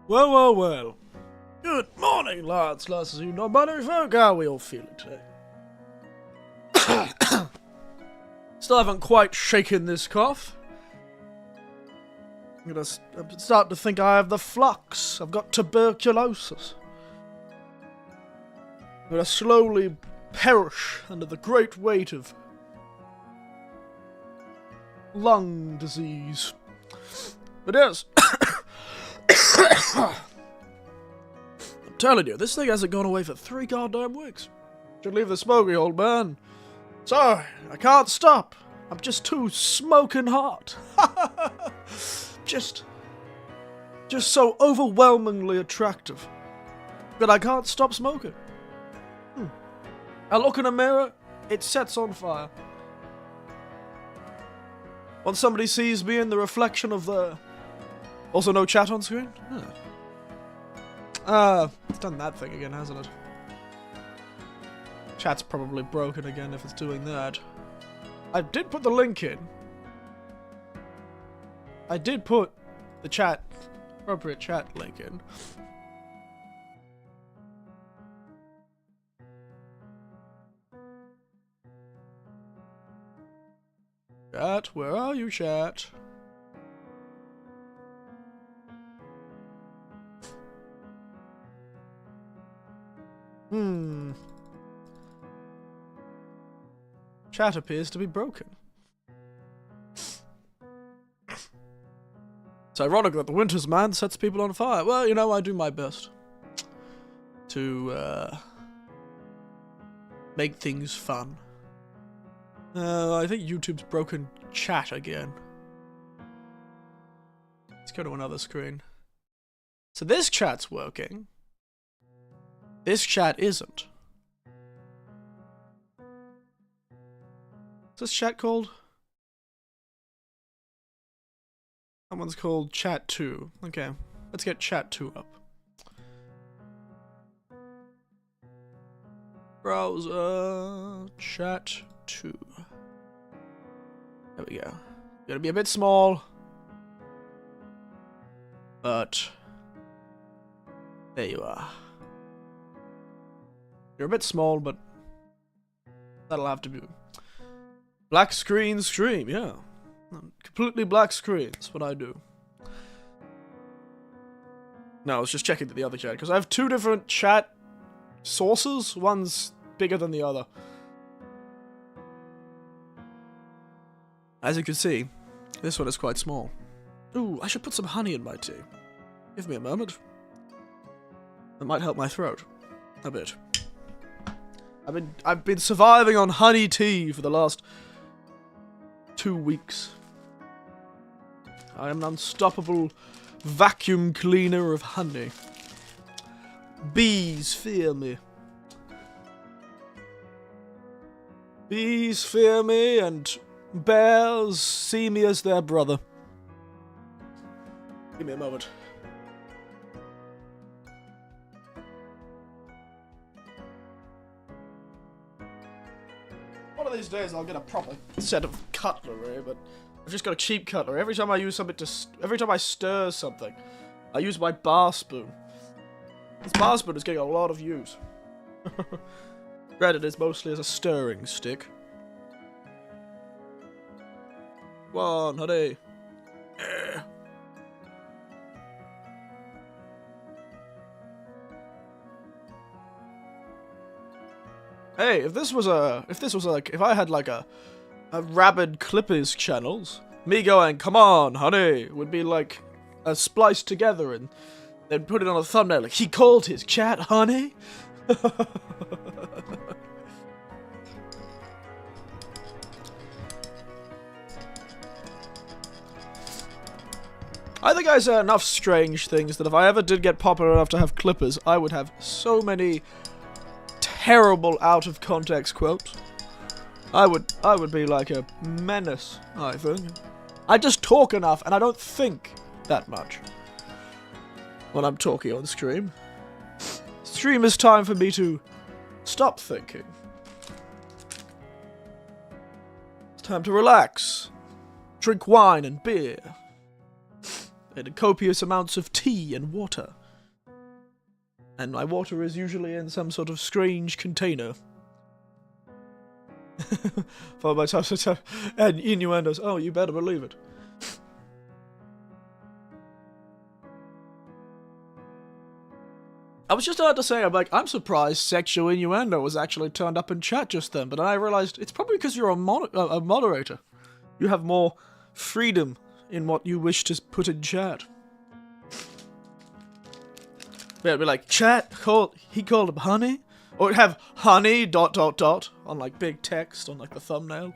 Well, well, well. Good morning, lads, lasses, you non-binary folk. How are we all feeling today? Still haven't quite shaken this cough. I'm starting to think I have the flux. I've got tuberculosis. I'm gonna slowly perish under the great weight of lung disease. But yes. I'm telling you, this thing hasn't gone away for 3 goddamn weeks. Should leave the smoky, old man. Sorry, I can't stop. I'm just too smoking hot. just so overwhelmingly attractive that I can't stop smoking. I look in a mirror, it sets on fire. Once somebody sees me in the reflection of the... Also no chat on screen? It's done that thing again, hasn't it? Chat's probably broken again if it's doing that. I did put the link in. I did put the appropriate chat link in. Chat, where are you, chat? Chat appears to be broken. It's ironic that the winter's man sets people on fire. Well, you know, I do my best to make things fun. I think YouTube's broken chat again. Let's go to another screen. So this chat's working. This chat isn't. Is this chat called? Someone's called Chat 2. Okay, let's get Chat 2 up. Browser Chat 2. There we go. Gonna be a bit small, but there you are. You're a bit small, but that'll have to do. Black screen stream, yeah. Completely black screen, that's what I do. No, I was just checking the other chat, because I have 2 different chat sources. One's bigger than the other. As you can see, this one is quite small. Ooh, I should put some honey in my tea. Give me a moment. That might help my throat. A bit. I've been surviving on honey tea for the last 2 weeks. I am an unstoppable vacuum cleaner of honey. Bees fear me. Bees fear me, and bears see me as their brother. Give me a moment. One of these days I'll get a proper set of cutlery, but I've just got a cheap cutlery. Every time I use something every time I stir something, I use my bar spoon. This bar spoon is getting a lot of use. Granted, it's mostly as a stirring stick. Come on, honey. Yeah. Hey, if I had like a rabid clippers channels, me going, come on, honey, would be like spliced together, and they'd put it on a thumbnail like, he called his chat honey. I think I say enough strange things that if I ever did get popular enough to have clippers, I would have so many terrible out of context quotes. I would be like a menace, I think. I just talk enough and I don't think that much when I'm talking on stream. Stream is time for me to stop thinking. It's time to relax. Drink wine and beer. and copious amounts of tea and water. And my water is usually in some sort of strange container. Followed by time and innuendos. Oh, you better believe it. I was just about to say, I'm surprised sexual innuendo was actually turned up in chat just then, but then I realized it's probably because you're a moderator. You have more freedom in what you wish to put in chat. Yeah, it'd be like, chat, he called him honey? Or it'd have honey, ... on, like, big text on, like, the thumbnail.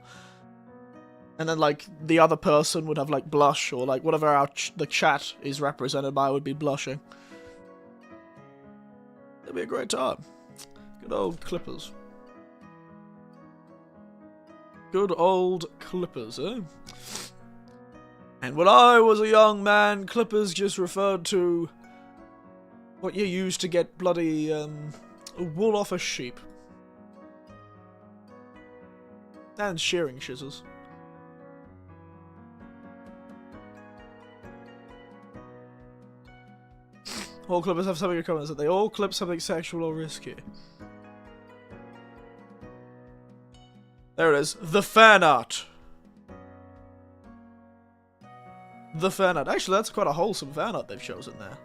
And then, like, the other person would have, like, blush, or, like, whatever the chat is represented by would be blushing. It'd be a great time. Good old Clippers. Good old Clippers, eh? And when I was a young man, Clippers just referred to what you used to get bloody wool off a sheep. And shearing scissors. All Clippers have something in common, is that they all clip something sexual or risky. There it is. The fan art. The fan art. Actually, that's quite a wholesome fan art they've chosen there.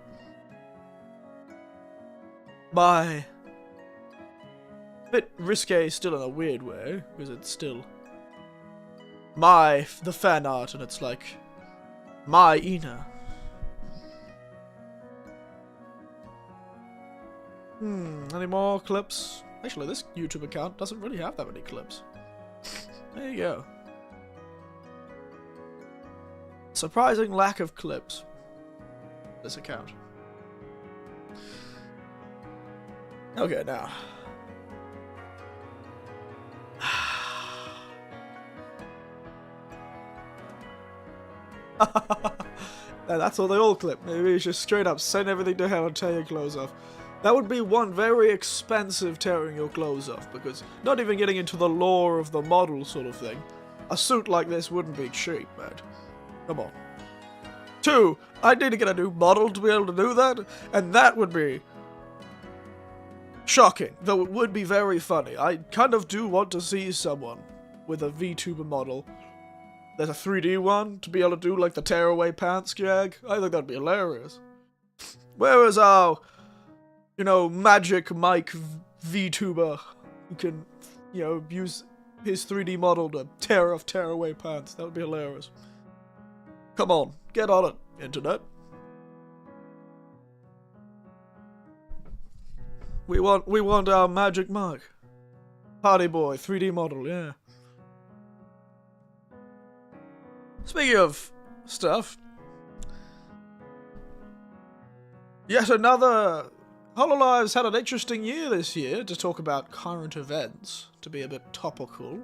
Bye. Bit risque still in a weird way, because it's still the fan art, and it's like my Ina. Any more clips? Actually, this YouTube account doesn't really have that many clips. There you go. Surprising lack of clips. This account. Okay, now. That's all they all clip. Maybe you just straight up send everything to hell and tear your clothes off. That would be one very expensive tearing your clothes off, because not even getting into the lore of the model sort of thing, a suit like this wouldn't be cheap, mate. Come on. 2, I need to get a new model to be able to do that, and that would be shocking, though it would be very funny. I kind of do want to see someone with a Vtuber model. There's a 3D one to be able to do like the tearaway pants gag. I think that'd be hilarious. Where is our, Magic Mike Vtuber who can, use his 3D model to tear away pants? That would be hilarious. Come on, get on it, internet. We want our Magic Mike. Party boy, 3D model, yeah. Speaking of stuff, yet another HoloLive's had an interesting year this year, to talk about current events, to be a bit topical,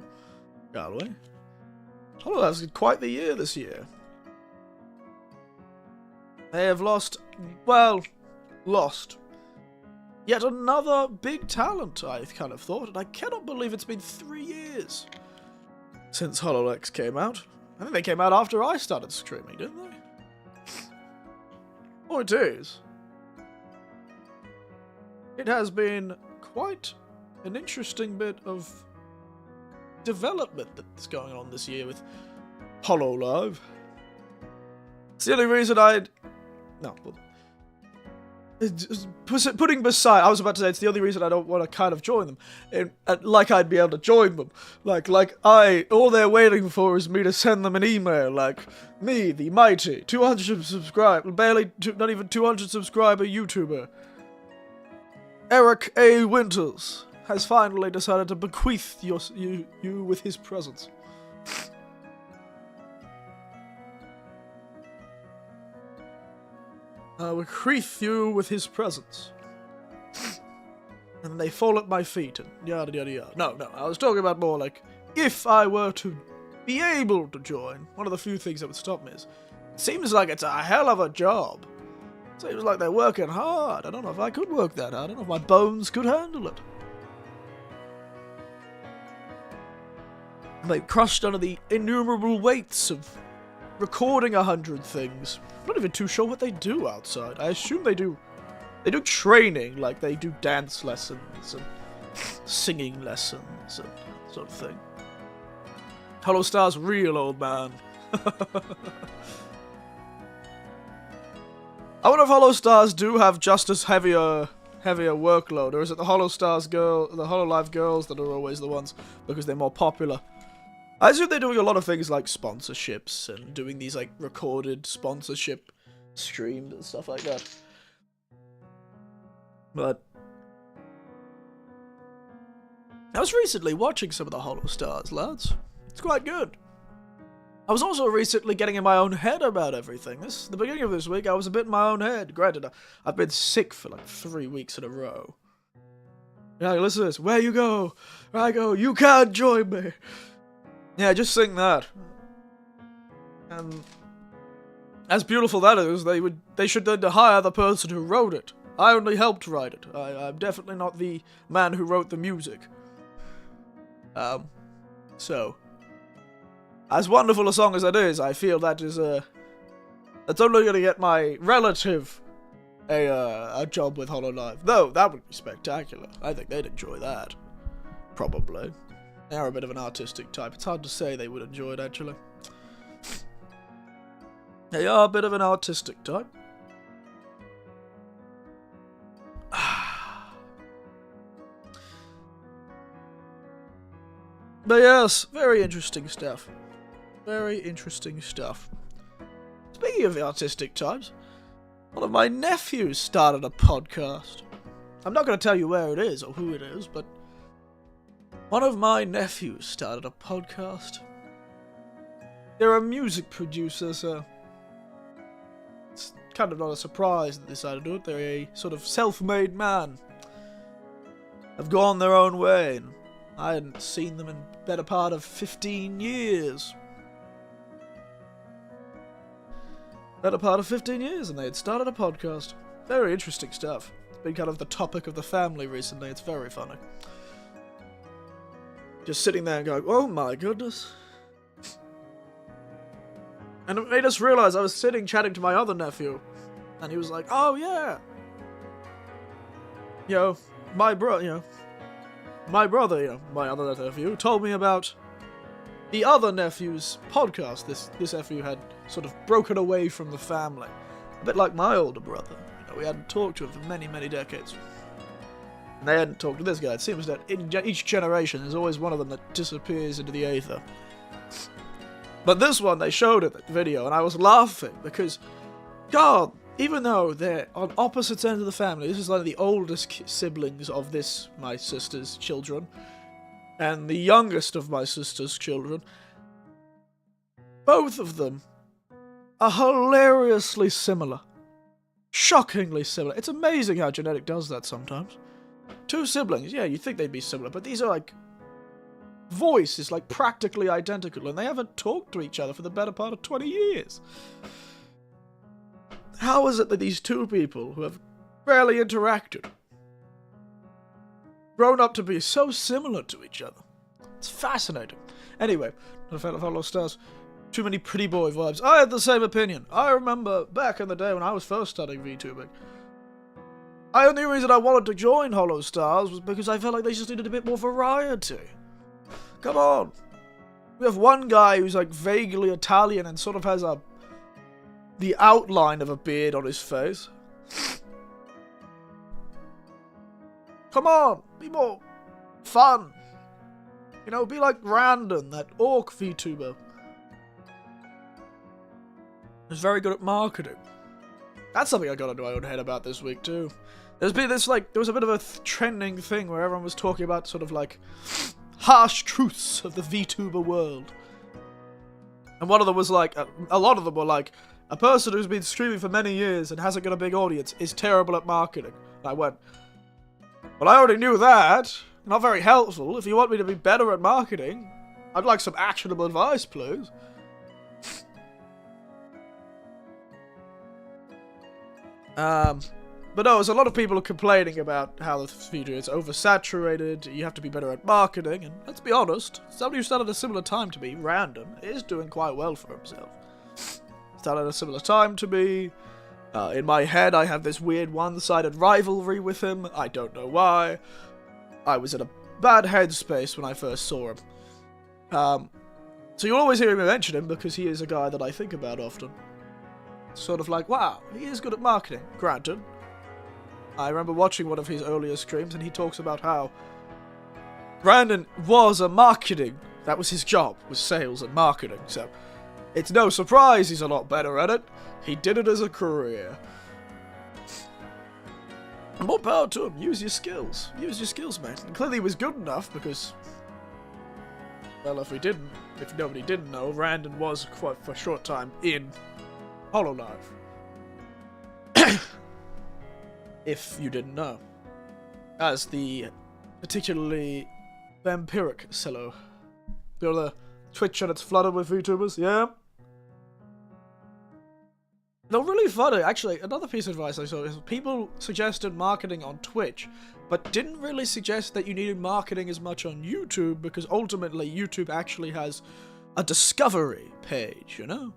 shall we? HoloLive's had quite the year this year. They have lost yet another big talent, I kind of thought, and I cannot believe it's been 3 years since HoloLex came out. I think they came out after I started streaming, didn't they? Oh, it is. It has been quite an interesting bit of development that's going on this year with HoloLive. It's the only reason putting beside, I was about to say, it's the only reason I don't want to kind of join them. Like I'd be able to join them. All they're waiting for is me to send them an email, like, me, the mighty, 200 subscriber, not even 200 subscriber YouTuber, Eric A. Winters, has finally decided to bequeath you with his presence. Bequeath you with his presence. And they fall at my feet and yada yada yada. No, I was talking about more like, if I were to be able to join, one of the few things that would stop me is, it seems like it's a hell of a job. It seems like they're working hard. I don't know if I could work that hard. I don't know if my bones could handle it. They crushed under the innumerable weights of recording 100 things. I'm not even too sure what they do outside. I assume they do training, like they do dance lessons and singing lessons and that sort of thing. Hollow Star's real old man. I wonder if Hollow Stars do have just as heavier workload, or is it the Hollow Live girls that are always the ones because they're more popular? I assume they're doing a lot of things like sponsorships and doing these like recorded sponsorship streams and stuff like that. But I was recently watching some of the Hollow Stars, lads. It's quite good. I was also recently getting in my own head about everything. The beginning of this week, I was a bit in my own head. Granted, I've been sick for like 3 weeks in a row. Yeah, listen to this. Where you go, I go. You can't join me. Yeah, just sing that. And as beautiful that is, they should then hire the person who wrote it. I only helped write it. I'm definitely not the man who wrote the music. So, as wonderful a song as it is, I feel that is that's only going to get my relative a job with Hololive. Though, that would be spectacular. I think they'd enjoy that. Probably. They are a bit of an artistic type. It's hard to say they would enjoy it, actually. They are a bit of an artistic type. But yes, very interesting stuff. Very interesting stuff. Speaking of the artistic types, one of my nephews started a podcast. I'm not going to tell you where it is or who it is, but one of my nephews started a podcast. They're a music producer, so it's kind of not a surprise that they decided to do it. They're a sort of self-made man. Have gone their own way, and I hadn't seen them in the better part of 15 years. Better part of 15 years, and they had started a podcast. Very interesting stuff. It's been kind of the topic of the family recently. It's very funny. Just sitting there and going, oh my goodness. And it made us realize I was sitting chatting to my other nephew, and he was like, oh yeah. My brother, my other nephew, told me about the other nephew's podcast. This nephew had sort of broken away from the family. A bit like my older brother. We hadn't talked to him for many, many decades. And they hadn't talked to this guy. It seems that in each generation, there's always one of them that disappears into the aether. But this one, they showed it, that video, and I was laughing because, God, even though they're on opposite ends of the family, this is like the oldest siblings of my sister's children, and the youngest of my sister's children, both of them are hilariously similar. Shockingly similar. It's amazing how genetic does that sometimes. Two siblings, yeah, you'd think they'd be similar, but these are like, voice is like practically identical, and they haven't talked to each other for the better part of 20 years. How is it that these two people who have barely interacted grown up to be so similar to each other? It's fascinating. Anyway, the fellow stars. Too many pretty boy vibes. I had the same opinion. I remember back in the day when I was first studying VTubing. The only reason I wanted to join Hollow Stars was because I felt like they just needed a bit more variety. Come on. We have one guy who's like vaguely Italian and sort of has the outline of a beard on his face. Come on, be more fun. Be like Brandon, that orc VTuber. He's very good at marketing. That's something I got into my own head about this week too. There was a bit of a trending thing where everyone was talking about sort of like harsh truths of the VTuber world. And one of them was like, a lot of them were like, a person who's been streaming for many years and hasn't got a big audience is terrible at marketing. And I went, well, I already knew that. Not very helpful. If you want me to be better at marketing, I'd like some actionable advice, please. But no, there's a lot of people complaining about how the video is oversaturated, you have to be better at marketing, and let's be honest, somebody who started a similar time to me, Random, is doing quite well for himself. Started at a similar time to me. In my head, I have this weird one-sided rivalry with him. I don't know why. I was in a bad headspace when I first saw him. So you'll always hear me mention him because he is a guy that I think about often. Sort of like, wow, he is good at marketing. Granted, I remember watching one of his earlier streams and he talks about how Brandon was a marketing. That was his job, was sales and marketing. So it's no surprise he's a lot better at it. He did it as a career. More power to him. Use your skills. Use your skills, mate. And clearly he was good enough because, well, if nobody didn't know, Randon was quite for a short time in HoloLive. If you didn't know. As the particularly vampiric cello. You know the Twitch and it's flooded with VTubers, yeah? They're really funny. Actually, another piece of advice I saw is people suggested marketing on Twitch, but didn't really suggest that you needed marketing as much on YouTube, because ultimately YouTube actually has a discovery page, you know?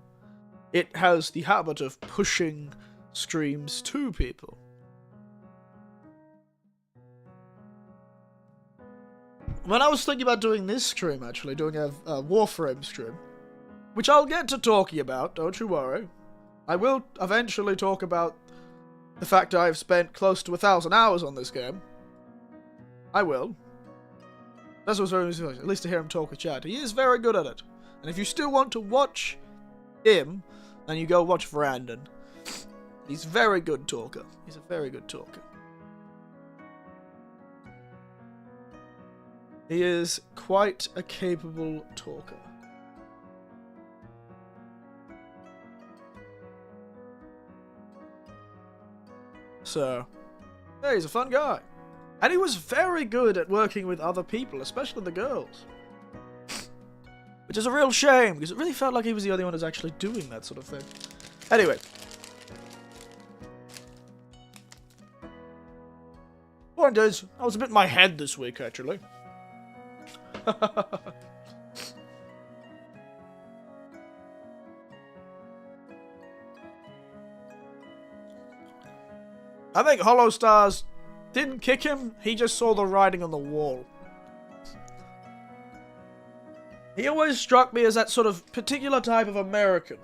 It has the habit of pushing streams to people. When I was thinking about doing this stream, actually, doing a Warframe stream, which I'll get to talking about, don't you worry. I will eventually talk about the fact I've spent close to 1,000 hours on this game. I will. That's what's very interesting, at least to hear him talk with chat. He is very good at it. And if you still want to watch him, then you go watch Brandon. He's a very good talker. He's a very good talker. He is quite a capable talker. So, yeah, he's a fun guy. And he was very good at working with other people, especially the girls. Which is a real shame, because it really felt like he was the only one who's actually doing that sort of thing. Anyway. Point is, I was a bit in my head this week, actually. I think HoloStars didn't kick him, he just saw the writing on the wall. He always struck me as that sort of particular type of American.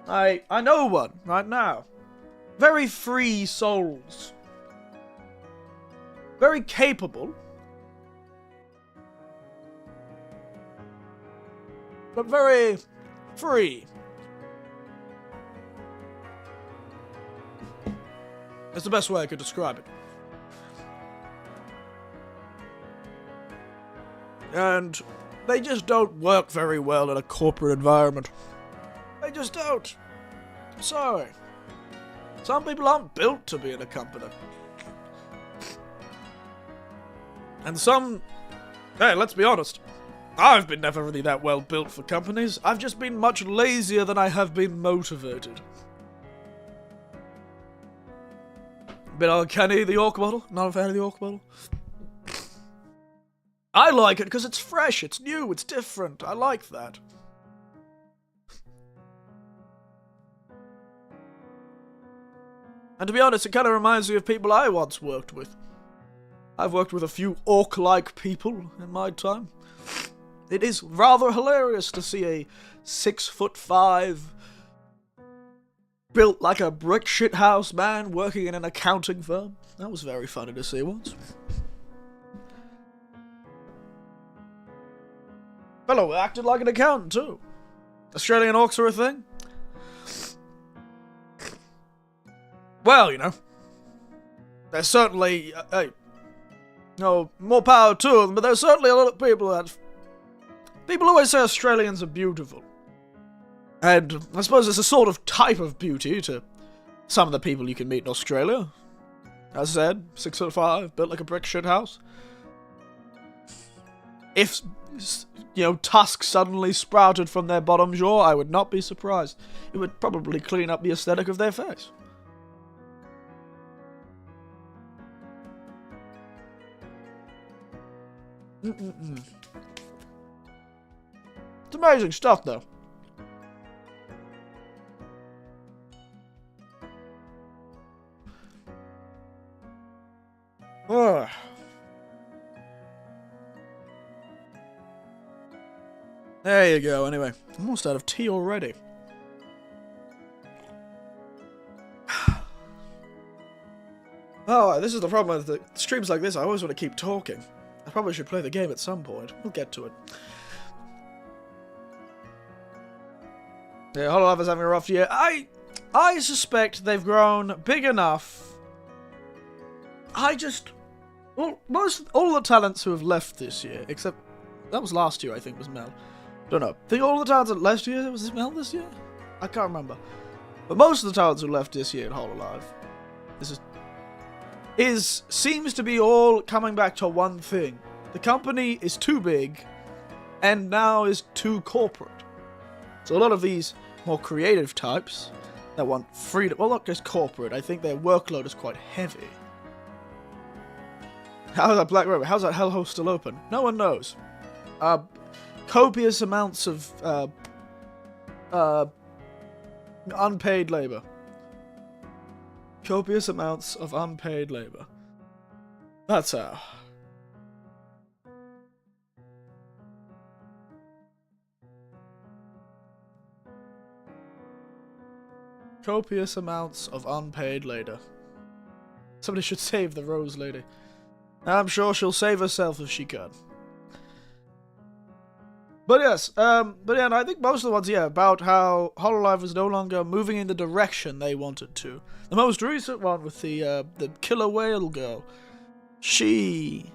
I know one right now. Very free souls. Very capable. But very free. That's the best way I could describe it. And they just don't work very well in a corporate environment. They just don't. I'm sorry. Some people aren't built to be in a company. And some... Hey, let's be honest. I've been never really that well built for companies. I've just been much lazier than I have been motivated. Bit uncanny, the York bottle. Not a fan of the York bottle. I like it because it's fresh, it's new, it's different. I like that. And to be honest, it kind of reminds me of people I once worked with. I've worked with a few orc-like people in my time. It is rather hilarious to see a 6'5", built like a brick shithouse man working in an accounting firm. That was very funny to see once. Fellow acted like an accountant too. Australian orcs are a thing? Well, you know. There's certainly... no, more power to them, but there's certainly a lot of people that... People always say Australians are beautiful. And I suppose it's a sort of type of beauty to some of the people you can meet in Australia. As I said, 6'5", built like a brick shithouse. If, you know, tusks suddenly sprouted from their bottom jaw, I would not be surprised. It would probably clean up the aesthetic of their face. It's amazing stuff, though. Ugh. There you go, anyway. I'm almost out of tea already. Oh, this is the problem with the streams like this. I always want to keep talking. I probably should play the game at some point. We'll get to it. Yeah, Hololive is having a rough year. I suspect they've grown big enough. All the talents who have left this year, except that was last year, I think, was Mel. Don't know. I think all the talents that left year, was it Mel this year? I can't remember. But most of the talents who left this year at Hololive, seems to be all coming back to one thing. The company is too big, and now is too corporate. So a lot of these more creative types that want freedom, well, not just corporate, I think their workload is quite heavy. How's that Black River? How's that hellhole still open? No one knows. Copious amounts of unpaid labor. Copious amounts of unpaid labor. That's how. Copious amounts of unpaid labor. Somebody should save the Rose Lady. I'm sure she'll save herself if she can. But yes, and I think most of the ones, about how Hololive is no longer moving in the direction they wanted to. The most recent one with the killer whale girl, she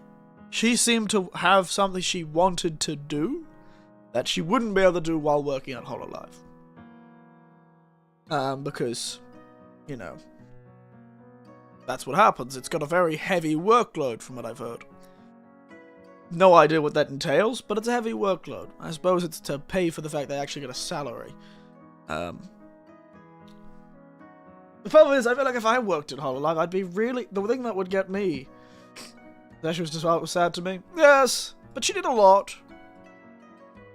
seemed to have something she wanted to do that she wouldn't be able to do while working at Hololive. Because, that's what happens. It's got a very heavy workload from what I've heard. No idea what that entails, but it's a heavy workload. I suppose it's to pay for the fact they actually get a salary. The problem is, I feel like if I worked at Hololive, I'd be really... The thing that would get me... That she was just what was sad to me. Yes, but she did a lot.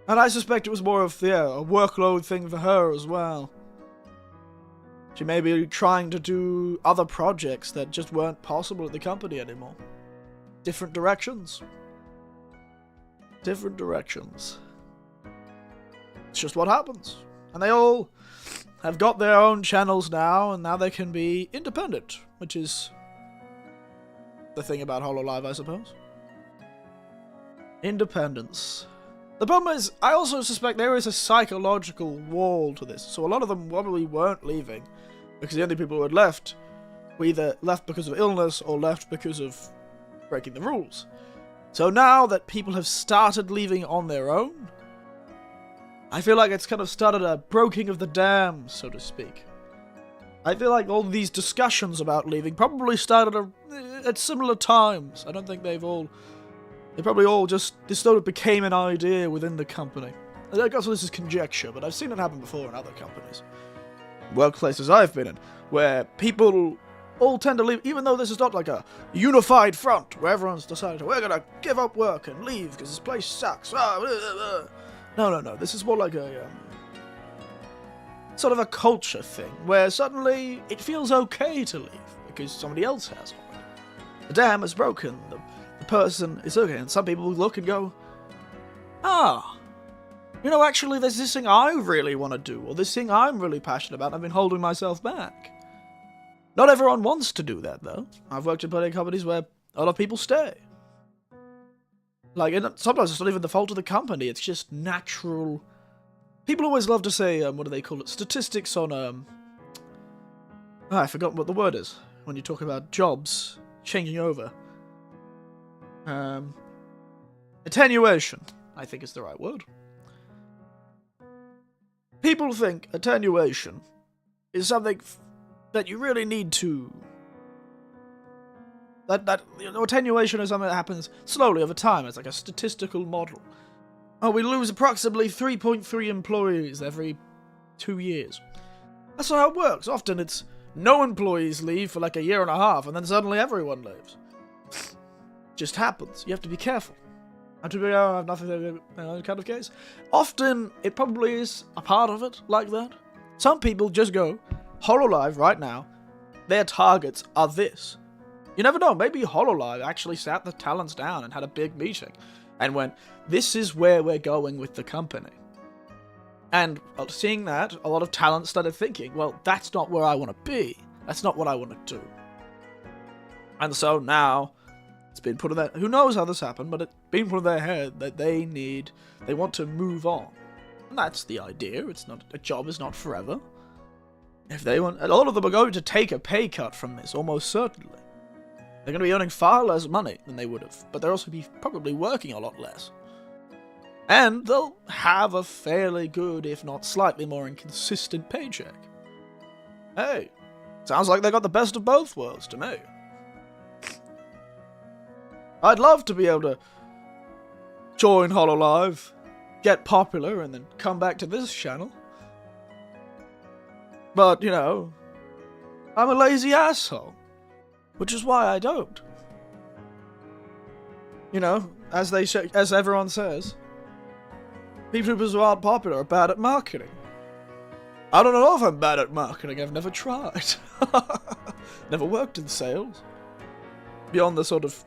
And I suspect it was more of, a workload thing for her as well. She may be trying to do other projects that just weren't possible at the company anymore. Different directions. Different directions. It's just what happens. And they all have got their own channels now, and now they can be independent, which is the thing about Hololive, I suppose. Independence. The problem is, I also suspect there is a psychological wall to this, so a lot of them probably weren't leaving, because the only people who had left were either left because of illness or left because of breaking the rules. So now that people have started leaving on their own, I feel like it's kind of started a breaking of the dam, so to speak. I feel like all these discussions about leaving probably started at similar times. I don't think they probably all just, this sort of became an idea within the company. I guess this is conjecture, but I've seen it happen before in other companies. Workplaces I've been in, where people all tend to leave, even though this is not like a unified front, where everyone's decided, we're gonna give up work and leave because this place sucks. No. This is more like a, sort of a culture thing, where suddenly it feels okay to leave, because somebody else has already. The dam is broken, the person is okay, and some people will look and go, actually there's this thing I really want to do, or this thing I'm really passionate about, and I've been holding myself back. Not everyone wants to do that, though. I've worked in plenty of companies where a lot of people stay. Like, sometimes it's not even the fault of the company, it's just natural. People always love to say, what do they call it? Statistics on, I forgot what the word is, when you talk about jobs changing over. Attenuation, I think is the right word. People think attenuation is something that you really need to... attenuation is something that happens slowly over time. It's like a statistical model. Oh, we lose approximately 3.3 employees every 2 years. That's not how it works. Often it's no employees leave for like a year and a half, and then suddenly everyone leaves. Just happens. You have to be careful. I have nothing to do kind of case. Often, it probably is a part of it like that. Some people just go, Hololive right now, their targets are this. You never know, maybe HoloLive actually sat the talents down and had a big meeting and went, this is where we're going with the company. And seeing that, a lot of talent started thinking, well, that's not where I want to be. That's not what I want to do. And so now, it's been put in their... Who knows how this happened, but it's been put in their head that they want to move on. And that's the idea. It's not... A job is not forever. If they want... A lot of them are going to take a pay cut from this, almost certainly. They're going to be earning far less money than they would have, but they'll also be probably working a lot less. And they'll have a fairly good, if not slightly more inconsistent paycheck. Hey, sounds like they got the best of both worlds to me. I'd love to be able to join HoloLive, get popular, and then come back to this channel. But, you know, I'm a lazy asshole. Which is why I don't. You know, as everyone says, Vtubers who aren't popular are bad at marketing. I don't know if I'm bad at marketing, I've never tried. Never worked in sales. Beyond the sort of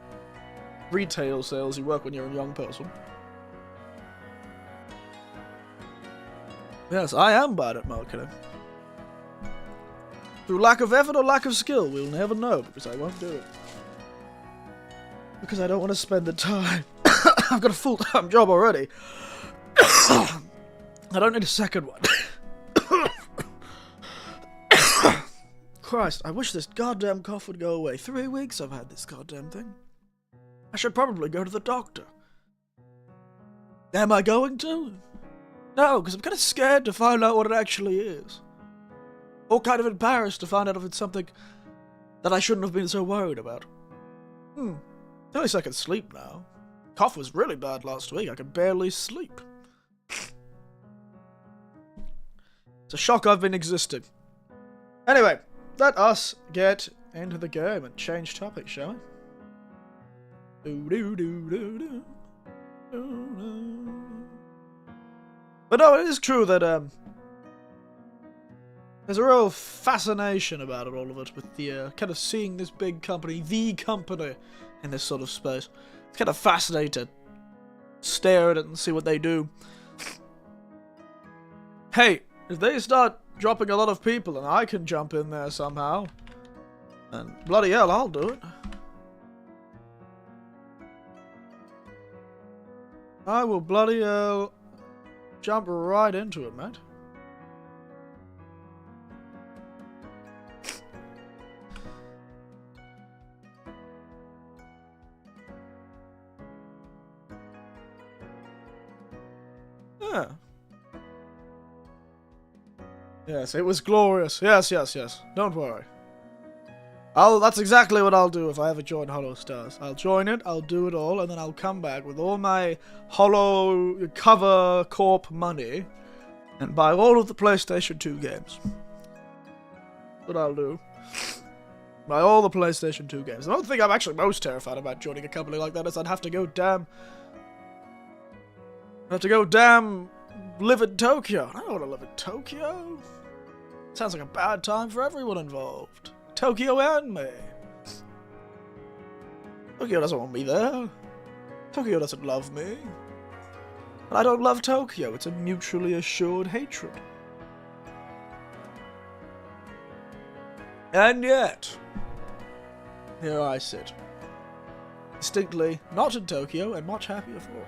retail sales you work when you're a young person. Yes, I am bad at marketing. Through lack of effort or lack of skill, we'll never know, because I won't do it. Because I don't want to spend the time. I've got a full-time job already. I don't need a second one. Christ, I wish this goddamn cough would go away. 3 weeks I've had this goddamn thing. I should probably go to the doctor. Am I going to? No, because I'm kind of scared to find out what it actually is. Or kind of embarrassed to find out if it's something that I shouldn't have been so worried about. At least I can sleep now. Cough was really bad last week. I could barely sleep. It's a shock I've been existing. Anyway, let us get into the game and change topic, shall we? But no, it is true that there's a real fascination about it, all of it, with the kind of seeing this big company, the company, in this sort of space. It's kind of fascinating to stare at it and see what they do. Hey, if they start dropping a lot of people and I can jump in there somehow, then bloody hell, I'll do it. I will bloody hell jump right into it, mate. Yeah. Yes, it was glorious. Yes. Don't worry. That's exactly what I'll do if I ever join Hollow Stars. I'll join it, I'll do it all, and then I'll come back with all my Hollow Cover Corp money and buy all of the PlayStation 2 games. That's what I'll do. Buy all the PlayStation 2 games. The only thing I'm actually most terrified about joining a company like that is I'd have to go live in Tokyo. I don't want to live in Tokyo. Sounds like a bad time for everyone involved. Tokyo and me. Tokyo doesn't want me there. Tokyo doesn't love me. And I don't love Tokyo. It's a mutually assured hatred. And yet, here I sit. Distinctly not in Tokyo and much happier for it.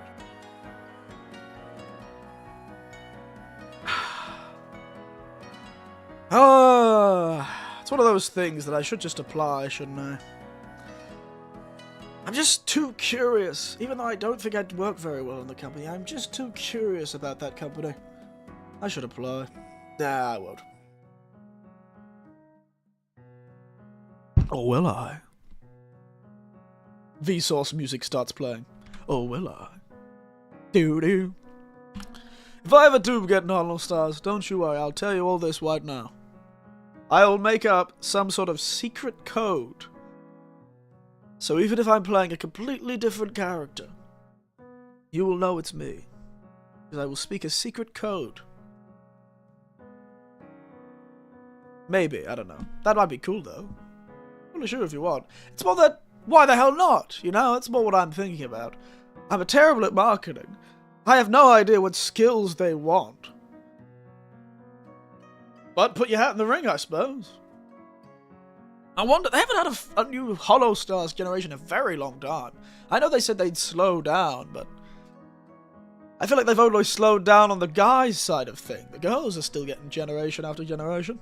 It's one of those things that I should just apply, shouldn't I? I'm just too curious. Even though I don't think I'd work very well in the company, I'm just too curious about that company. I should apply. Nah, I won't. Or will I? Vsauce music starts playing. Or will I? Doo-doo. If I ever do get Hollow Stars, don't you worry, I'll tell you all this right now. I'll make up some sort of secret code. So even if I'm playing a completely different character, you will know it's me. Because I will speak a secret code. Maybe, I don't know. That might be cool though. Who totally sure if you want. It's more that, why the hell not? You know, that's more what I'm thinking about. I'm terrible at marketing. I have no idea what skills they want. But put your hat in the ring, I suppose. I wonder, they haven't had a new Hollow Stars generation in a very long time. I know they said they'd slow down, but I feel like they've only slowed down on the guys' side of things. The girls are still getting generation after generation.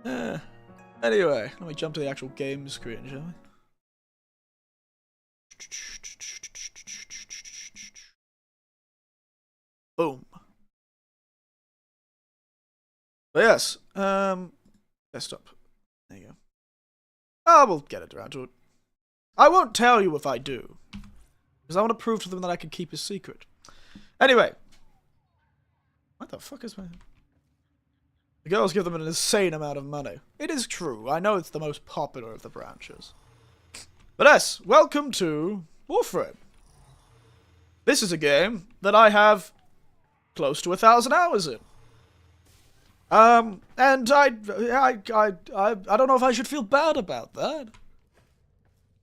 Anyway, let me jump to the actual game screen, shall we? Boom. But yes, desktop. There you go. Oh, we'll get it around to it. I won't tell you if I do, because I want to prove to them that I can keep a secret. Anyway. What the fuck is my... The girls give them an insane amount of money. It is true. I know it's the most popular of the branches. But yes, welcome to Warframe. This is a game that I have close to 1,000 hours in. And I don't know if I should feel bad about that.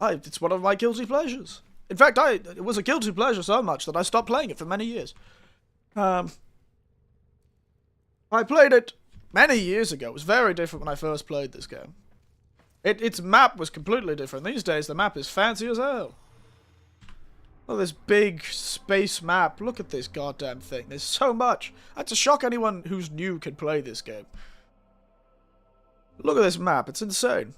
It's one of my guilty pleasures. In fact, it was a guilty pleasure so much that I stopped playing it for many years. I played it many years ago. It was very different when I first played this game. Its map was completely different. These days, the map is fancy as hell. Look at this big space map. Look at this goddamn thing. There's so much. That's a shock anyone who's new can play this game. Look at this map. It's insane.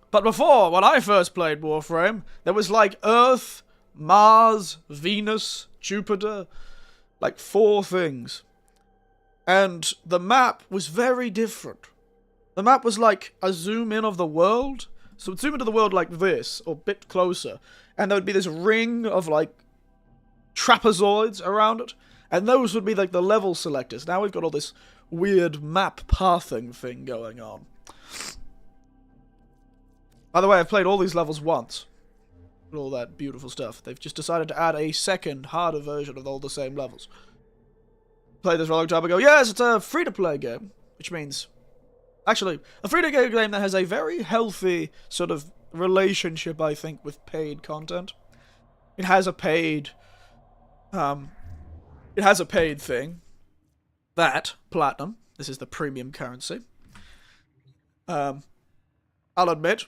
But before, when I first played Warframe, there was like Earth, Mars, Venus, Jupiter. Like 4 things. And the map was very different. The map was like a zoom in of the world. So it'd zoom into the world like this, or a bit closer. And there would be this ring of like trapezoids around it. And those would be like the level selectors. Now we've got all this weird map pathing thing going on. By the way, I've played all these levels once. All that beautiful stuff. They've just decided to add a second, harder version of all the same levels. Played this for a long time ago. Yes, it's a free-to-play game. Which means... Actually, a free-to-play game that has a very healthy sort of relationship, I think, with paid content. It has a paid... it has a paid thing. That, Platinum. This is the premium currency. I'll admit,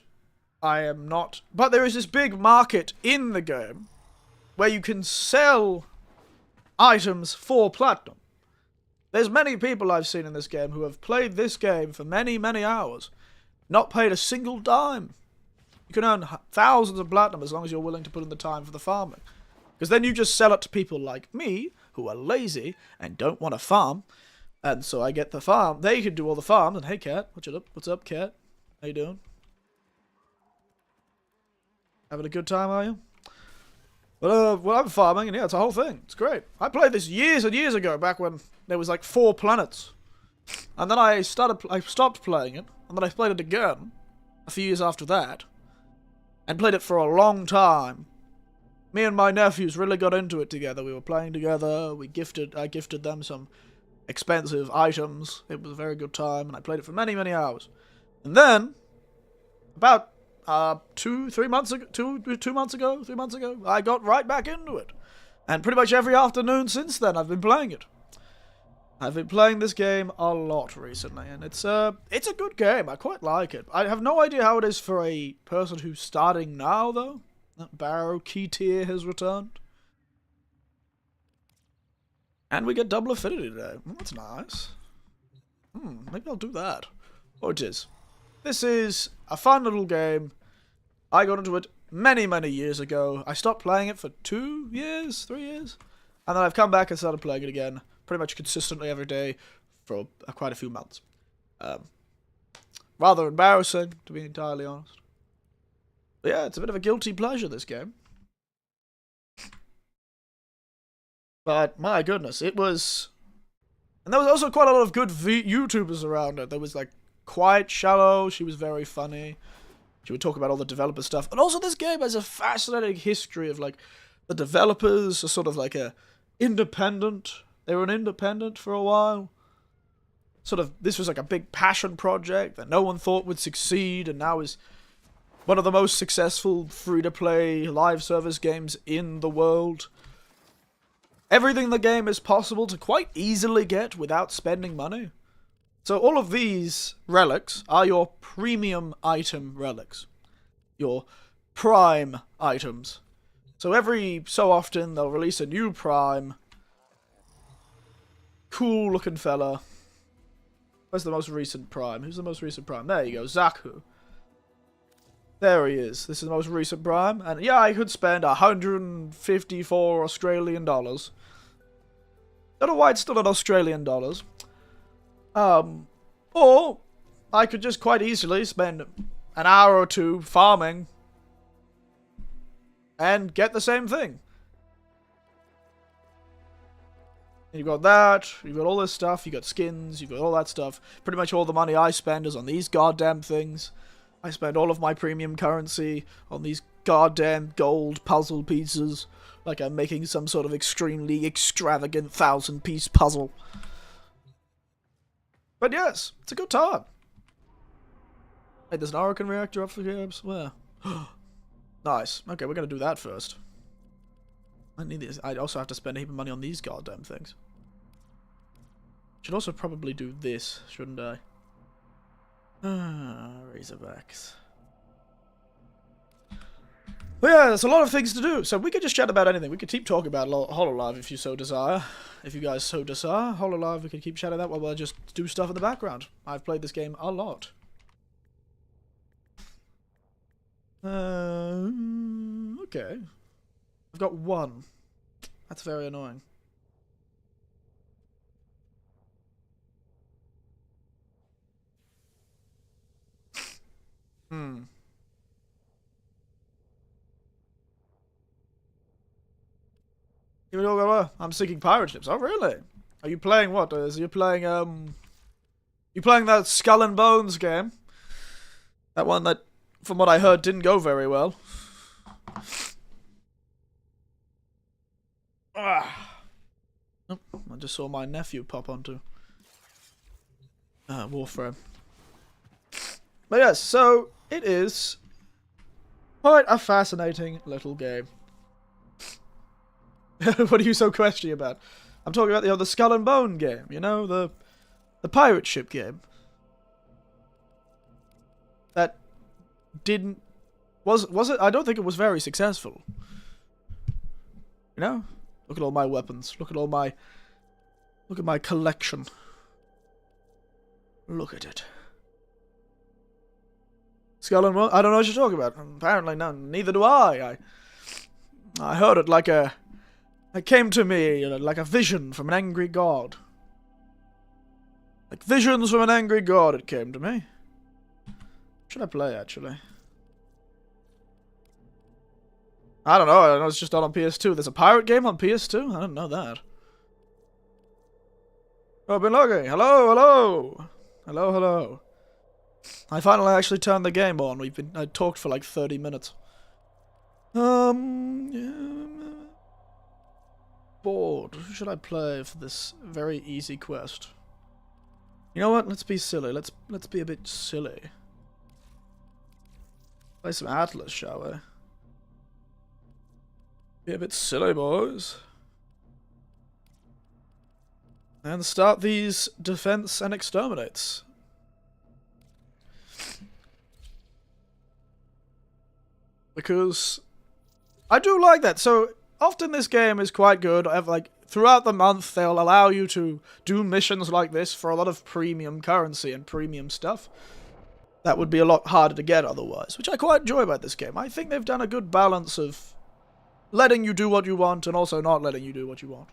I am not... But there is this big market in the game where you can sell items for Platinum. There's many people I've seen in this game who have played this game for many, many hours. Not paid a single dime. You can earn thousands of Platinum as long as you're willing to put in the time for the farming. Because then you just sell it to people like me, who are lazy and don't want to farm. And so I get the farm. They can do all the farms. And hey, Cat, what's up, Cat? How you doing? Having a good time, are you? Well, I'm farming, and yeah, it's a whole thing. It's great. I played this years and years ago, back when there was like 4 planets. And then I stopped playing it, and then I played it again, a few years after that, and played it for a long time. Me and my nephews really got into it together. We were playing together, I gifted them some expensive items. It was a very good time, and I played it for many, many hours. And then, about 3 months ago, I got right back into it. And pretty much every afternoon since then, I've been playing it. I've been playing this game a lot recently, and it's a good game. I quite like it. I have no idea how it is for a person who's starting now, though. That Barrow key tier has returned. And we get double affinity today. That's nice. Maybe I'll do that. Oh, it is. This is a fun little game. I got into it many, many years ago. I stopped playing it for 2 years, 3 years. And then I've come back and started playing it again. Pretty much consistently every day for quite a few months. Rather embarrassing, to be entirely honest. But yeah, it's a bit of a guilty pleasure, this game. But my goodness, it was... And there was also quite a lot of good YouTubers around it. There was like Quiet Shallow, she was very funny. She would talk about all the developer stuff. And also this game has a fascinating history of like... The developers are sort of like a independent... They were an independent for a while. this was like a big passion project that no one thought would succeed, and now is one of the most successful free-to-play live service games in the world. Everything the game is possible to quite easily get without spending money. So all of these relics are your premium item relics. Your prime items. So every so often they'll release a new prime. Cool looking fella. Where's the most recent prime? Who's the most recent prime? There you go, Zaku. There he is. This is the most recent prime. And yeah, I could spend 154 Australian dollars. Don't know why it's still in Australian dollars. Or I could just quite easily spend an hour or two farming and get the same thing. You've got that, you've got all this stuff, you've got skins, you've got all that stuff. Pretty much all the money I spend is on these goddamn things. I spend all of my premium currency on these goddamn gold puzzle pieces. Like I'm making some sort of extremely extravagant 1,000-piece puzzle. But yes, it's a good time. Hey, there's an Orokin reactor up for grabs? Where? Nice. Okay, we're gonna do that first. I need this. I also have to spend a heap of money on these goddamn things. Should also probably do this, shouldn't I? Razorbacks. But yeah, there's a lot of things to do, so we could just chat about anything. We could keep talking about Hololive if you so desire. If you guys so desire, Hololive, we could keep chatting that while we'll just do stuff in the background. I've played this game a lot. Okay. I've got one. That's very annoying. I'm sinking pirate ships. Oh, really? Are you playing what? You playing that Skull and Bones game? That one that, from what I heard, didn't go very well. Oh, I just saw my nephew pop onto Warframe. But yes, so it is quite a fascinating little game. What are you so questioning about? I'm talking about the Skull and Bone game, you know, the pirate ship game. That didn't was it? I don't think it was very successful. You know? Look at all my weapons. Look at my collection. Look at it. Skull and Bone? I don't know what you're talking about. Apparently, no, neither do I. I heard it like a... It came to me like a vision from an angry god. Like visions from an angry god, it came to me. Should I play, actually? I don't know it's just not on PS2. There's a pirate game on PS2? I didn't know that. Oh, I've been logging. Hello, hello! Hello, hello. I finally actually turned the game on. I talked for like 30 minutes. Bored. Who should I play for this very easy quest? You know what? Let's be silly. Let's be a bit silly. Play some Atlas, shall we? Be a bit silly, boys. And start these defense and exterminates. Because I do like that. So often this game is quite good. Like throughout the month, they'll allow you to do missions like this for a lot of premium currency and premium stuff. That would be a lot harder to get otherwise, which I quite enjoy about this game. I think they've done a good balance of letting you do what you want and also not letting you do what you want.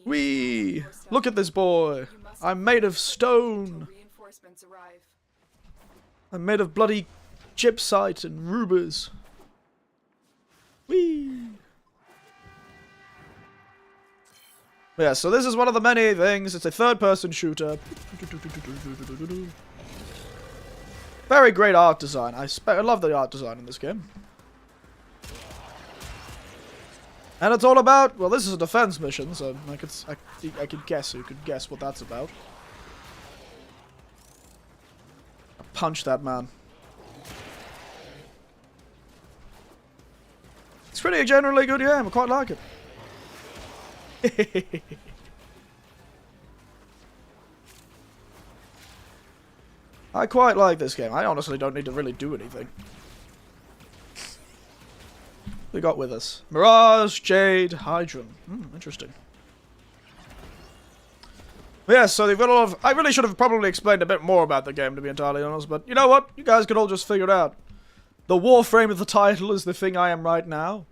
Whee! Look at this boy. I'm made of stone. I'm made of bloody gypsite and rubies. Whee! Yeah, so this is one of the many things. It's a third-person shooter. Very great art design. I love the art design in this game. And it's all about, well, this is a defense mission, so I could guess who could guess what that's about. Punch that man. It's pretty generally good game. I quite like it. I quite like this game. I honestly don't need to really do anything. We got with us Mirage, Jade, Hydron. Interesting. But yeah, so they've got a lot of... I really should have probably explained a bit more about the game, to be entirely honest, but you know what? You guys could all just figure it out. The Warframe of the title is the thing I am right now.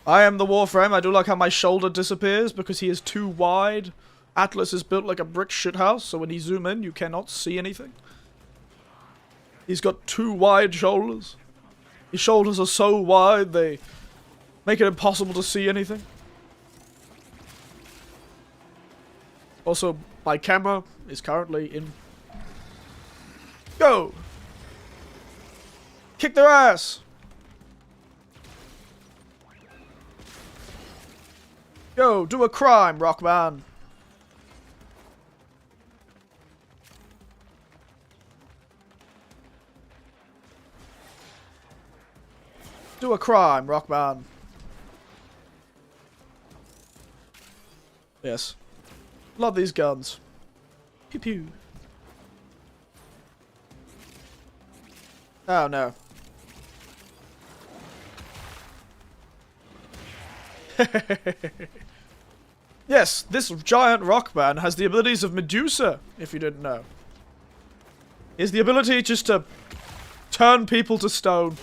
I am the Warframe. I do like how my shoulder disappears because he is too wide. Atlas is built like a brick shithouse, so when you zoom in, you cannot see anything. He's got too wide shoulders. His shoulders are so wide, they make it impossible to see anything. Also, my camera is currently in... Go! Kick their ass! Go, do a crime, Rockman! Do a crime, Rockman. Yes. Love these guns. Pew pew. Oh no. Yes, this giant Rockman has the abilities of Medusa, if you didn't know. He has the ability just to turn people to stone.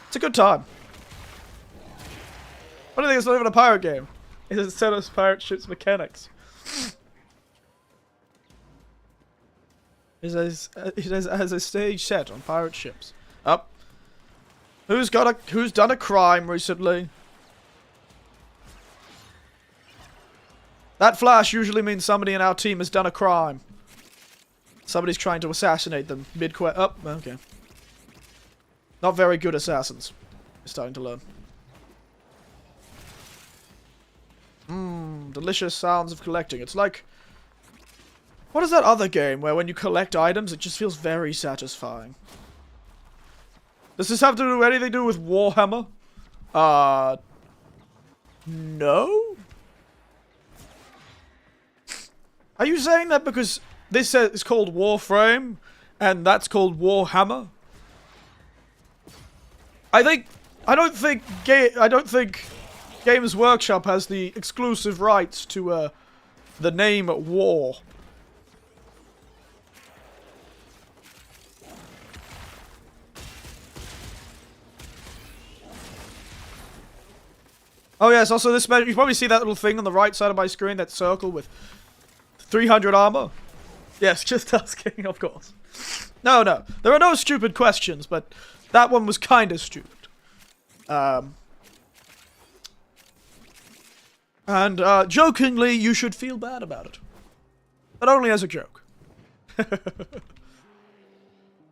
It's a good time. I don't think it's not even a pirate game. It's set as pirate ships mechanics. It has a stage set on pirate ships. Up. Who's done a crime recently? That flash usually means somebody in our team has done a crime. Somebody's trying to assassinate them mid-quest. Oh, okay. Not very good assassins. We're starting to learn. Delicious sounds of collecting. It's like... What is that other game where when you collect items, it just feels very satisfying? Does this have to do anything to do with Warhammer? No? Are you saying that because this is called Warframe, and that's called Warhammer? I don't think Games Workshop has the exclusive rights to the name War. Oh yes, also this, you probably see that little thing on the right side of my screen, that circle with 300 armor. Yes, just asking, of course. No, there are no stupid questions, but that one was kind of stupid. And jokingly, you should feel bad about it. But only as a joke.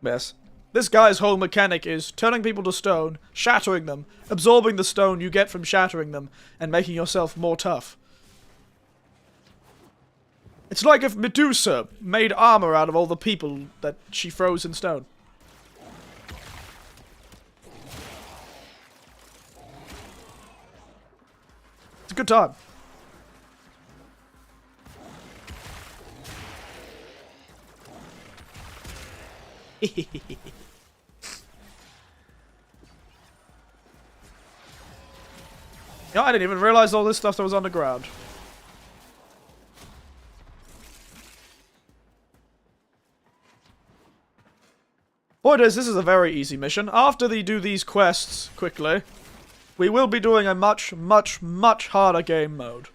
Yes. This guy's whole mechanic is turning people to stone, shattering them, absorbing the stone you get from shattering them, and making yourself more tough. It's like if Medusa made armor out of all the people that she froze in stone. It's a good time. Yeah, I didn't even realize all this stuff that was underground. Point is, this is a very easy mission. After they do these quests quickly, we will be doing a much, much, much harder game mode.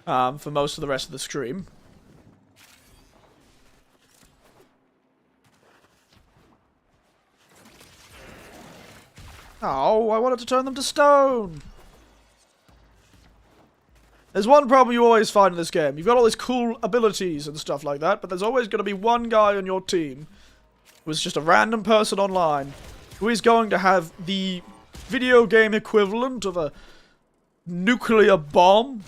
For most of the rest of the stream. Oh, I wanted to turn them to stone! There's one problem you always find in this game. You've got all these cool abilities and stuff like that, but there's always going to be one guy on your team who's just a random person online who is going to have the video game equivalent of a nuclear bomb,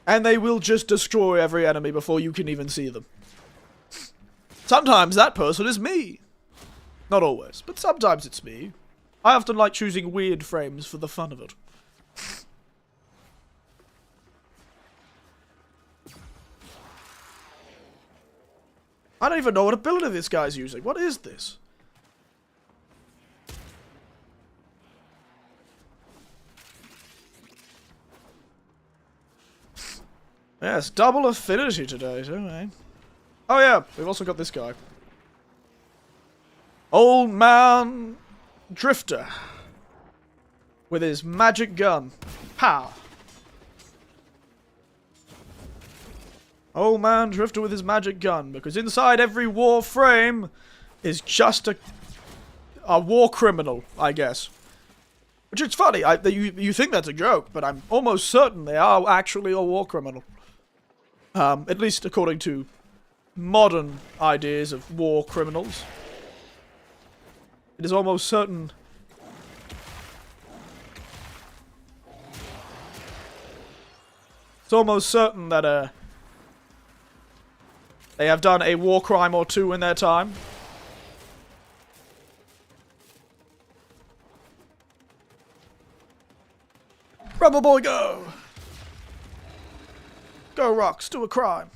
and they will just destroy every enemy before you can even see them. Sometimes that person is me. Not always, but sometimes it's me. I often like choosing weird frames for the fun of it. I don't even know what ability this guy's using. What is this? Yes, double affinity today, don't we? Oh yeah, we've also got this guy. Old Man Drifter. With his magic gun. Pow. Old Man Drifter with his magic gun. Because inside every Warframe is just a war criminal, I guess. Which is funny, you think that's a joke, but I'm almost certain they are actually a war criminal. At least according to modern ideas of war criminals. It is almost certain. It's almost certain that, they have done a war crime or two in their time. Rubber boy, go! Go, Rocks, do a crime.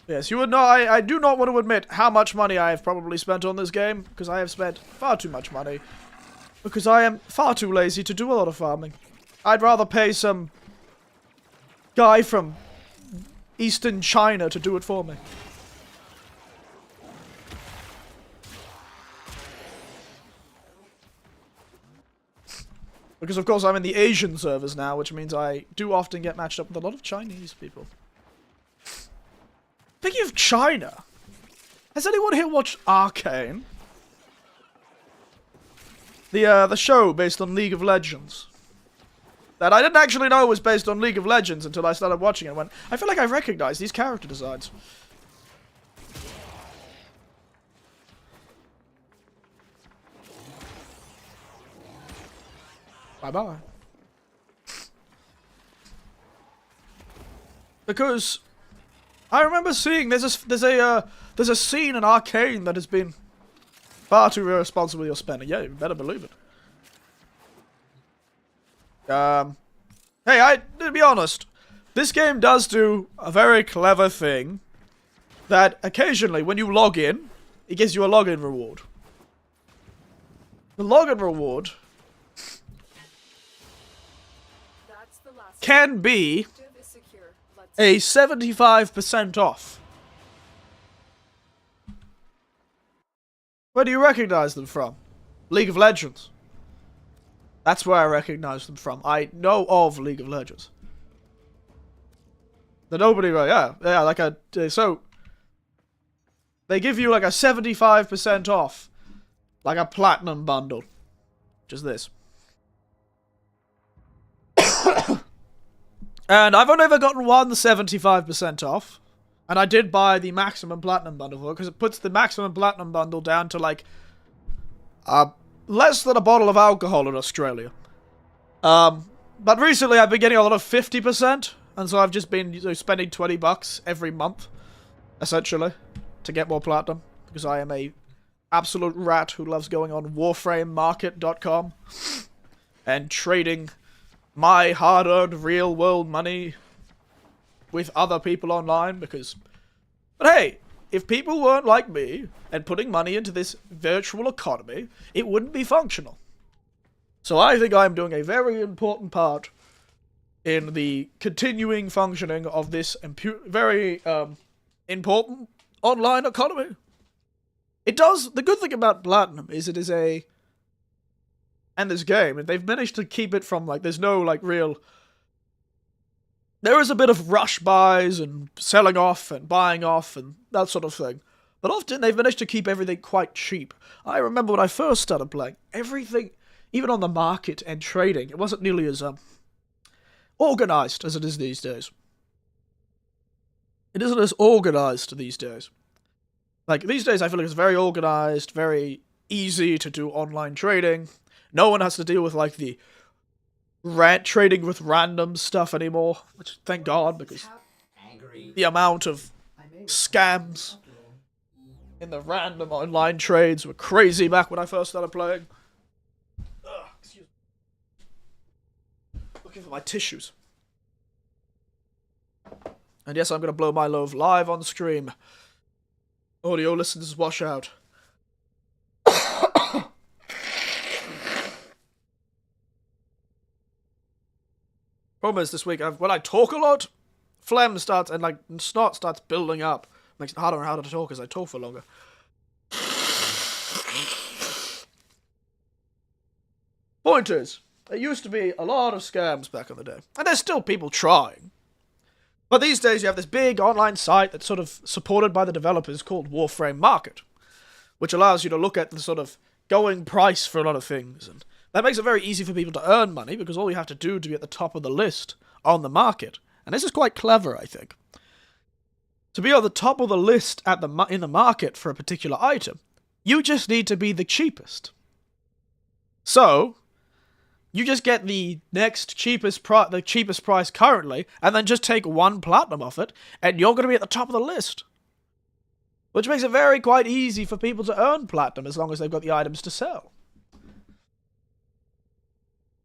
Yes, you would know. I do not want to admit how much money I have probably spent on this game, because I have spent far too much money. Because I am far too lazy to do a lot of farming. I'd rather pay some guy from Eastern China to do it for me. Because of course I'm in the Asian servers now, which means I do often get matched up with a lot of Chinese people. Speaking of China, has anyone here watched Arcane? The show based on League of Legends. That I didn't actually know was based on League of Legends until I started watching it and went, I feel like I recognize these character designs. Bye-bye. Because I remember seeing there's a scene in Arcane that has been far too irresponsible with your spending. Yeah, you better believe it. Hey, to be honest, this game does do a very clever thing that occasionally when you log in, it gives you a login reward. The login reward can be a 75% off. Where do you recognize them from? League of Legends. That's where I recognize them from. I know of League of Legends. The nobody, yeah, like so they give you like a 75% off, like a platinum bundle, just this. And I've only ever gotten one 75% off. And I did buy the maximum platinum bundle for it, because it puts the maximum platinum bundle down to like less than a bottle of alcohol in Australia. But recently I've been getting a lot of 50%, and so I've just been spending $20 every month, essentially, to get more platinum, because I am a absolute rat who loves going on warframemarket.com and trading my hard-earned real-world money with other people online, because... But hey, if people weren't like me and putting money into this virtual economy, it wouldn't be functional. So I think I'm doing a very important part in the continuing functioning of this very important online economy. It does... The good thing about Platinum is it is a... And this game, they've managed to keep it from, like, there's no, like, real... There is a bit of rush buys and selling off and buying off and that sort of thing. But often they've managed to keep everything quite cheap. I remember when I first started playing, everything, even on the market and trading, it wasn't nearly as organized as it is these days. It isn't as organized these days. Like, these days I feel like it's very organized, very easy to do online trading. No one has to deal with, like, the trading with random stuff anymore, which, thank God, because the amount of scams in the random online trades were crazy back when I first started playing. Excuse me. Looking for my tissues. And yes, I'm going to blow my load live on stream. Audio listeners, wash out. Problem is, this week, when I talk a lot, phlegm starts, and like snot starts building up. Makes it harder and harder to talk as I talk for longer. Point is, there used to be a lot of scams back in the day. And there's still people trying. But these days you have this big online site that's sort of supported by the developers called Warframe Market, which allows you to look at the sort of going price for a lot of things. And that makes it very easy for people to earn money, because all you have to do to be at the top of the list on the market. And this is quite clever, I think. To be on the top of the list in the market for a particular item, you just need to be the cheapest. So, you just get the next cheapest price currently, and then just take 1 platinum off it, and you're going to be at the top of the list. Which makes it quite easy for people to earn platinum as long as they've got the items to sell.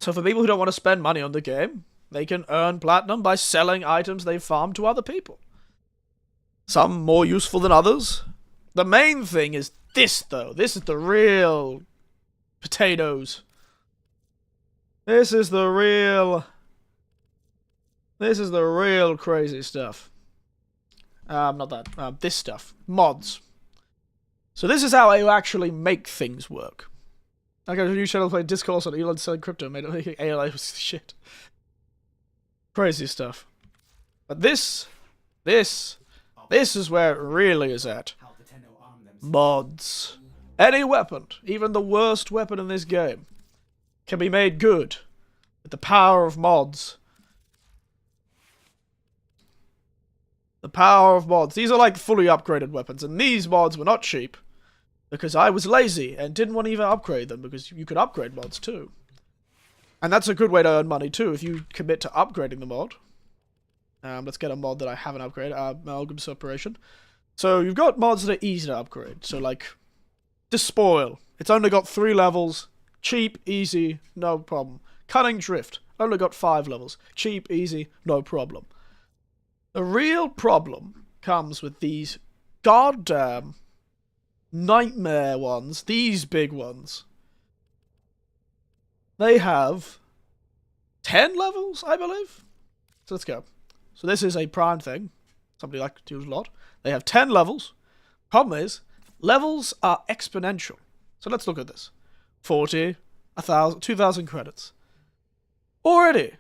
So for people who don't want to spend money on the game, they can earn platinum by selling items they've farmed to other people. Some more useful than others. The main thing is this, though. This is the real potatoes. This is the real crazy stuff. This stuff. Mods. So this is how you actually make things work. I got a new channel playing Discourse on Elon selling crypto, made it like AI was shit. Crazy stuff. But this is where it really is at. Mods. Any weapon, even the worst weapon in this game, can be made good with the power of mods. The power of mods. These are like fully upgraded weapons, and these mods were not cheap, because I was lazy and didn't want to even upgrade them, because you could upgrade mods too. And that's a good way to earn money too, if you commit to upgrading the mod. Let's get a mod that I haven't upgraded, Amalgam Separation. So you've got mods that are easy to upgrade. So like, Despoil. It's only got 3 levels. Cheap, easy, no problem. Cunning Drift. Only got 5 levels. Cheap, easy, no problem. The real problem comes with these goddamn nightmare ones. These big ones. They have 10 levels, I believe. So let's go. So this is a prime thing. Somebody likes to use a lot. They have 10 levels. Problem is, levels are exponential. So let's look at this. 40, 1,000, 2,000 credits. Already,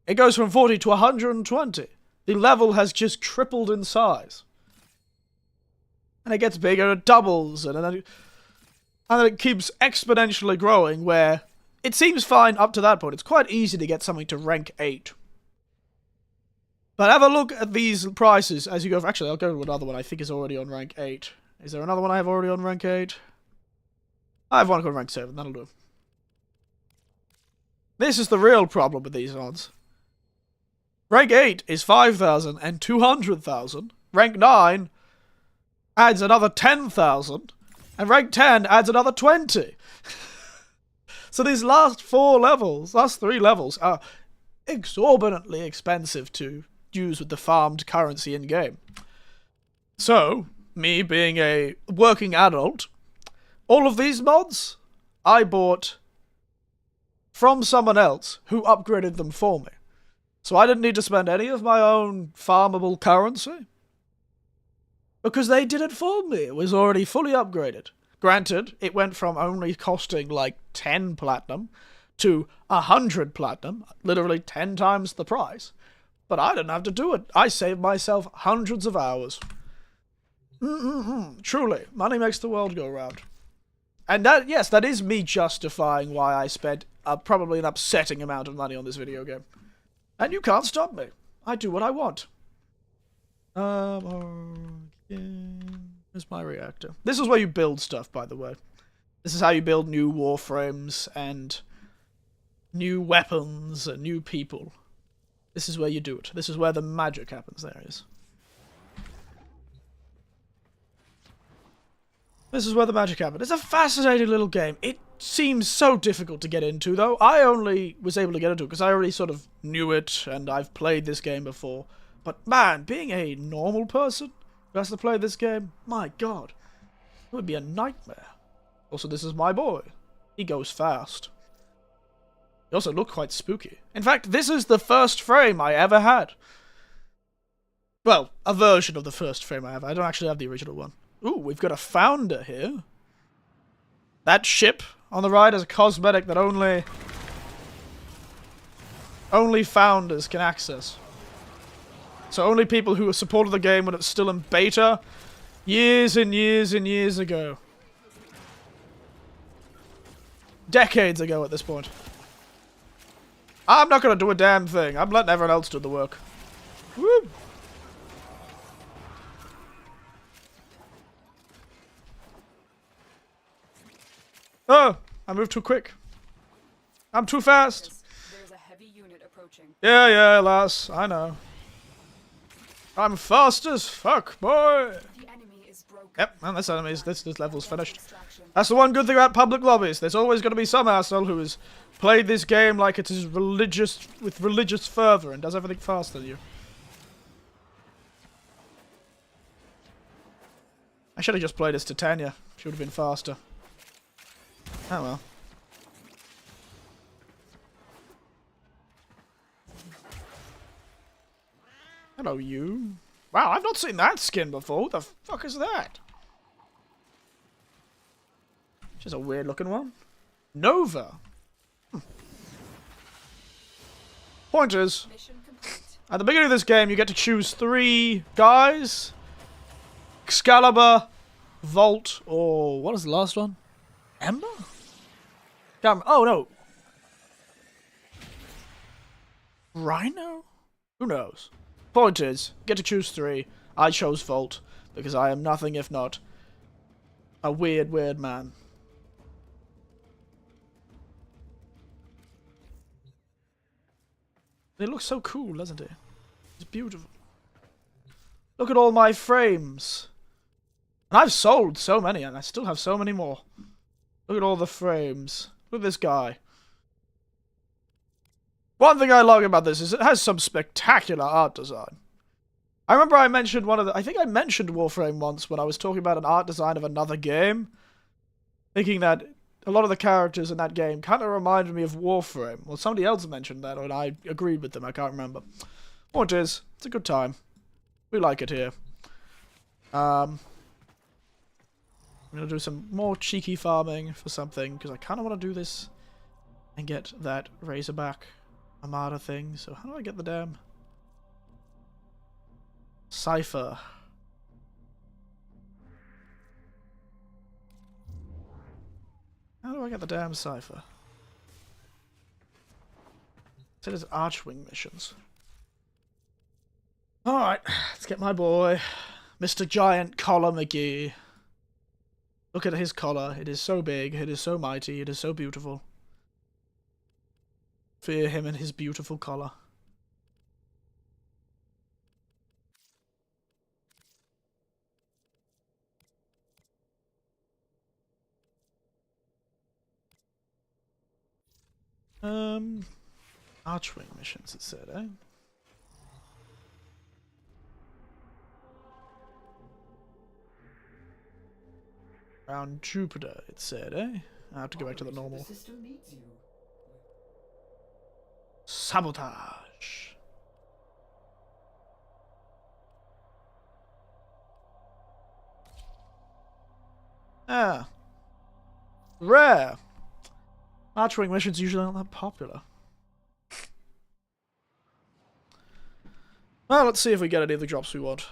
it goes from 40 to 120. The level has just tripled in size. And it gets bigger, it doubles, and then it keeps exponentially growing, where it seems fine up to that point. It's quite easy to get something to rank 8. But have a look at these prices as you go. Actually, I'll go to another one I think is already on rank 8. Is there another one I have already on rank 8? I have one on rank 7, that'll do. This is the real problem with these odds. Rank 8 is 5,000 and 200,000. Rank 9 adds another 10,000. And rank 10 adds another 20. So these last 3 levels, are exorbitantly expensive to use with the farmed currency in-game. So, me being a working adult, all of these mods, I bought from someone else who upgraded them for me. So I didn't need to spend any of my own farmable currency, because they did it for me. It was already fully upgraded. Granted, it went from only costing like 10 platinum to 100 platinum, literally 10 times the price. But I didn't have to do it. I saved myself hundreds of hours. Truly, money makes the world go round. And that, yes, that is me justifying why I spent probably an upsetting amount of money on this video game. And you can't stop me. I do what I want. Here's my reactor. This is where you build stuff, by the way. This is how you build new Warframes and new weapons and new people. This is where you do it. This is where the magic happens. There it is. This is where the magic happened. It's a fascinating little game. It seems so difficult to get into, though. I only was able to get into it because I already sort of knew it, and I've played this game before. But man, being a normal person who has to play this game, my god, it would be a nightmare. Also, this is my boy. He goes fast. He also looked quite spooky. In fact, this is the first frame I ever had. Well, a version of the first frame I have. I don't actually have the original one. Ooh, we've got a founder here. That ship on the right is a cosmetic that only founders can access. So only people who supported the game when it was still in beta years and years and years ago. Decades ago at this point. I'm not going to do a damn thing. I'm letting everyone else do the work. Woo! Oh, I moved too quick. I'm too fast. There's a heavy unit approaching. Yeah, lass. I know. I'm fast as fuck, boy. The enemy is broken. Yep, and this enemy's this level's finished. That's the one good thing about public lobbies. There's always going to be some asshole who has played this game like it is religious, with religious fervor, and does everything faster than you. I should have just played as Titania. She would have been faster. Oh well. Hello, you. Wow, I've not seen that skin before. What the fuck is that? Just a weird looking one. Nova. Pointers. At the beginning of this game, you get to choose 3 guys. Excalibur, Volt, or what is the last one? Ember? Oh no. Rhino? Who knows? Point is, get to choose 3. I chose Volt, because I am nothing if not a weird man. It looks so cool, doesn't it? It's beautiful. Look at all my frames. And I've sold so many, and I still have so many more. Look at all the frames. Look at this guy. One thing I like about this is it has some spectacular art design. I remember I mentioned I think I mentioned Warframe once when I was talking about an art design of another game. Thinking that a lot of the characters in that game kind of reminded me of Warframe. Well, somebody else mentioned that, and I agreed with them. I can't remember. Point is, it's a good time. We like it here. I'm going to do some more cheeky farming for something, because I kind of want to do this and get that Razorback Armada thing. So how do I get the damn Cypher? How do I get the damn Cypher? It says Archwing missions. Alright, let's get my boy, Mr. Giant Collar McGee. Look at his collar. It is so big, it is so mighty, it is so beautiful. Fear him and his beautiful collar. Archwing missions, it said, eh? Around Jupiter, it said, eh? I have to go back to the normal. The system needs you. Sabotage. Ah. Rare. Archwing missions usually aren't that popular. Well, let's see if we get any of the drops we want.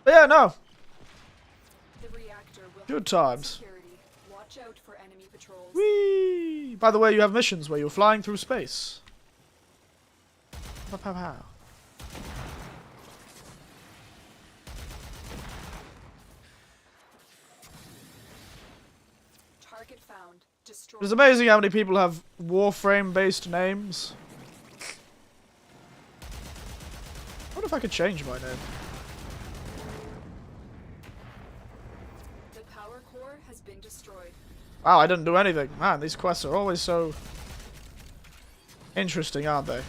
But yeah, no. The reactor will Good times. Watch out for enemy patrols. Whee! By the way, you have missions where you're flying through space. Pow, pow, pow. Target found. Destroy. It's amazing how many people have Warframe-based names. I wonder if I could change my name. The power core has been destroyed. Wow, I didn't do anything. Man, these quests are always so interesting, aren't they?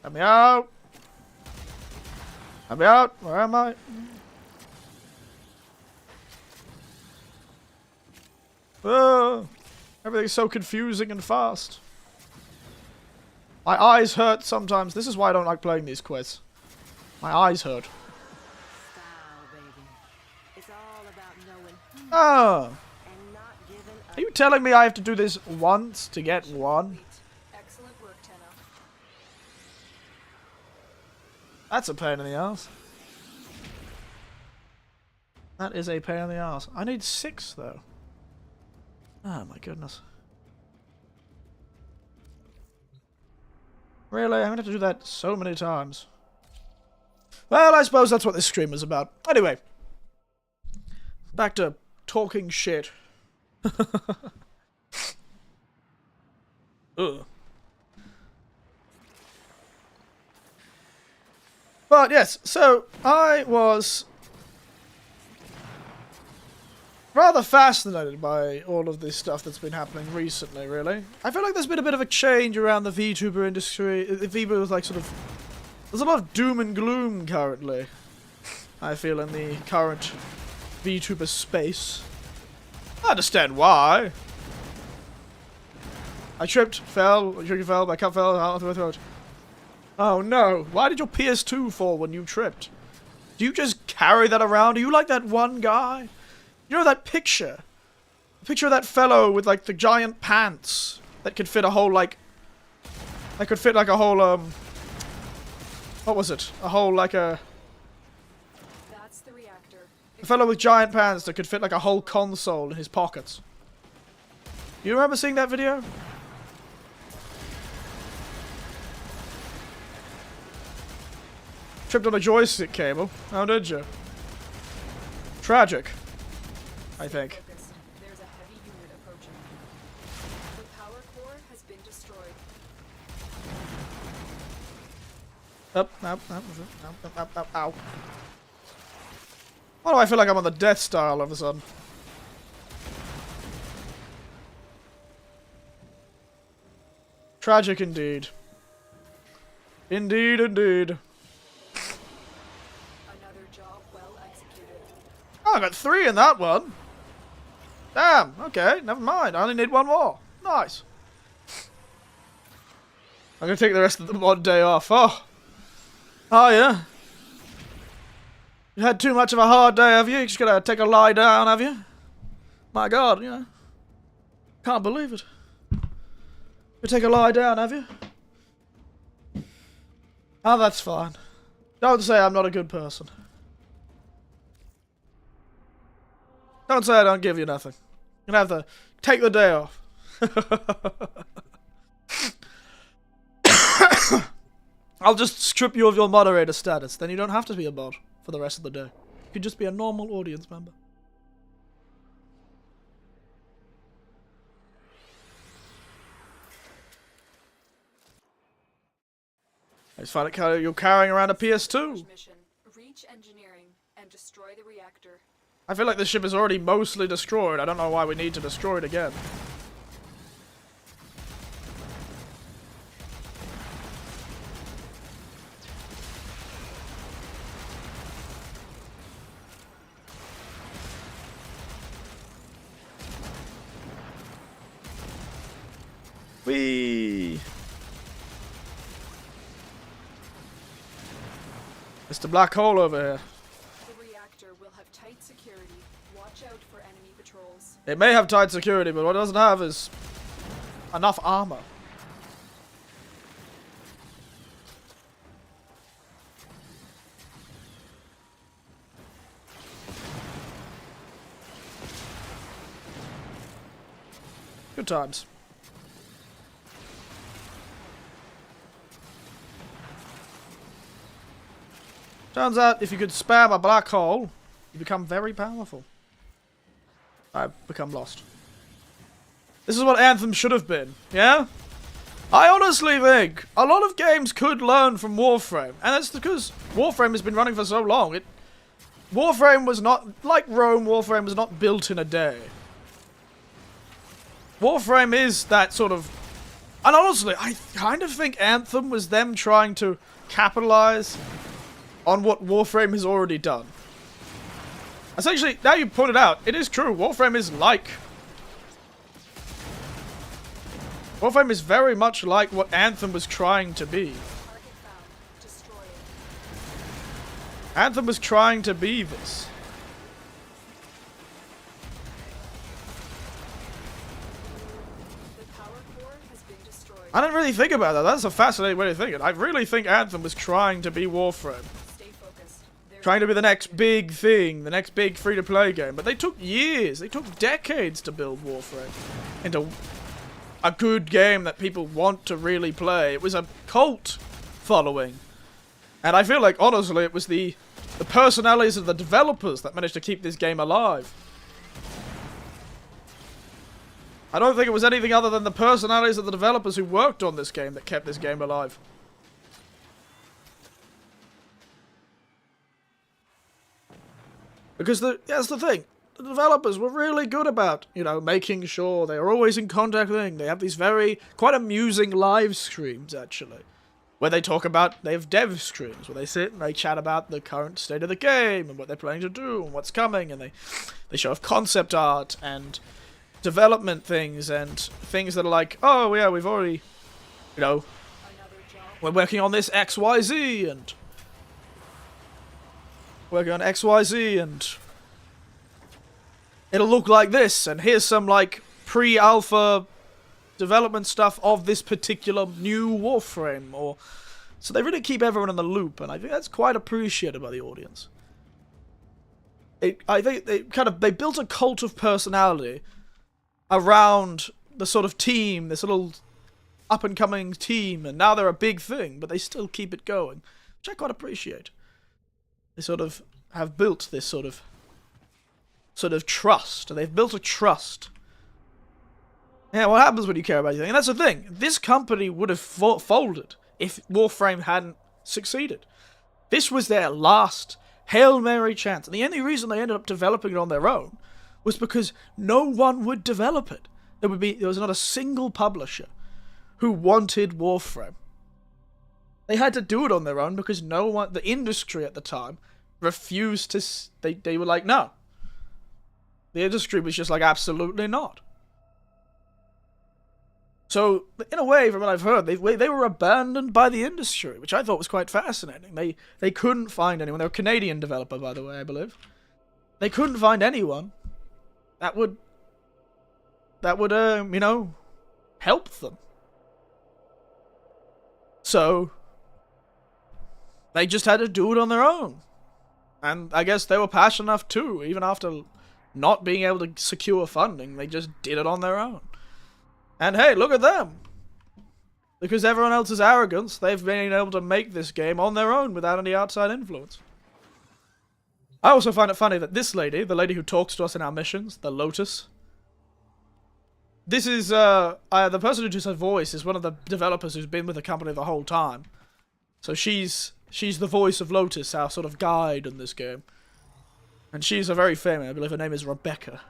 Let me out! Let me out! Where am I? Oh, everything's so confusing and fast. My eyes hurt sometimes. This is why I don't like playing these quests. My eyes hurt. Style, baby. It's all about knowing who Ah! and not giving up. Are you telling me I have to do this once to get one? Excellent work, Tenno. That's a pain in the ass. That is a pain in the ass. I need 6 though. Oh my goodness. Really? I'm gonna have to do that so many times. Well, I suppose that's what this stream is about. Anyway. Back to talking shit. Ugh. But yes, so I was rather fascinated by all of this stuff that's been happening recently, really. I feel like there's been a bit of a change around the VTuber industry. The VTuber is like sort of... There's a lot of doom and gloom currently, I feel, in the current VTuber space. I understand why. I tripped, fell, my cup fell, out through my throat. Oh no, why did your PS2 fall when you tripped? Do you just carry that around? Are you like that one guy? You know that picture? The picture of that fellow with, like, the giant pants that could fit a whole, like... That could fit, like, a whole, what was it? A whole, like, a... That's the reactor. A fellow with giant pants that could fit, like, a whole console in his pockets. You remember seeing that video? Tripped on a joystick cable. How did you? Tragic. I think. Focused. There's a heavy unit approaching. The power core has been destroyed. Up, ow. Why do I feel like I'm on the Death Star all of a sudden? Tragic indeed. Indeed, indeed. Another job well executed. Oh, I got 3 in that one. Damn, okay, never mind. I only need 1 more. Nice. I'm gonna take the rest of the mod day off. Oh. Oh, yeah. You had too much of a hard day, have you? You just gotta take a lie down, have you? My god, you know. Can't believe it. You take a lie down, have you? Oh, that's fine. Don't say I'm not a good person. Don't say I don't give you nothing. You're gonna have to take the day off. I'll just strip you of your moderator status. Then you don't have to be a mod for the rest of the day. You can just be a normal audience member. I just find it kind of you're carrying around a PS2. Mission. Reach engineering and destroy the reactor. I feel like this ship is already mostly destroyed. I don't know why we need to destroy it again. Whee! Mr. Black Hole over here. The reactor will have tight security. Watch out for enemy patrols. It may have tight security, but what it doesn't have is enough armor. Good times. Turns out if you could spam a black hole, you become very powerful. I've become lost. This is what Anthem should have been, yeah? I honestly think a lot of games could learn from Warframe, and that's because Warframe has been running for so long. Warframe was not, like Rome, Warframe was not built in a day. Warframe is that sort of, and honestly, I kind of think Anthem was them trying to capitalize on what Warframe has already done. Essentially, now you pointed out, it is true, Warframe is like... Warframe is very much like what Anthem was trying to be. Anthem was trying to be this. I didn't really think about that. That's a fascinating way to think it. I really think Anthem was trying to be Warframe. Trying to be the next big thing, the next big free-to-play game. But they took years, they took decades to build Warframe into a good game that people want to really play. It was a cult following. And I feel like, honestly, it was the personalities of the developers that managed to keep this game alive. I don't think it was anything other than the personalities of the developers who worked on this game that kept this game alive. Because that's the thing. The developers were really good about, you know, making sure they are always in contact with things. They have these quite amusing live streams, actually. Where they talk about, they have dev streams, where they sit and they chat about the current state of the game, and what they're planning to do, and what's coming, and they show off concept art, and development things, and things that are like, oh yeah, we've already, you know, we're working on this XYZ, and working on XYZ, and it'll look like this, and here's some, like, pre-alpha development stuff of this particular new Warframe, or... So they really keep everyone in the loop, and I think that's quite appreciated by the audience. I think they built a cult of personality around the sort of team, this little up-and-coming team, and now they're a big thing, but they still keep it going, which I quite appreciate. They sort of have built this sort of trust. They've built a trust. Yeah, what happens when you care about anything? And that's the thing. This company would have folded if Warframe hadn't succeeded. This was their last Hail Mary chance. And the only reason they ended up developing it on their own was because no one would develop it. There was not a single publisher who wanted Warframe. They had to do it on their own because the industry at the time refused to, they were like, no. The industry was just like, absolutely not. So, in a way, from what I've heard, they were abandoned by the industry, which I thought was quite fascinating. They couldn't find anyone. They're a Canadian developer, by the way, I believe. They couldn't find anyone that would you know, help them. So, they just had to do it on their own. And I guess they were passionate enough too, even after not being able to secure funding, they just did it on their own. And hey, look at them! Because everyone else's arrogance, they've been able to make this game on their own without any outside influence. I also find it funny that this lady, the lady who talks to us in our missions, the Lotus, this is, the person who does her voice is one of the developers who's been with the company the whole time. So she's the voice of Lotus, our sort of guide in this game. And she's a very famous, I believe her name is Rebecca.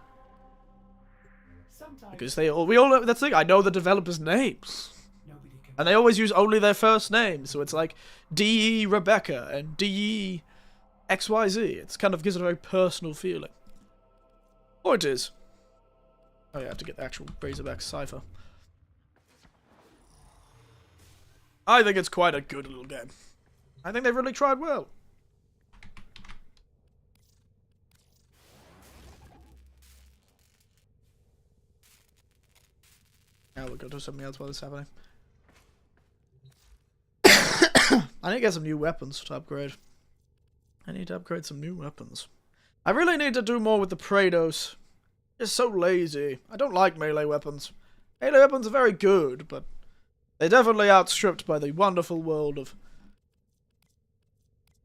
Because we all know, that's the thing, I know the developers' names. And they always use only their first names, so it's like D.E. Rebecca and D.E. XYZ. It's kind of gives it a very personal feeling. Point is, oh yeah, I have to get the actual Razorback cipher. I think it's quite a good little game. I think they've really tried well. Now we'll go do something else while this is happening. I need to get some new weapons to upgrade. I need to upgrade some new weapons. I really need to do more with the Praetos. It's so lazy. I don't like melee weapons. Melee weapons are very good, but they're definitely outstripped by the wonderful world of...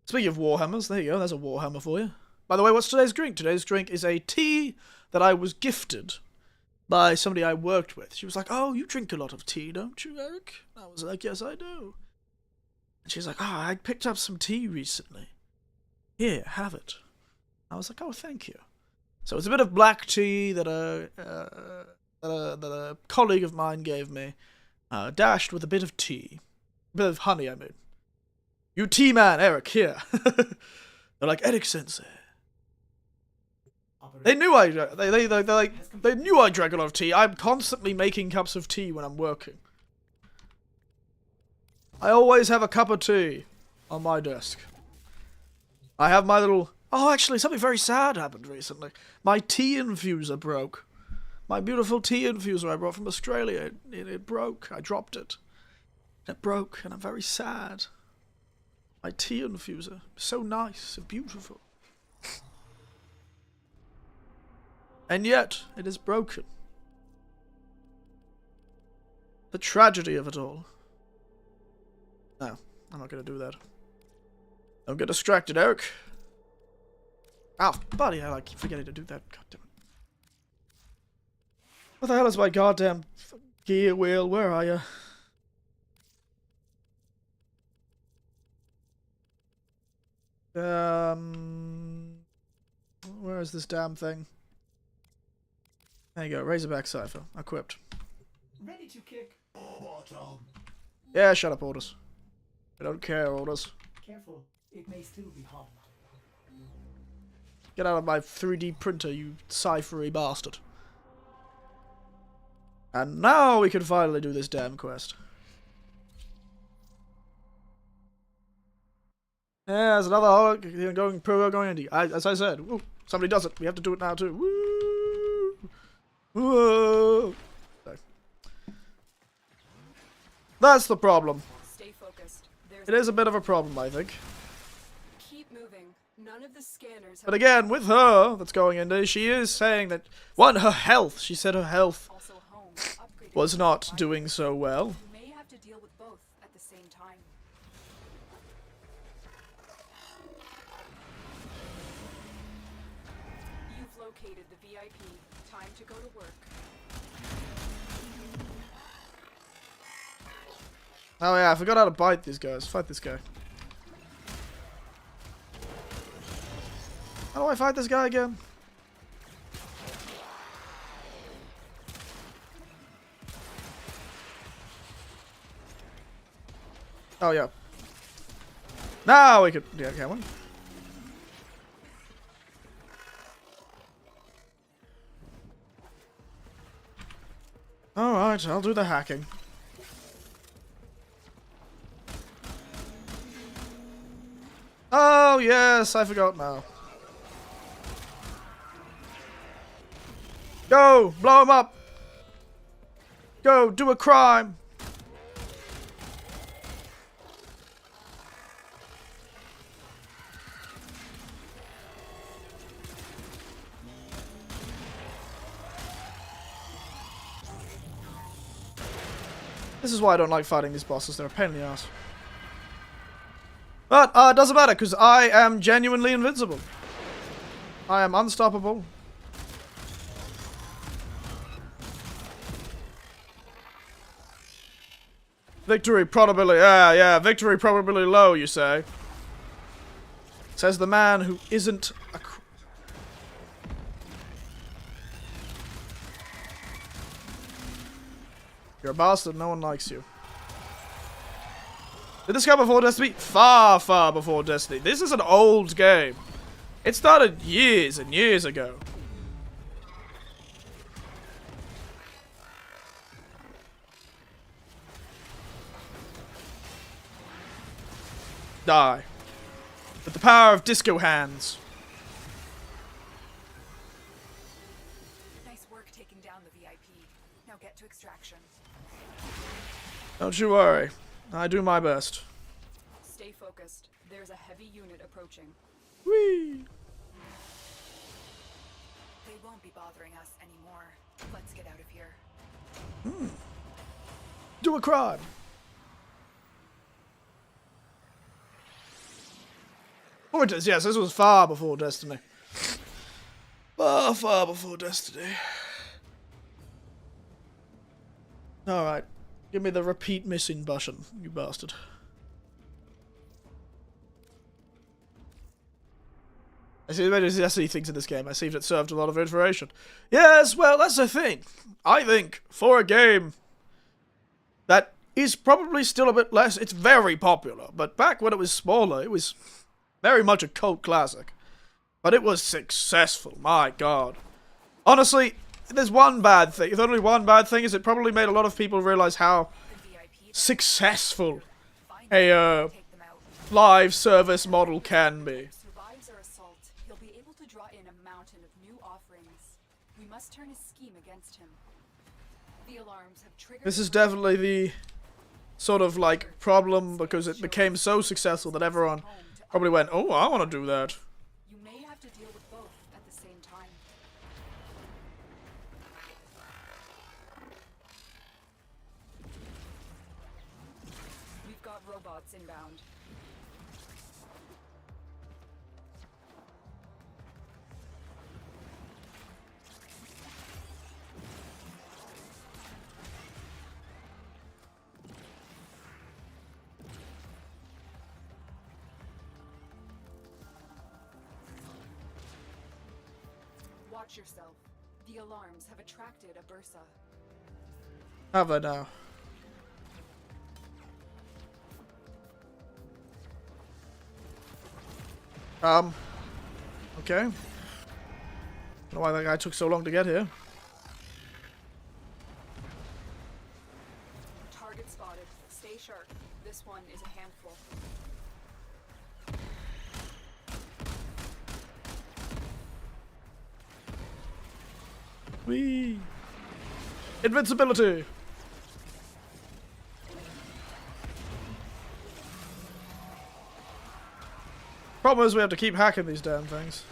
Speaking of Warhammers, there you go, there's a Warhammer for you. By the way, what's today's drink? Today's drink is a tea that I was gifted by somebody I worked with. She was like, "Oh, you drink a lot of tea, don't you, Eric?" I was like, "Yes, I do." And she's like, "Oh, I picked up some tea recently. Here, have it." I was like, "Oh, thank you." So it's a bit of black tea that a colleague of mine gave me, dashed with a bit of tea. A bit of honey, I mean. "You tea man, Eric, here." They're like, "Eric Sensei." They knew they knew I drank a lot of tea. I'm constantly making cups of tea when I'm working. I always have a cup of tea on my desk. I have my little... Oh, actually, something very sad happened recently. My tea infuser broke. My beautiful tea infuser I brought from Australia. It broke. I dropped it. It broke, and I'm very sad. My tea infuser. So nice and beautiful. And yet, it is broken. The tragedy of it all. No, I'm not going to do that. Don't get distracted, Eric. Ow, buddy, I keep forgetting to do that. God damn it. What the hell is my goddamn gear wheel? Where are you? Where is this damn thing? There you go, Razorback Cypher. Equipped. Ready to kick bottom. Yeah, shut up, Orders. I don't care, Orders. Careful, it may still be hot. Get out of my 3D printer, you cyphery bastard. And now we can finally do this damn quest. Yeah, there's another holic going pro going indie. As I said, woo, somebody does it. We have to do it now too. Woo! Whoa! Okay. That's the problem. Stay focused. It is a bit of a problem, I think. Keep moving. None of the scanners have... But again, with her that's going into, she is saying that, one, her health. She said her health Also home. Upgraded was not doing so well. You may have to deal with both at the same time. You've located the VIP. Time to go to work. Oh yeah, I forgot how to bite these guys. Fight this guy. How do I fight this guy again? Oh yeah. Now we could... Yeah, can we? Alright, I'll do the hacking. Oh, yes, I forgot now. Go, blow him up. Go, do a crime. This is why I don't like fighting these bosses. They're a pain in the ass. But it doesn't matter, because I am genuinely invincible. I am unstoppable. Victory probability, yeah, victory probability low, you say. Says the man who isn't a... You're a bastard, no one likes you. Did this come before Destiny? Far, far before Destiny. This is an old game. It started years and years ago. Die. With the power of disco hands. Nice work taking down the VIP. Now get to extraction. Don't you worry. I do my best. Stay focused. There's a heavy unit approaching. Whee! They won't be bothering us anymore. Let's get out of here. Do a crime. Oh, it is. Yes, this was far before Destiny. Far, far before Destiny. Alright. Give me the repeat missing button, you bastard. I see things in this game. I see that it served a lot of information. Yes, well, that's the thing. I think, for a game that is probably still a bit less, it's very popular, but back when it was smaller, it was very much a cult classic. But it was successful, my god. Honestly, there's one bad thing. If only one bad thing is it probably made a lot of people realize how successful a live service model can be. Survives our assault, he'll be able to draw in a mountain of new offerings. We must turn his scheme against him. The alarms have triggered. This is definitely the sort of like problem because it became so successful that everyone probably went, "Oh, I want to do that." You may have to deal with both at the same time. We've got robots inbound. Watch yourself. The alarms have attracted a Bursa. Have I now? Okay. Don't know why that guy took so long to get here. Target spotted. Stay sharp. This one is a handful. Whee! Invincibility! Problem is we have to keep hacking these damn things.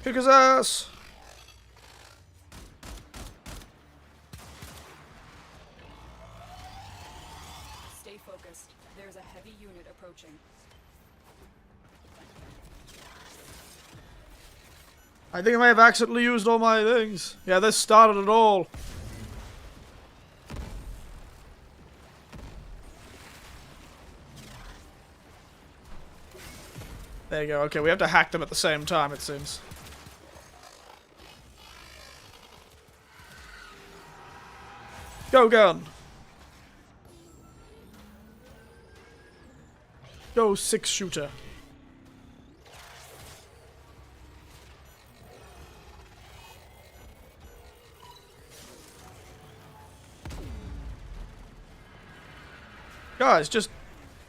Kick his ass! Stay focused. There's a heavy unit approaching. I think I may have accidentally used all my things. Yeah, this started it all. There you go. Okay, we have to hack them at the same time, it seems. Go, gun! Go, six-shooter. Guys, just...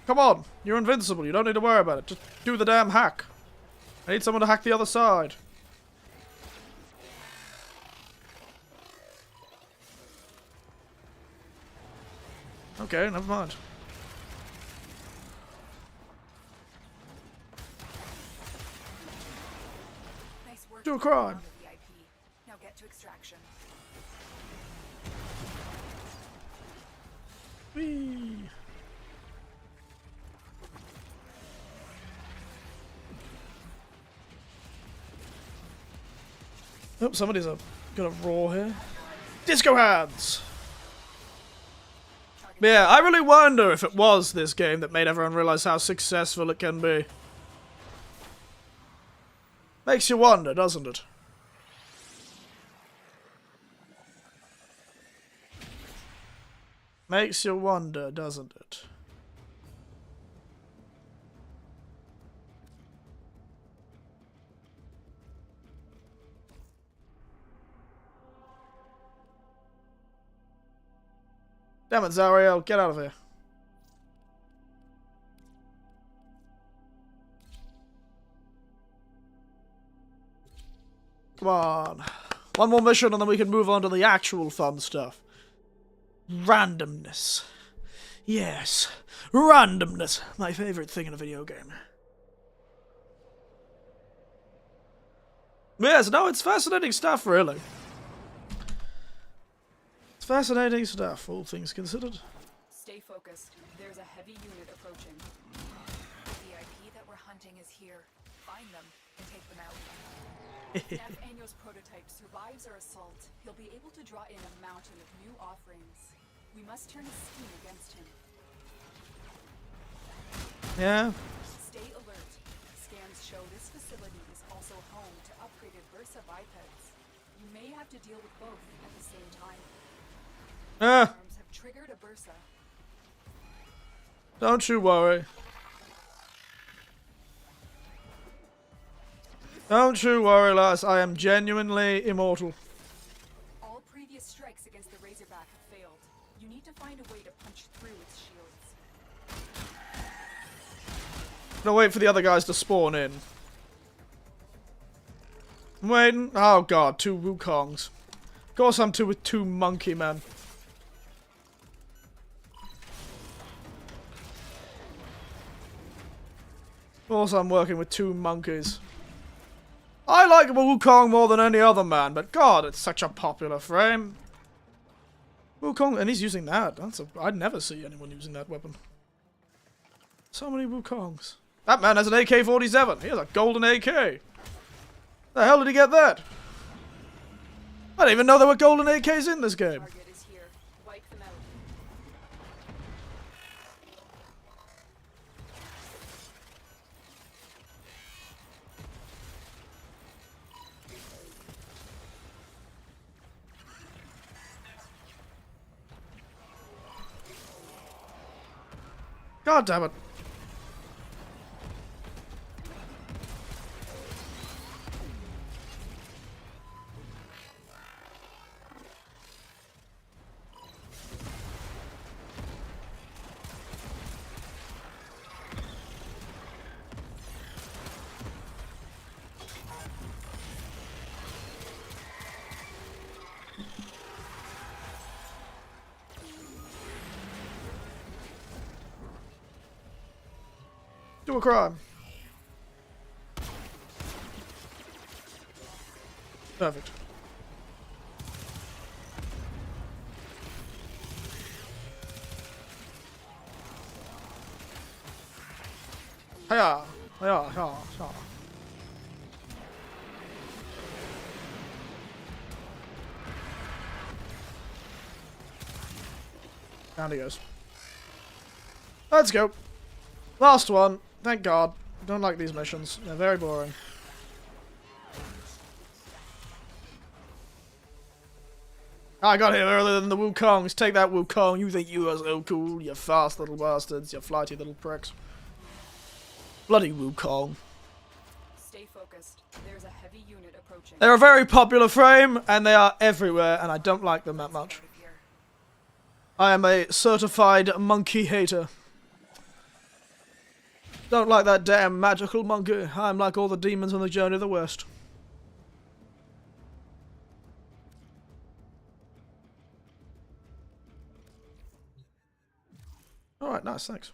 Come on. You're invincible. You don't need to worry about it. Just do the damn hack. I need someone to hack the other side. Okay, never mind. Nice work. Do a crime. VIP. Now get to extraction. Whee! Oh, somebody's got a roar here. Disco hands! But yeah, I really wonder if it was this game that made everyone realize how successful it can be. Makes you wonder, doesn't it? Makes you wonder, doesn't it? Damn it, Zariel, get out of here. Come on. One more mission and then we can move on to the actual fun stuff. Randomness. Yes. Randomness. My favorite thing in a video game. Yes, no, it's fascinating stuff, really. It's fascinating stuff, all things considered. Stay focused. There's a heavy unit approaching. The IP that we're hunting is here. Find them and take them out. If Nathaniel's prototype survives our assault, he'll be able to draw in a mountain of new offerings. We must turn his scheme against him. Yeah. Stay alert. Scans show this facility is also home to upgraded Bursa bipeds. You may have to deal with both at the same time. Arms have triggered a Bursa. Don't you worry. Don't you worry, lass. I am genuinely immortal. All previous strikes against the Razorback have failed. You need to find a way to punch through its shields. No, wait for the other guys to spawn in. I'm waiting. Oh god, 2 Wukongs. Of course I'm with 2 monkey men. Of course I'm working with 2 monkeys. I like Wukong more than any other man, but god, it's such a popular frame. Wukong, and he's using that. I'd never see anyone using that weapon. So many Wukongs. That man has an AK-47. He has a golden AK. The hell did he get that? I didn't even know there were golden AKs in this game. Target is here. Wipe them out. God damn it. Do a crime. Perfect. Hiya! Hiya! Hiya! Hiya! Down he goes. Let's go. Last one. Thank God. I don't like these missions. They're very boring. I got here earlier than the Wukongs. Take that, Wukong. You think you are so cool, you fast little bastards, you flighty little pricks. Bloody Wukong. Stay focused. There's a heavy unit approaching. They're a very popular frame, and they are everywhere, and I don't like them that much. Out of here. I am a certified monkey hater. Don't like that damn magical monkey. I'm like all the demons on the Journey of the West. Alright, nice, thanks.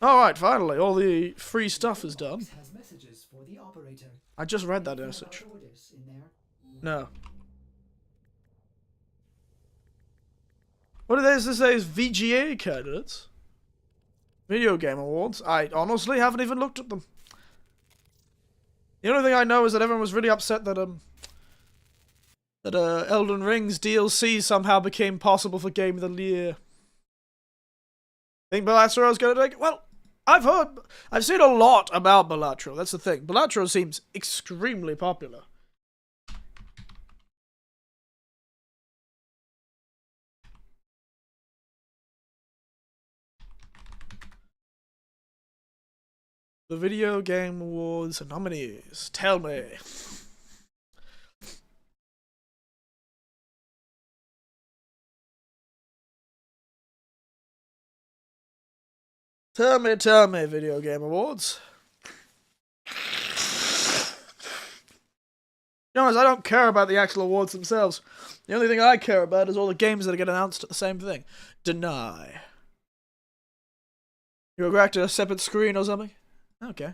Alright, finally, all the free stuff is done. Has messages for the operator. I just read that Anything message. about orders in there? No. What does this say is VGA candidates? Video Game Awards. I honestly haven't even looked at them. The only thing I know is that everyone was really upset that Elden Ring's DLC somehow became possible for Game of the Year. Think Bellatro's gonna take it? Well, I've seen a lot about Bellatro. That's the thing. Bellatro seems extremely popular. The Video Game Awards nominees. Tell me. Tell me, Video Game Awards. be honest, I don't care about the actual awards themselves. The only thing I care about is all the games that get announced at the same thing. Deny. You reacted a separate screen or something? Okay.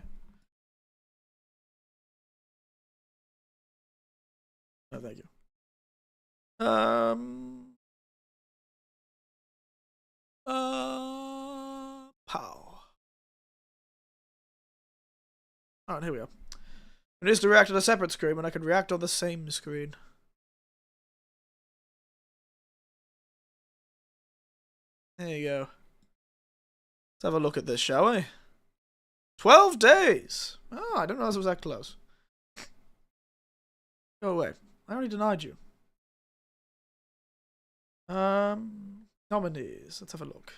Oh, thank you. Pow. Alright, here we go. It is to react on a separate screen when I could react on the same screen. There you go. Let's have a look at this, shall we? 12 days! Oh, I didn't realize it was that close. Go away. I already denied you. Nominees. Let's have a look.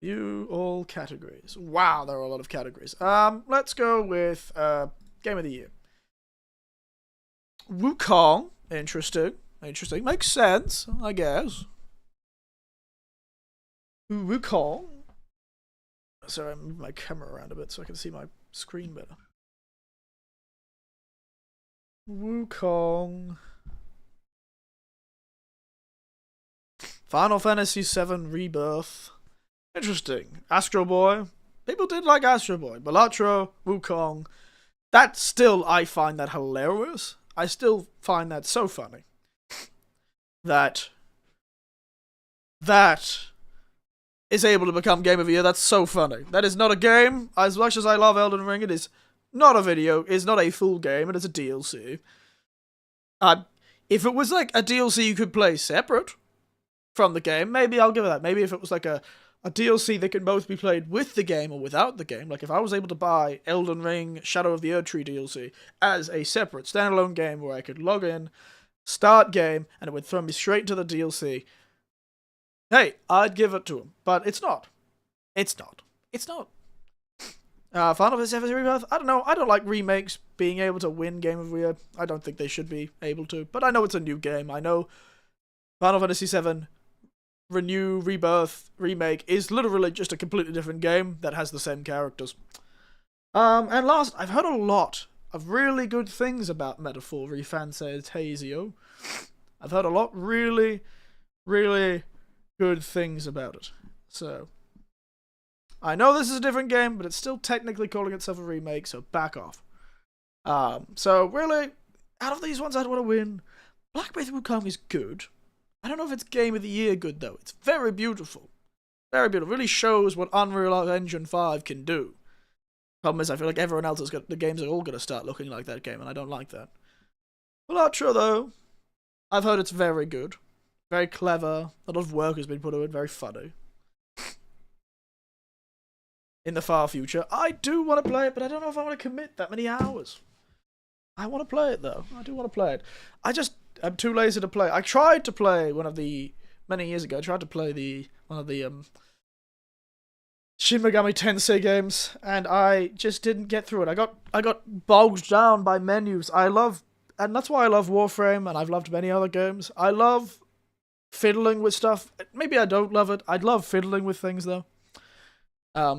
View all categories. Wow, there are a lot of categories. Let's go with Game of the Year. Wukong. Interesting. Interesting. Makes sense, I guess. Wukong. Sorry, I moved my camera around a bit so I can see my screen better. Wukong. Final Fantasy VII Rebirth. Interesting. Astro Boy. People did like Astro Boy. Balatro, Wukong. That still, I find that hilarious. I still find that so funny. That is able to become Game of the Year. That's so funny. That is not a game. As much as I love Elden Ring, it is not a video. It's not a full game. It is a DLC. If it was like a DLC you could play separate from the game, maybe I'll give it that. Maybe if it was like a DLC that can both be played with the game or without the game. Like if I was able to buy Elden Ring Shadow of the Erdtree DLC as a separate standalone game where I could log in, start game, and it would throw me straight to the DLC. Hey, I'd give it to him. But it's not. It's not. It's not. Final Fantasy VII Rebirth? I don't know. I don't like remakes being able to win Game of the Year. I don't think they should be able to. But I know it's a new game. I know Final Fantasy VII Renew, Rebirth, Remake is literally just a completely different game that has the same characters. And last, I've heard a lot of really good things about Metaphor Refantasio. I've heard a lot really, really good things about it. So, I know this is a different game, but it's still technically calling itself a remake, so back off. So really, out of these ones I'd want to win, Black Myth Wukong is good. I don't know if it's Game of the Year good, though. It's very beautiful. Very beautiful. It really shows what Unreal Engine 5 can do. Problem is, I feel like everyone else has got, the games are all going to start looking like that game, and I don't like that. Balatro, though, I've heard it's very good. Very clever. A lot of work has been put into it. Very funny. In the far future. I do want to play it, but I don't know if I want to commit that many hours. I want to play it, though. I do want to play it. I'm too lazy to play. I tried to play many years ago, I tried to play one of the Shin Megami Tensei games, and I just didn't get through it. I got bogged down by menus. And that's why I love Warframe, and I've loved many other games. I love fiddling with stuff. Maybe I don't love it. I'd love fiddling with things, though.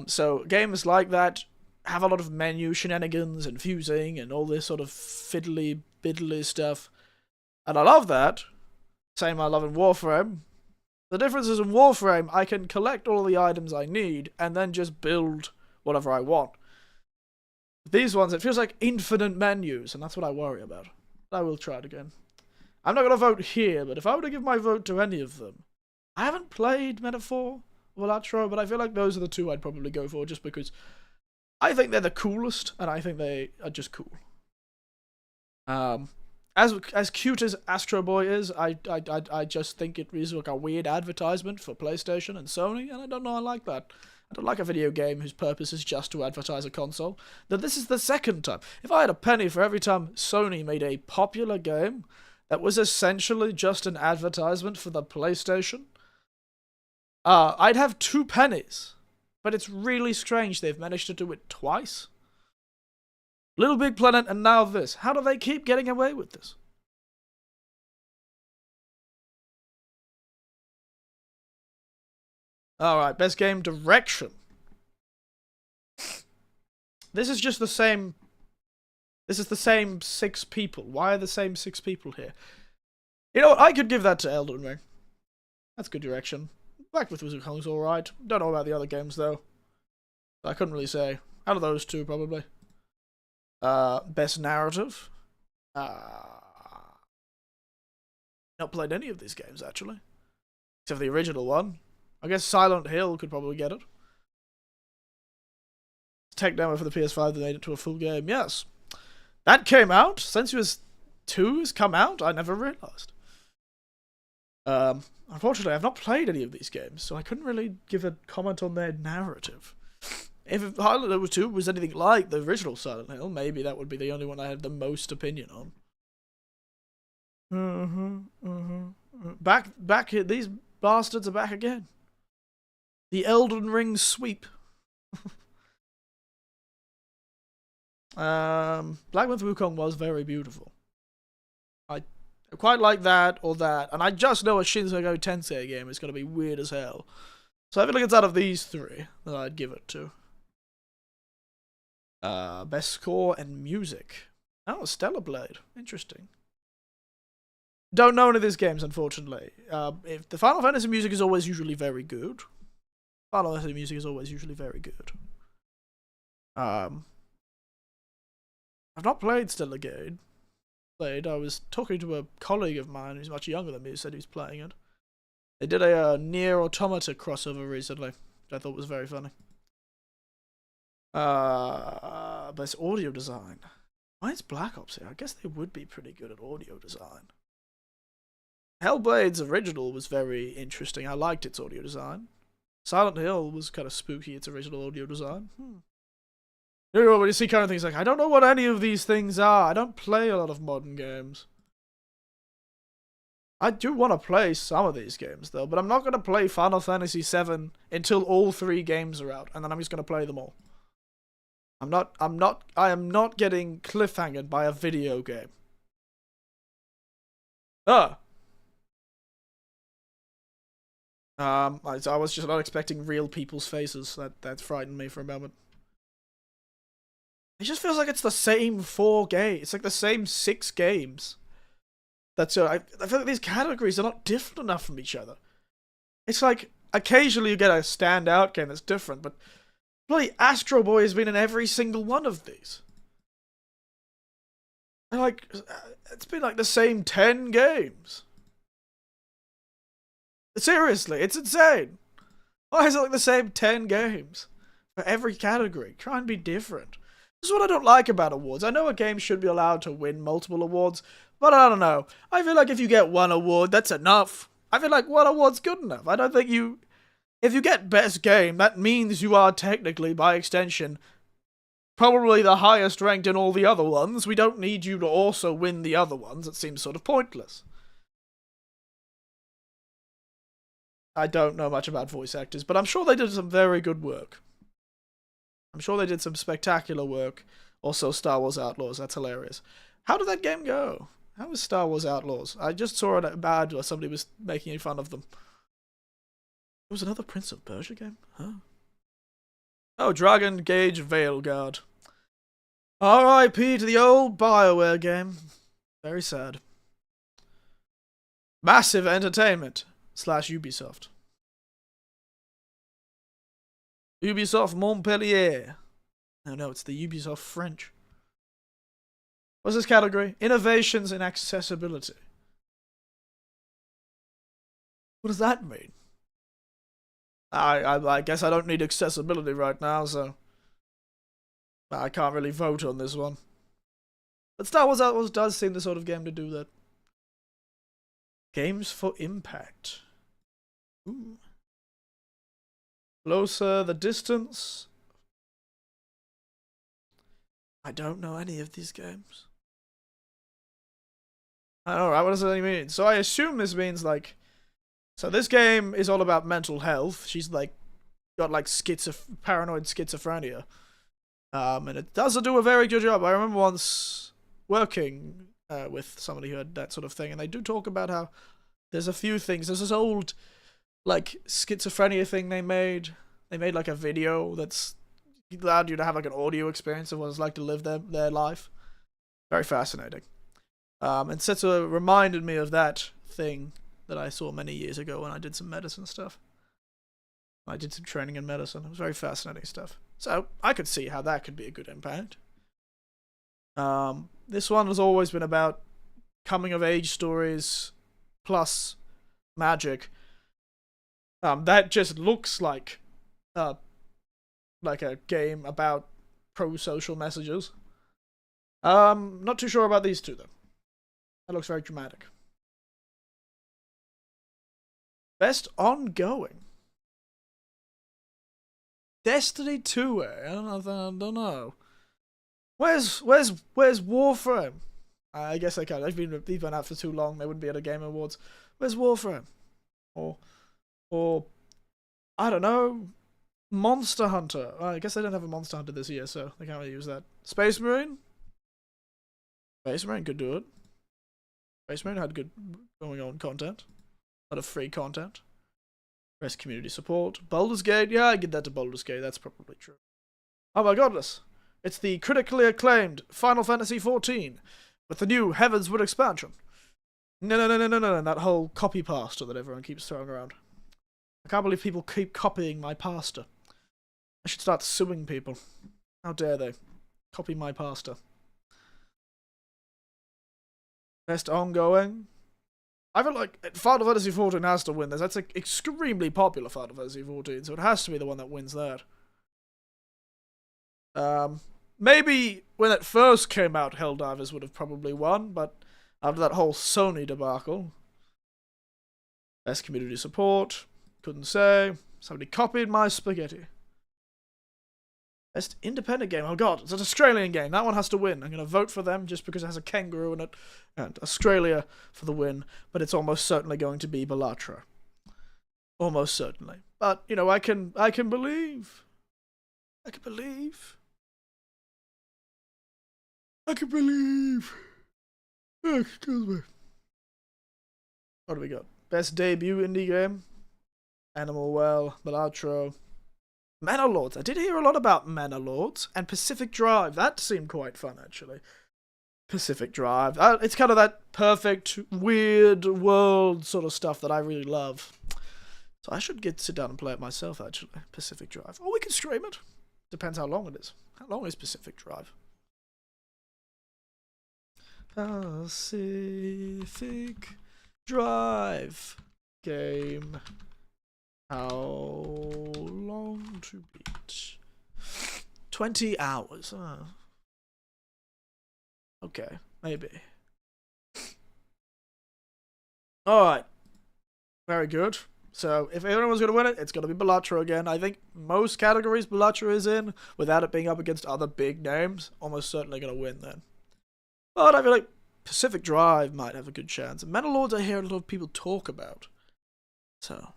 So games like that have a lot of menu shenanigans and fusing and all this sort of fiddly-biddly stuff. And I love that. Same I love in Warframe. The difference is in Warframe, I can collect all the items I need and then just build whatever I want. These ones, it feels like infinite menus, and that's what I worry about. I will try it again. I'm not going to vote here, but if I were to give my vote to any of them, I haven't played Metaphor or Balatro, but I feel like those are the two I'd probably go for, just because I think they're the coolest, and I think they are just cool. As cute as Astro Boy is, I just think it is like a weird advertisement for PlayStation and Sony, and I don't know, I like that. I don't like a video game whose purpose is just to advertise a console. That this is the second time. If I had a penny for every time Sony made a popular game that was essentially just an advertisement for the PlayStation, I'd have 2 pennies. But it's really strange they've managed to do it twice. Little Big Planet and now this. How do they keep getting away with this? Alright, best game direction. This is just the same This is the same 6 people. Why are the same 6 people here? You know what? I could give that to Elden Ring. That's good direction. Black Myth Wukong's alright. Don't know about the other games, though. I couldn't really say. Out of those 2, probably. Best narrative. Not played any of these games, actually. Except for the original one. I guess Silent Hill could probably get it. Tech demo for the PS5 that made it to a full game. Yes. That came out. Sensuous 2 has come out. I never realised. Unfortunately, I've not played any of these games, so I couldn't really give a comment on their narrative. If Silent Hill 2 was anything like the original Silent Hill, maybe that would be the only one I had the most opinion on. Back here, these bastards are back again. The Elden Ring sweep. Black Myth Wukong was very beautiful. I quite like that or that, and I just know a Shin Megami Tensei game is going to be weird as hell. So I feel like it's out of these 3 that I'd give it to. Best score and music. Oh, Stellar Blade. Interesting. Don't know any of these games, unfortunately. If the Final Fantasy music is always usually very good. Final Fantasy music is always usually very good. I've not played Stellar Blade. I was talking to a colleague of mine who's much younger than me who said he was playing it. They did a Nier Automata crossover recently, which I thought was very funny. Best audio design. Why is Black Ops here? I guess they would be pretty good at audio design. Hellblade's original was very interesting. I liked its audio design. Silent Hill was kind of spooky, its original audio design. You know, when you see kind of things like, I don't know what any of these things are. I don't play a lot of modern games. I do want to play some of these games, though, but I'm not going to play Final Fantasy VII until all 3 games are out, and then I'm just going to play them all. I am not getting cliffhangered by a video game. I was just not expecting real people's faces. That frightened me for a moment. It just feels like it's the same 4 games. It's like the same 6 games. That's I feel like these categories are not different enough from each other. It's like occasionally you get a standout game that's different, but bloody Astro Boy has been in every single one of these. And like, it's been like the same 10 games. Seriously, it's insane. Why is it like the same 10 games for every category? Try and be different. This is what I don't like about awards. I know a game should be allowed to win multiple awards, but I don't know. I feel like if you get 1 award, that's enough. I feel like 1 award's good enough. I don't think if you get best game, that means you are technically, by extension, probably the highest ranked in all the other ones. We don't need you to also win the other ones. It seems sort of pointless. I don't know much about voice actors, but I'm sure they did some very good work. I'm sure they did some spectacular work. Also, Star Wars Outlaws. That's hilarious. How did that game go? How was Star Wars Outlaws? I just saw it bad where somebody was making fun of them. There was another Prince of Persia game? Huh? Oh, Dragon Gauge Veilguard. R.I.P. to the old BioWare game. Very sad. Massive Entertainment / Ubisoft. Ubisoft Montpellier. No, it's the Ubisoft French. What's this category? Innovations in accessibility. What does that mean? I guess I don't need accessibility right now, so I can't really vote on this one. But Star Wars Outlaws does seem the sort of game to do that. Games for Impact. Ooh. Closer the Distance. I don't know any of these games. I don't know, what does that mean? So I assume this means like... So this game is all about mental health. She's like... got like paranoid schizophrenia. And it does do a very good job. I remember once working with somebody who had that sort of thing, and they do talk about how there's a few things. There's this old... like schizophrenia thing they made like a video that's allowed you to have like an audio experience of what it's like to live their life. Very fascinating. And Setsuo reminded me of that thing that I saw many years ago when I did some medicine stuff. I did some training in medicine. It was very fascinating stuff. So I could see how that could be a good impact. This one has always been about coming of age stories plus magic. That just looks like a game about pro-social messages. Not too sure about these two though. That looks very dramatic. Best ongoing. Destiny 2, eh? I don't know. Where's Warframe? I guess I can't. They've been out for too long. They wouldn't be at a Game Awards. Where's Warframe? Or I don't know. Monster Hunter. I guess they don't have a Monster Hunter this year, so they can't really use that. Space Marine. Space Marine could do it. Space Marine had good going on content. A lot of free content. Best community support. Baldur's Gate. Yeah, I give that to Baldur's Gate. That's probably true. Oh my goodness. It's the critically acclaimed Final Fantasy XIV with the new Heavensward expansion. No. That whole copy pasta that everyone keeps throwing around. I can't believe people keep copying my pasta. I should start suing people. How dare they? Copy my pasta. Best ongoing. I feel like Final Fantasy XIV has to win this. That's an extremely popular Final Fantasy XIV, so it has to be the one that wins that. Maybe when it first came out, Helldivers would have probably won, but after that whole Sony debacle. Best community support. Couldn't say. Somebody copied my spaghetti. Best independent game. Oh god, it's an Australian game. That one has to win. I'm going to vote for them just because it has a kangaroo in it. And Australia for the win. But it's almost certainly going to be Balatro. Almost certainly. But, you know, I can believe. I can believe. I can believe. Oh, excuse me. What do we got? Best debut indie game. Animal Well, Balatro. Manor Lords. I did hear a lot about Manor Lords and Pacific Drive. That seemed quite fun, actually. Pacific Drive. It's kind of that perfect, weird world sort of stuff that I really love. So I should sit down and play it myself, actually. Pacific Drive. Or we can stream it. Depends how long it is. How long is Pacific Drive? Pacific Drive game. How long to beat? 20 hours. Okay, maybe. Alright. Very good. So, if anyone's going to win it, it's going to be Balatro again. I think most categories Balatro is in, without it being up against other big names, almost certainly going to win then. But I feel like Pacific Drive might have a good chance. And Manor Lords I hear a lot of people talk about. So...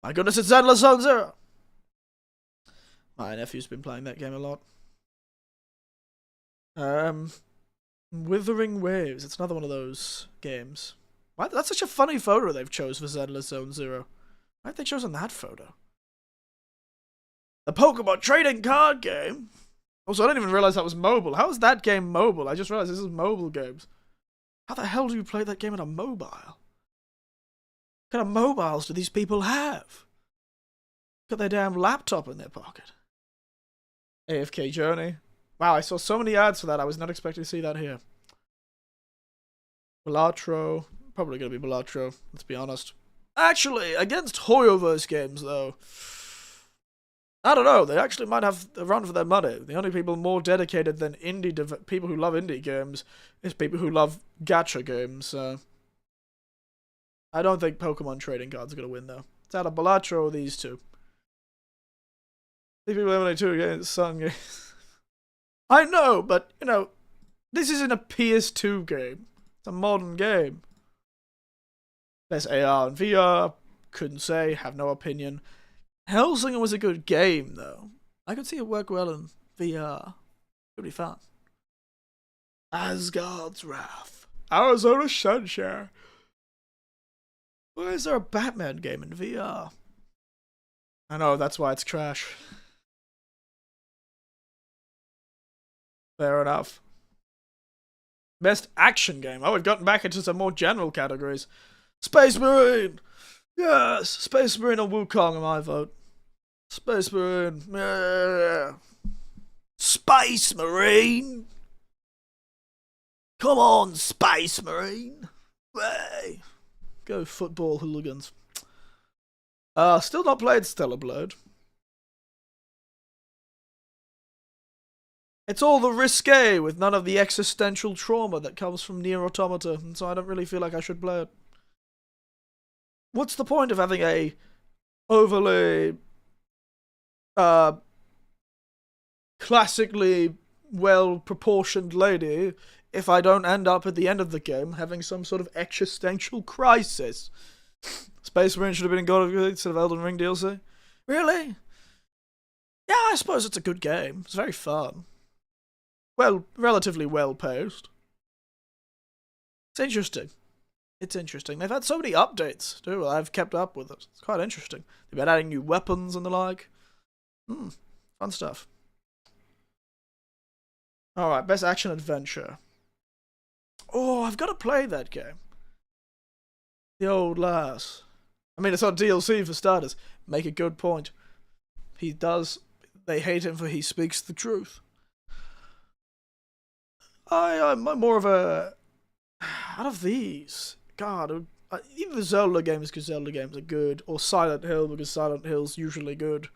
my goodness, it's Zenless Zone Zero! My nephew's been playing that game a lot. Withering Waves. It's another one of those games. Why? That's such a funny photo they've chose for Zenless Zone Zero. Why have they chosen that photo? The Pokemon trading card game? Also, I didn't even realize that was mobile. How is that game mobile? I just realized this is mobile games. How the hell do you play that game on a mobile? What kind of mobiles do these people have? Got their damn laptop in their pocket. AFK Journey. Wow, I saw so many ads for that. I was not expecting to see that here. Balatro. Probably going to be Balatro, let's be honest. Actually, against Hoyoverse games, though. I don't know. They actually might have a run for their money. The only people more dedicated than people who love indie games is people who love gacha games. I don't think Pokemon trading cards are going to win, though. It's out of Balatro or these two. These people eliminate two against Sun games. I know, but, you know, this isn't a PS2 game. It's a modern game. Best AR and VR. Couldn't say. Have no opinion. Hellsinger was a good game, though. I could see it work well in VR. It would be fun. Asgard's Wrath. Arizona Sunshine. Why is there a Batman game in VR? I know, that's why it's trash. Fair enough. Best action game. Oh, we've gotten back into some more general categories. Space Marine! Yes! Space Marine or Wukong are my vote. Space Marine. Yeah. Space Marine! Come on, Space Marine! Way! Go football hooligans. Still not played Stellar Blade. It's all the risque with none of the existential trauma that comes from Nier Automata, and so I don't really feel like I should play it. What's the point of having a overly classically well-proportioned lady if I don't end up at the end of the game having some sort of existential crisis? Space Marine should have been in God of War instead of Elden Ring DLC. Really? Yeah, I suppose it's a good game. It's very fun. Well, relatively well-paced. It's interesting. It's interesting. They've had so many updates, too. I've kept up with it. It's quite interesting. They've been adding new weapons and the like. Fun stuff. Alright, best action adventure. Oh, I've got to play that game. The old lass. I mean, it's on DLC for starters. Make a good point. He does. They hate him for he speaks the truth. I'm more of a... Out of these... God, either the Zelda games because Zelda games are good, or Silent Hill because Silent Hill's usually good.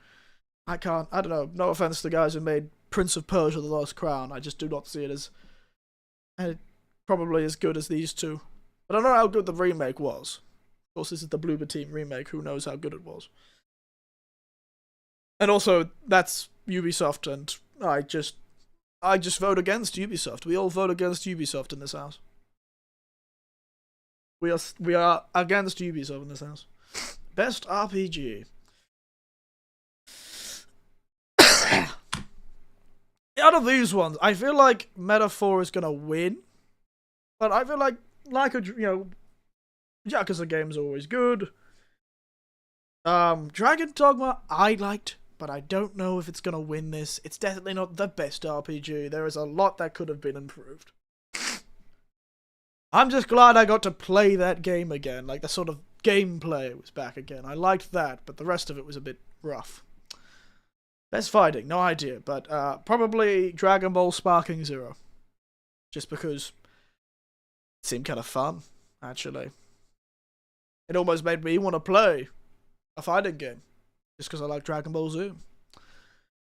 I don't know. No offense to the guys who made Prince of Persia: The Lost Crown. I just do not see it as... probably as good as these two. But I don't know how good the remake was. Of course, this is the Bloober Team remake. Who knows how good it was? And also, that's Ubisoft, and I just vote against Ubisoft. We all vote against Ubisoft in this house. We are against Ubisoft in this house. Best RPG. Out of these ones, I feel like Metaphor is gonna win. But I feel like Yakuza games are always good. Dragon Dogma I liked, but I don't know if it's gonna win this. It's definitely not the best RPG. There is a lot that could have been improved. I'm just glad I got to play that game again. Like, the sort of gameplay was back again. I liked that, but the rest of it was a bit rough. Best fighting, no idea, but probably Dragon Ball Sparking Zero. Just because it seemed kind of fun, actually. It almost made me want to play a fighting game. Just because I like Dragon Ball Z.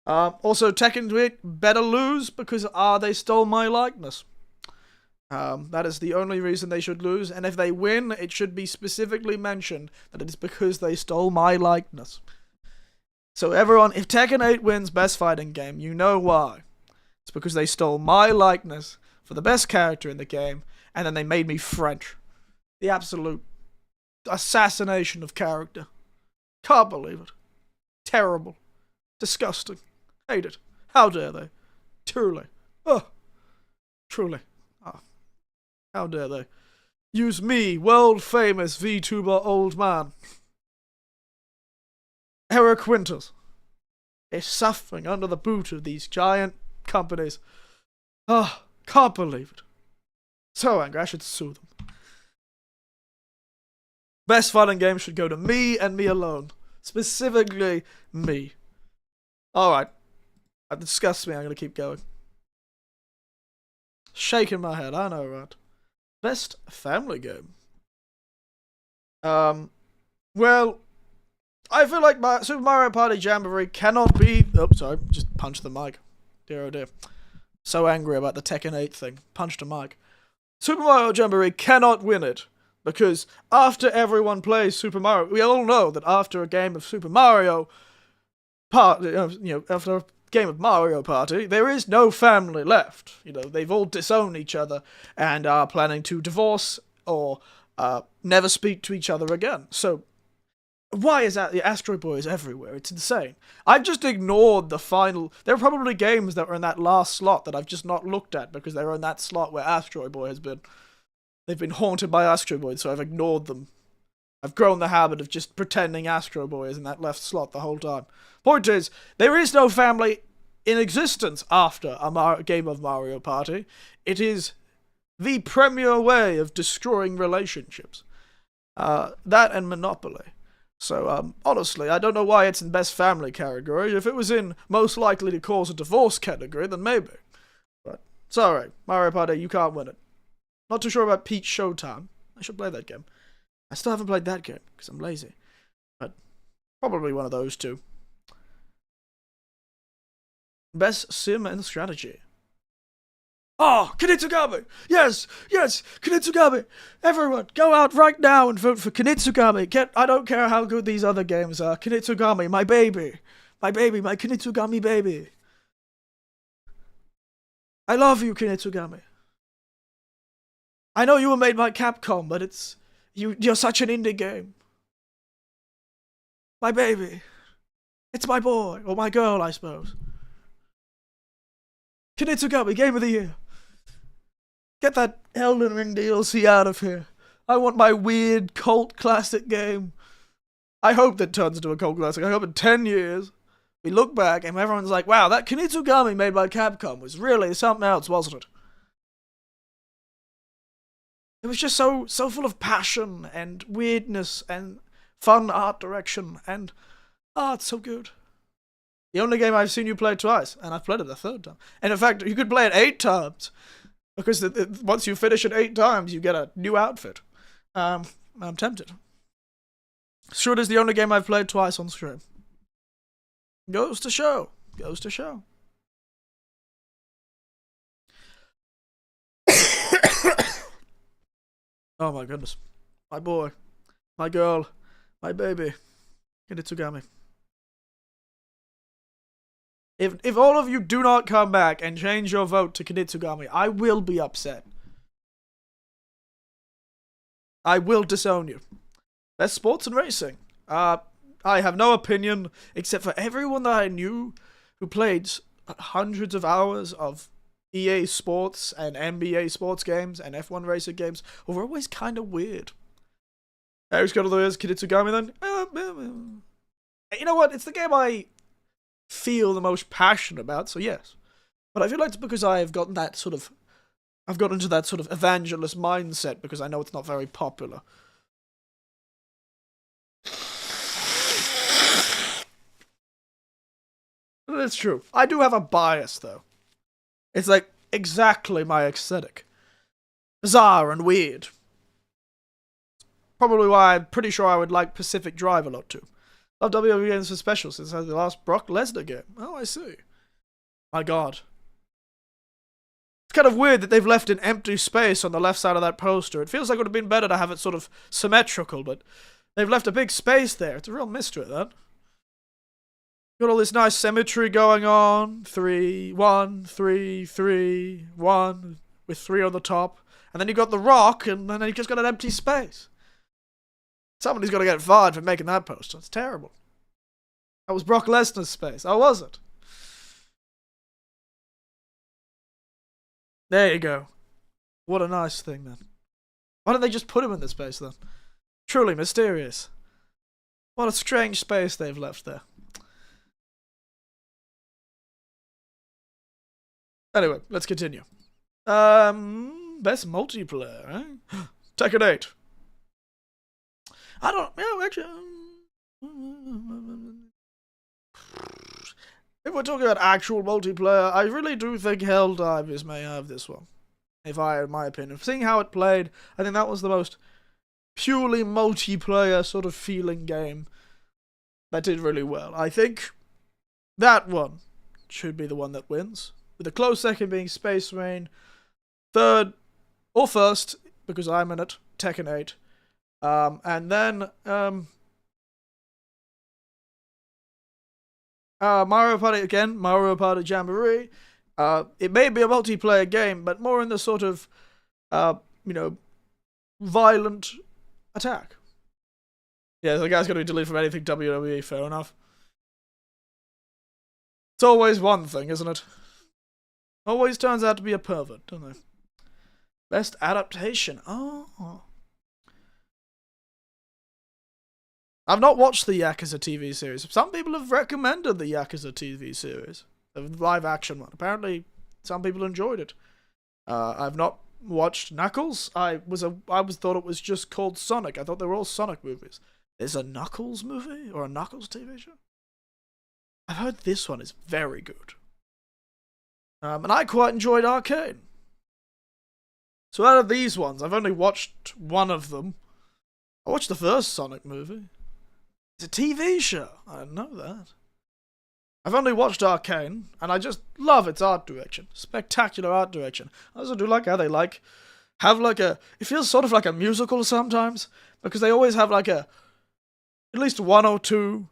Also, Tekken 8 better lose because they stole my likeness. That is the only reason they should lose, and if they win, it should be specifically mentioned that it is because they stole my likeness. So everyone, if Tekken 8 wins Best Fighting Game, you know why. It's because they stole my likeness for the best character in the game, and then they made me French. The absolute assassination of character. Can't believe it. Terrible. Disgusting. Hate it. How dare they? Truly. Oh. Truly. Oh. How dare they? Use me, world famous VTuber old man. Eric Quintus is suffering under the boot of these giant companies. Ah, can't believe it. So angry, I should sue them. Best fighting game should go to me and me alone. Specifically, me. Alright. That disgusts me, I'm gonna keep going. Shaking my head, I know, right? Best family game. Well, I feel like Super Mario Party Jamboree cannot be... Oh, sorry, just punched the mic. Dear oh dear. So angry about the Tekken 8 thing. Punched a mic. Super Mario Jamboree cannot win it. Because after everyone plays Super Mario... We all know that after a game of Super Mario... after a game of Mario Party, there is no family left. They've all disowned each other and are planning to divorce or never speak to each other again. So... why is that? The Astro Boy is everywhere. It's insane. I've just ignored the final... There are probably games that were in that last slot that I've just not looked at because they were in that slot where Astro Boy has been. They've been haunted by Astro Boy, so I've ignored them. I've grown the habit of just pretending Astro Boy is in that left slot the whole time. Point is, there is no family in existence after a game of Mario Party. It is the premier way of destroying relationships. That and Monopoly. So, honestly, I don't know why it's in best family category. If it was in most likely to cause a divorce category, then maybe. But, it's alright. Mario Party, you can't win it. Not too sure about Peach Showtime. I should play that game. I still haven't played that game, because I'm lazy. But, probably one of those two. Best sim and strategy. Oh, Kinitsugami! Yes! Yes! Kinitsugami! Everyone, go out right now and vote for Kinitsugami. I don't care how good these other games are. Kinitsugami, my baby. My baby, my Kinitsugami baby. I love you, Kinitsugami. I know you were made by Capcom, but you're such an indie game. My baby. It's my boy, or my girl, I suppose. Kinitsugami, Game of the Year. Get that Elden Ring DLC out of here. I want my weird cult classic game. I hope that turns into a cult classic. I hope in 10 years, we look back and everyone's like, wow, that Kinitsugami made by Capcom was really something else, wasn't it? It was just so full of passion and weirdness and fun art direction and, it's so good. The only game I've seen you play twice, and I've played it a third time. And in fact, you could play it 8 times. Because once you finish it 8 times, you get a new outfit. I'm tempted. Sure, it is the only game I've played twice on stream. Goes to show. Goes to show. Oh my goodness. My boy. My girl. My baby. Kinitsugami. If all of you do not come back and change your vote to Kinitsugami, I will be upset. I will disown you. Best sports and racing. I have no opinion except for everyone that I knew who played hundreds of hours of EA Sports and NBA sports games and F1 racing games were always kind of weird. Who's got all those Kinitsugami then? You know what? It's the game I feel the most passionate about, so yes. But I feel like it's because I've gotten into that sort of evangelist mindset because I know it's not very popular. It's true. I do have a bias though. It's like exactly my aesthetic. Bizarre and weird. Probably why I'm pretty sure I would like Pacific Drive a lot too. Love WWE games for special since I had the last Brock Lesnar game. Oh, I see. My god. It's kind of weird that they've left an empty space on the left side of that poster. It feels like it would have been better to have it sort of symmetrical, but they've left a big space there. It's a real mystery, that. Got all this nice symmetry going on. 3, 1, 3, 3, 1, with 3 on the top. And then you got The Rock, and then you just got an empty space. Somebody's got to get fired for making that poster. It's terrible. That was Brock Lesnar's space. Oh, was it? There you go. What a nice thing, then. Why don't they just put him in the space, then? Truly mysterious. What a strange space they've left there. Anyway, let's continue. Best multiplayer, eh? Tekken 8. I don't know, actually. If we're talking about actual multiplayer, I really do think Helldivers may have this one. In my opinion. Seeing how it played, I think that was the most purely multiplayer sort of feeling game that did really well. I think that one should be the one that wins. With a close second being Space Marine. Third, or first, because I'm in it, Tekken 8. And then, Mario Party again, Mario Party Jamboree. It may be a multiplayer game, but more in the sort of, violent attack. Yeah, the guy's going to be deleted from anything WWE, fair enough. It's always one thing, isn't it? Always turns out to be a pervert, don't they? Best adaptation. Oh. I've not watched the Yakuza TV series. Some people have recommended the Yakuza TV series. The live action one. Apparently, some people enjoyed it. I've not watched Knuckles. I thought it was just called Sonic. I thought they were all Sonic movies. There's a Knuckles movie or a Knuckles TV show. I've heard this one is very good. And I quite enjoyed Arcane. So out of these ones, I've only watched one of them. I watched the first Sonic movie. It's a TV show. I didn't know that. I've only watched Arcane, and I just love its art direction. Spectacular art direction. I also do like how they have it feels sort of like a musical sometimes, because they always have at least one or two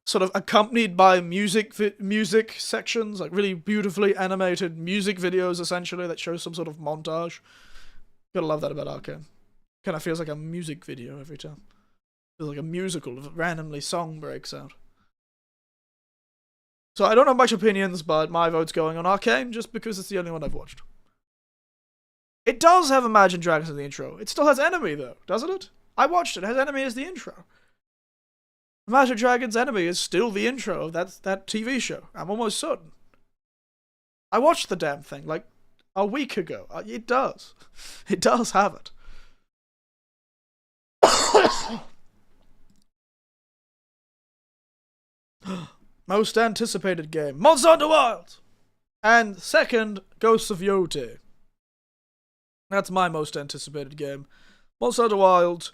sort of accompanied by music sections, like really beautifully animated music videos essentially that show some sort of montage. Gotta love that about Arcane. Kind of feels like a music video every time. Feels like a musical if randomly song breaks out. So I don't have much opinions, but my vote's going on Arcane just because it's the only one I've watched. It does have Imagine Dragons in the intro. It still has Enemy though, doesn't it? I watched it. It has Enemy as the intro. Imagine Dragons Enemy is still the intro of that TV show. I'm almost certain. I watched the damn thing like a week ago. It does. It does have it. Most anticipated game, Monster Hunter Wilds! And second, Ghosts of Yoti. That's my most anticipated game. Monster Hunter Wilds,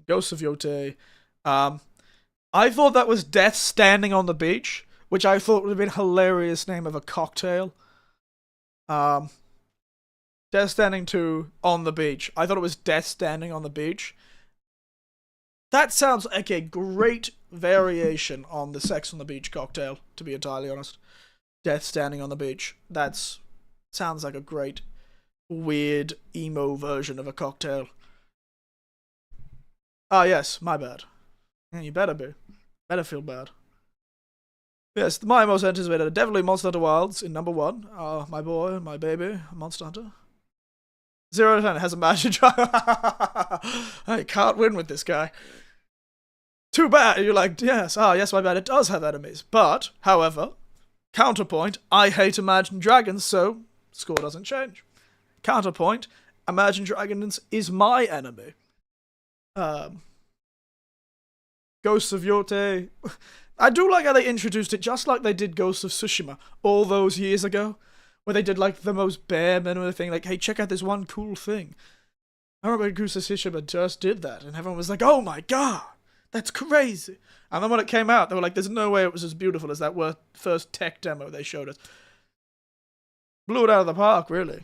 Ghosts of Yoti. I thought that was Death Standing on the Beach, which I thought would have been a hilarious name of a cocktail. Death Standing 2 on the Beach. I thought it was Death Standing on the Beach. That sounds like a great variation on the Sex on the Beach cocktail, to be entirely honest. Death Standing on the Beach. Sounds like a great, weird, emo version of a cocktail. Ah, yes, my bad. Yeah, you better be. Better feel bad. Yes, my most anticipated are definitely Monster Hunter Wilds in number 1. My boy, my baby, Monster Hunter. 0 out of 10 has a magic drive. I can't win with this guy. Too bad. You're like, yes, my bad, it does have enemies. But, however, counterpoint, I hate Imagine Dragons, so score doesn't change. Counterpoint, Imagine Dragons is my enemy. Ghosts of Yoti. I do like how they introduced it just like they did Ghosts of Tsushima all those years ago, where they did like the most bare minimum thing, like, hey, check out this one cool thing. I remember Ghosts of Tsushima just did that, and everyone was like, oh my god, that's crazy. And then when it came out, they were like, there's no way it was as beautiful as that first tech demo they showed us. Blew it out of the park, really.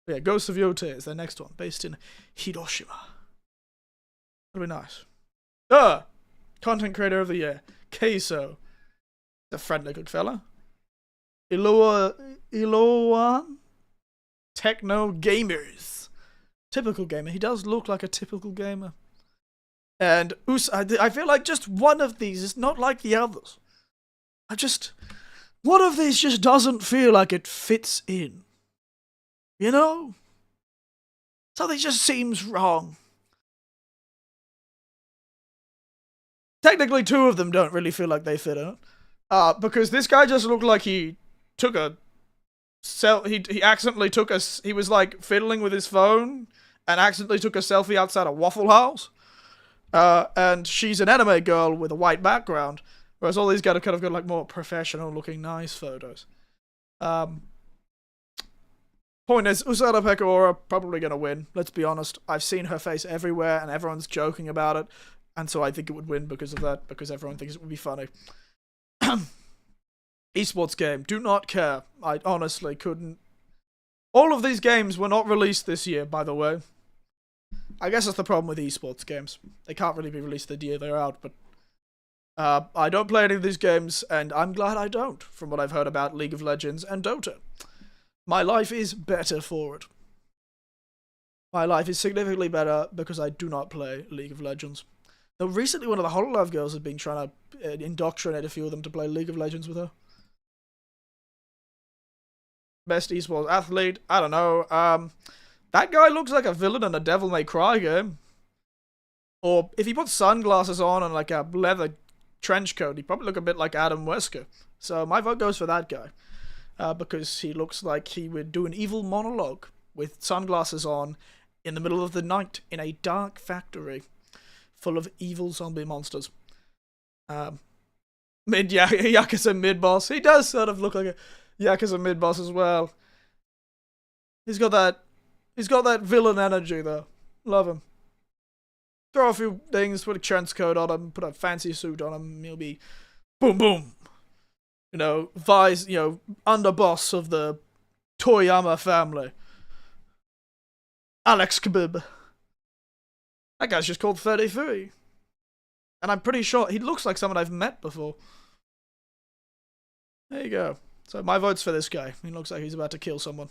But yeah, Ghosts of Yoti is their next one, based in Hiroshima. That'll be nice. Content Creator of the Year. Queso. The friendly good fella. Iloan? Techno Gamers. Typical gamer. He does look like a typical gamer. And I feel like just one of these is not like the others. One of these just doesn't feel like it fits in. You know? Something just seems wrong. Technically, 2 of them don't really feel like they fit in it. Because this guy just looked like he took he accidentally took he was like fiddling with his phone and accidentally took a selfie outside a Waffle House. And she's an anime girl with a white background, whereas all these guys have kind of got like more professional looking nice photos. Point is, Usada Pekora probably gonna win, let's be honest. I've seen her face everywhere and everyone's joking about it, and so I think it would win because of that, because everyone thinks it would be funny. Esports game, do not care. I honestly couldn't. All of these games were not released this year, by the way. I guess that's the problem with esports games. They can't really be released the year they're out, but I don't play any of these games, and I'm glad I don't, from what I've heard about League of Legends and Dota. My life is better for it. My life is significantly better because I do not play League of Legends. Though recently one of the Hololive girls has been trying to indoctrinate a few of them to play League of Legends with her. Best esports athlete, I don't know. That guy looks like a villain in a Devil May Cry game. Or if he put sunglasses on and like a leather trench coat, he'd probably look a bit like Adam Wesker. So my vote goes for that guy. Because he looks like he would do an evil monologue with sunglasses on in the middle of the night in a dark factory full of evil zombie monsters. Yakuza mid-boss. He does sort of look like a Yakuza mid-boss as well. He's got that villain energy though. Love him. Throw a few things, put a trench coat on him, put a fancy suit on him, he'll be boom boom. You know, underboss of the Toyama family. Alex Khabib. That guy's just called 33. And I'm pretty sure he looks like someone I've met before. There you go. So my vote's for this guy. He looks like he's about to kill someone.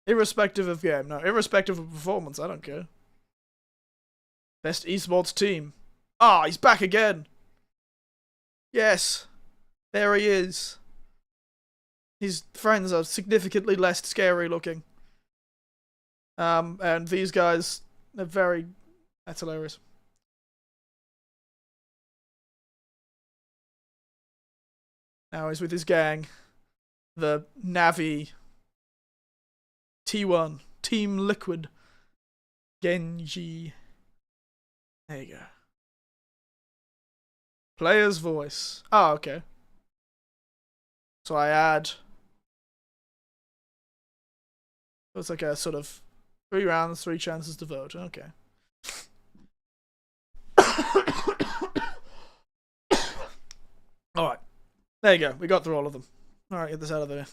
Irrespective of game. No, irrespective of performance, I don't care. Best esports team. Ah, he's back again. Yes. There he is. His friends are significantly less scary looking. And these guys, they're very... That's hilarious. Now he's with his gang. The Navi... T1. Team Liquid. Genji. There you go. Player's voice. Oh, okay. So I add... It's like a sort of 3 rounds, 3 chances to vote. Okay. Alright. There you go. We got through all of them. Alright, get this out of there.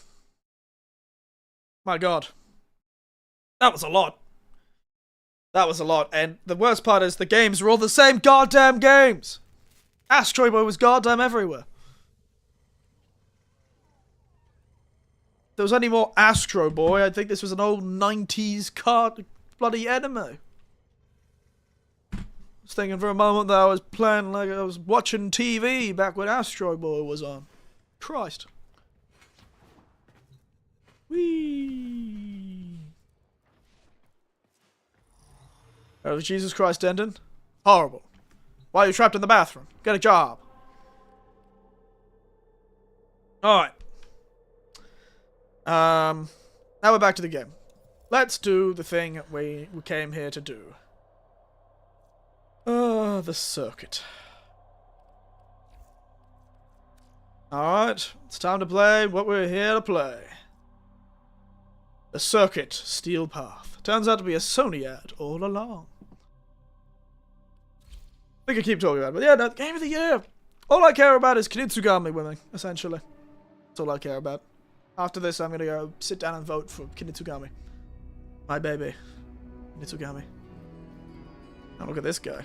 My god. That was a lot. That was a lot. And the worst part is the games were all the same goddamn games. Astro Boy was goddamn everywhere. If there was any more Astro Boy, I think this was an old 90s card bloody anime. I was thinking for a moment that I was playing like I was watching TV back when Astro Boy was on. Christ. Whee. Oh, Jesus Christ ending? Horrible. Why are you trapped in the bathroom? Get a job. Alright. Now we're back to the game. Let's do the thing we came here to do. The circuit. Alright, it's time to play what we're here to play. The circuit, Steel Path. Turns out to be a Sony ad all along. We could keep talking about it, but yeah, no, game of the year. All I care about is Kinitsugami winning, essentially. That's all I care about. After this, I'm gonna go sit down and vote for Kinitsugami. My baby. Kinitsugami. Now look at this guy.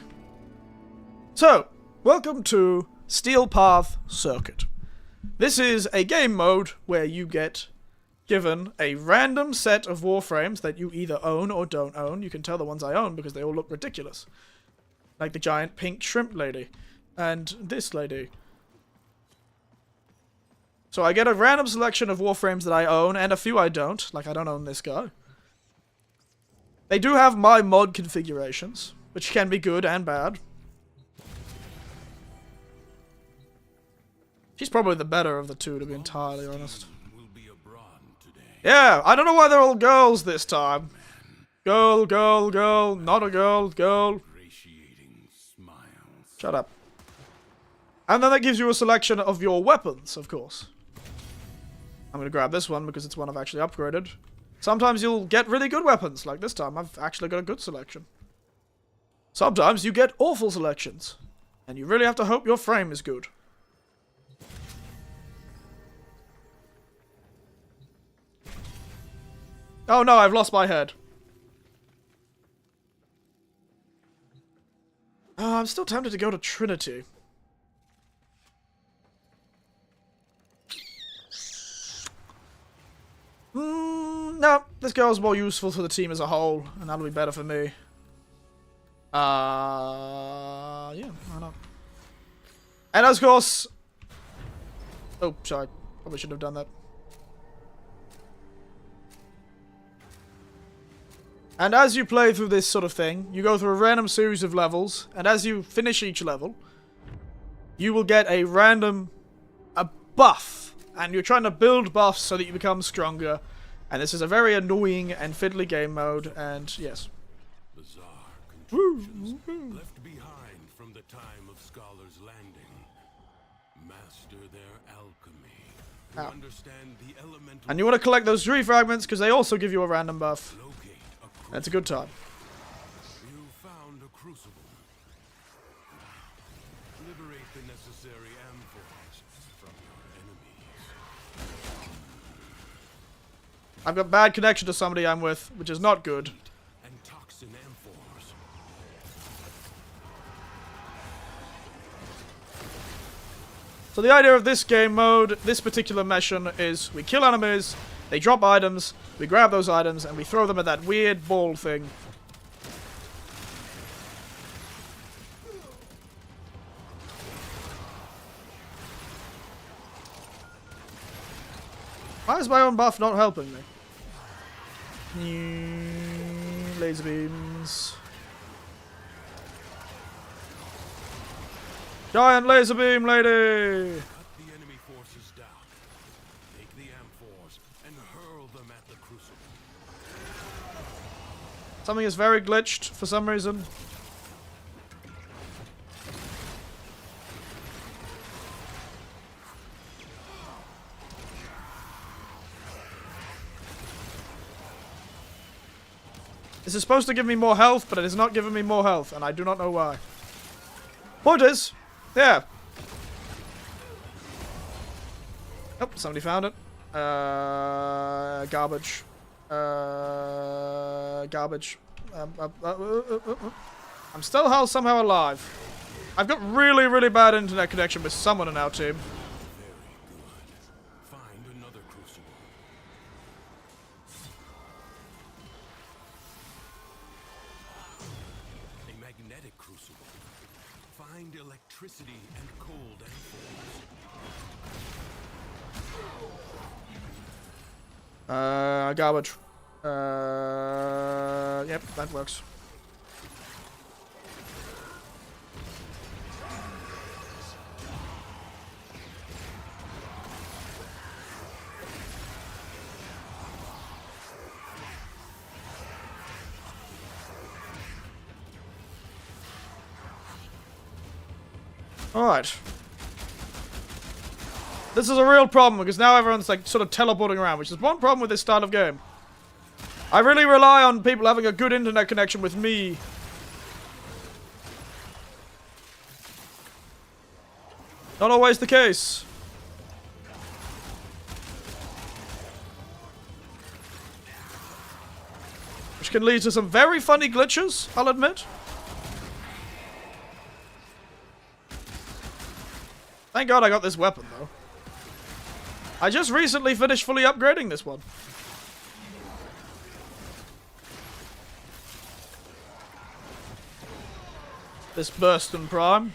So, welcome to Steel Path Circuit. This is a game mode where you get given a random set of Warframes that you either own or don't own. You can tell the ones I own because they all look ridiculous. Like the giant pink shrimp lady. And this lady. So I get a random selection of Warframes that I own and a few I don't. Like I don't own this guy. They do have my mod configurations, which can be good and bad. She's probably the better of the two, to be entirely honest. Yeah, I don't know why they're all girls this time. Girl, girl, girl, not a girl, girl. Shut up. And then that gives you a selection of your weapons, of course. I'm gonna grab this one because it's one I've actually upgraded. Sometimes you'll get really good weapons, like this time I've actually got a good selection. Sometimes you get awful selections. And you really have to hope your frame is good. Oh no, I've lost my head. I'm still tempted to go to Trinity. No, this girl's more useful for the team as a whole, and that'll be better for me. Yeah, why not? And of course... Oh, sorry. Probably shouldn't have done that. And as you play through this sort of thing, you go through a random series of levels, and as you finish each level, you will get a random... a buff and you're trying to build buffs so that you become stronger. And this is a very annoying and fiddly game mode, and yes. Bizarre contraptions left behind from the time of Scholar's Landing. Master their alchemy. To understand the elemental. And you want to collect those 3 fragments because they also give you a random buff. Locate a crucible. That's a good time. You found a crucible. Liberate the necessary amphors from your enemies. I've got bad connection to somebody I'm with, which is not good. And toxin amphors. So the idea of this game mode, this particular mission, is we kill enemies, they drop items, we grab those items, and we throw them at that weird ball thing. Why is my own buff not helping me? Laser beams. Giant laser beam lady! Cut the enemy forces down. Take the amphors and hurl them at the crucible. Something is very glitched for some reason. This is supposed to give me more health, but it is not giving me more health, and I do not know why. Point is, yeah. Oh, somebody found it. Garbage. Garbage. I'm still somehow alive. I've got really, really bad internet connection with someone in our team. Very good. Find another crucible. A magnetic crucible. Find electricity and cold amphors. Garbage. Yep, that works. Alright. This is a real problem because now everyone's like sort of teleporting around, which is one problem with this style of game. I really rely on people having a good internet connection with me. Not always the case. Which can lead to some very funny glitches, I'll admit. Thank God I got this weapon, though. I just recently finished fully upgrading this one. This Burston Prime.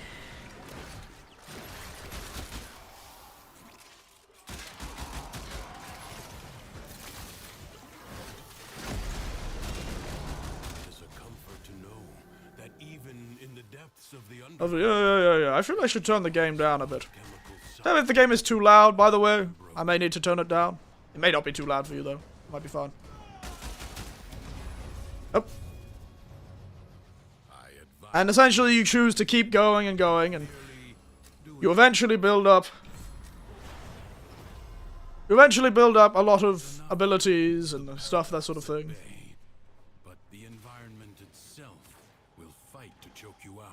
It's a comfort to know that even in the depths of the Oh, yeah. I feel I should turn the game down a bit. chemical If the game is too loud, by the way, I may need to turn it down. It may not be too loud for you, though. Might be fine. Oh. And essentially you choose to keep going and going, and you eventually build up... You eventually build up a lot of abilities and stuff, that sort of thing. But the environment itself will fight to choke you out.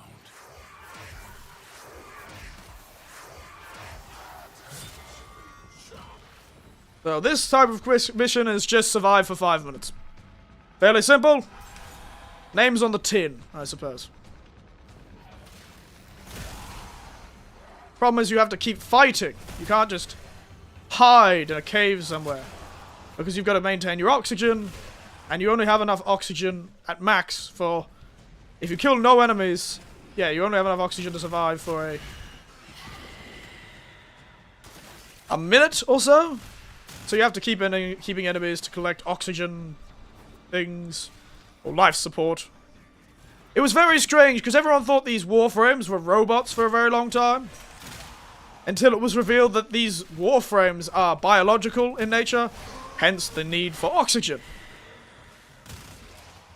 So this type of mission is just survive for 5 minutes. Fairly simple. Names on the tin, I suppose. Problem is you have to keep fighting. You can't just hide in a cave somewhere. Because you've got to maintain your oxygen. And you only have enough oxygen at max for... If you kill no enemies... Yeah, you only have enough oxygen to survive for a minute or so. So you have to keep keeping enemies to collect oxygen things. Or life support. It was very strange because everyone thought these Warframes were robots for a very long time. until it was revealed that these Warframes are biological in nature, hence the need for oxygen.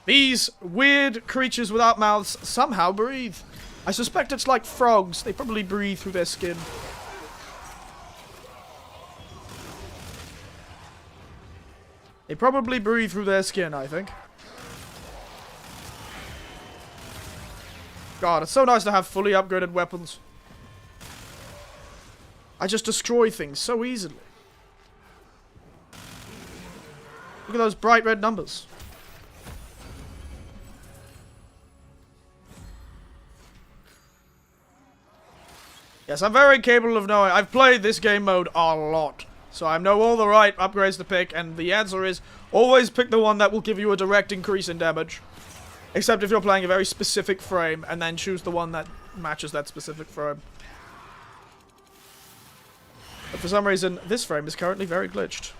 These weird creatures without mouths somehow breathe. I suspect it's like frogs. They probably breathe through their skin. They probably breathe through their skin, I think. God, it's so nice to have fully upgraded weapons. I just destroy things so easily. Look at those bright red numbers. Yes, I'm very capable of knowing. I've played this game mode a lot. So I know all the right upgrades to pick, and the answer is always pick the one that will give you a direct increase in damage. Except if you're playing a very specific frame, and then choose the one that matches that specific frame. But for some reason, this frame is currently very glitched.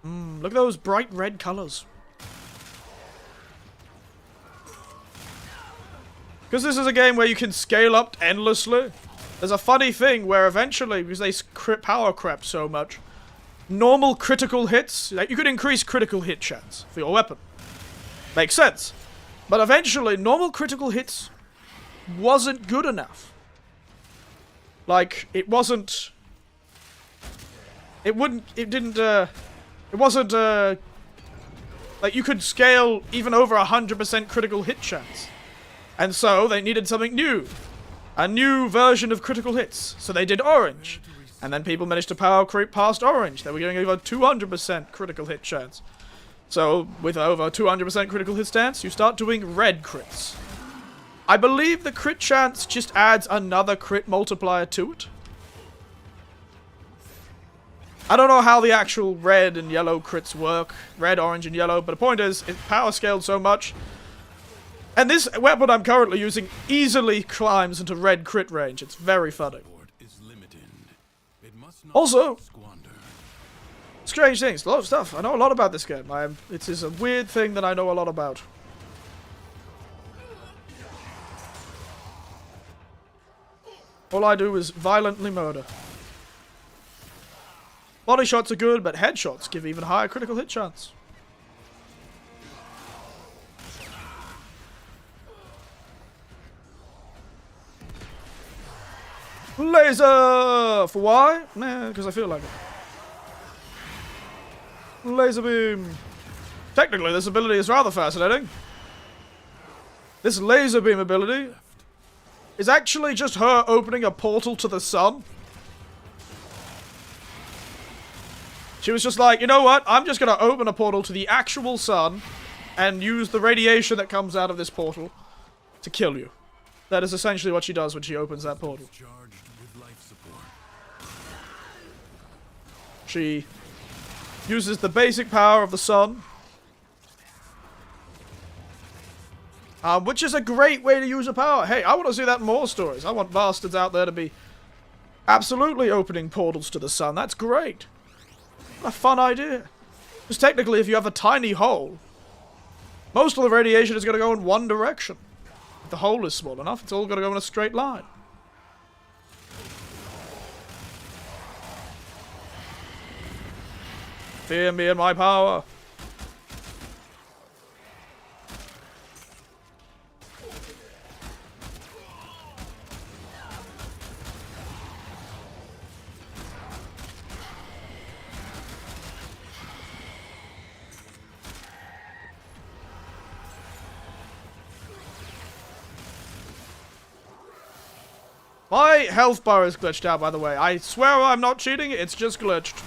Look at those bright red colors. Because this is a game where you can scale up endlessly. There's a funny thing where eventually, because they power crept so much, normal critical hits, like you could increase critical hit chance for your weapon. Makes sense. But eventually, normal critical hits wasn't good enough. Like, it wasn't... It wasn't, like, you could scale even over 100% critical hit chance. And so, they needed something new. A new version of critical hits. So they did orange. And then people managed to power creep past orange. They were getting over 200% critical hit chance. So, with over 200% critical hit chance, you start doing red crits. I believe the crit chance just adds another crit multiplier to it. I don't know how the actual red and yellow crits work. Red, orange, and yellow. But the point is, it power scaled so much. And this weapon I'm currently using easily climbs into red crit range. It's very funny. Also, strange things. A lot of stuff. I know a lot about this game. It is a weird thing that I know a lot about. All I do is violently murder. Body shots are good, but headshots give even higher critical hit chance. Laser! For why? Nah, because I feel like it. Laser beam. Technically, this ability is rather fascinating. This laser beam ability is actually just her opening a portal to the sun. She was just like, you know what? I'm just going to open a portal to the actual sun and use the radiation that comes out of this portal to kill you. That is essentially what she does when she opens that portal. She uses the basic power of the sun. Which is a great way to use a power. Hey, I want to see that in more stories. I want bastards out there to be absolutely opening portals to the sun. That's great. What a fun idea. Because technically, if you have a tiny hole, most of the radiation is going to go in one direction. If the hole is small enough, it's all going to go in a straight line. Fear me and my power. My health bar is glitched out, by the way. I swear I'm not cheating, it's just glitched.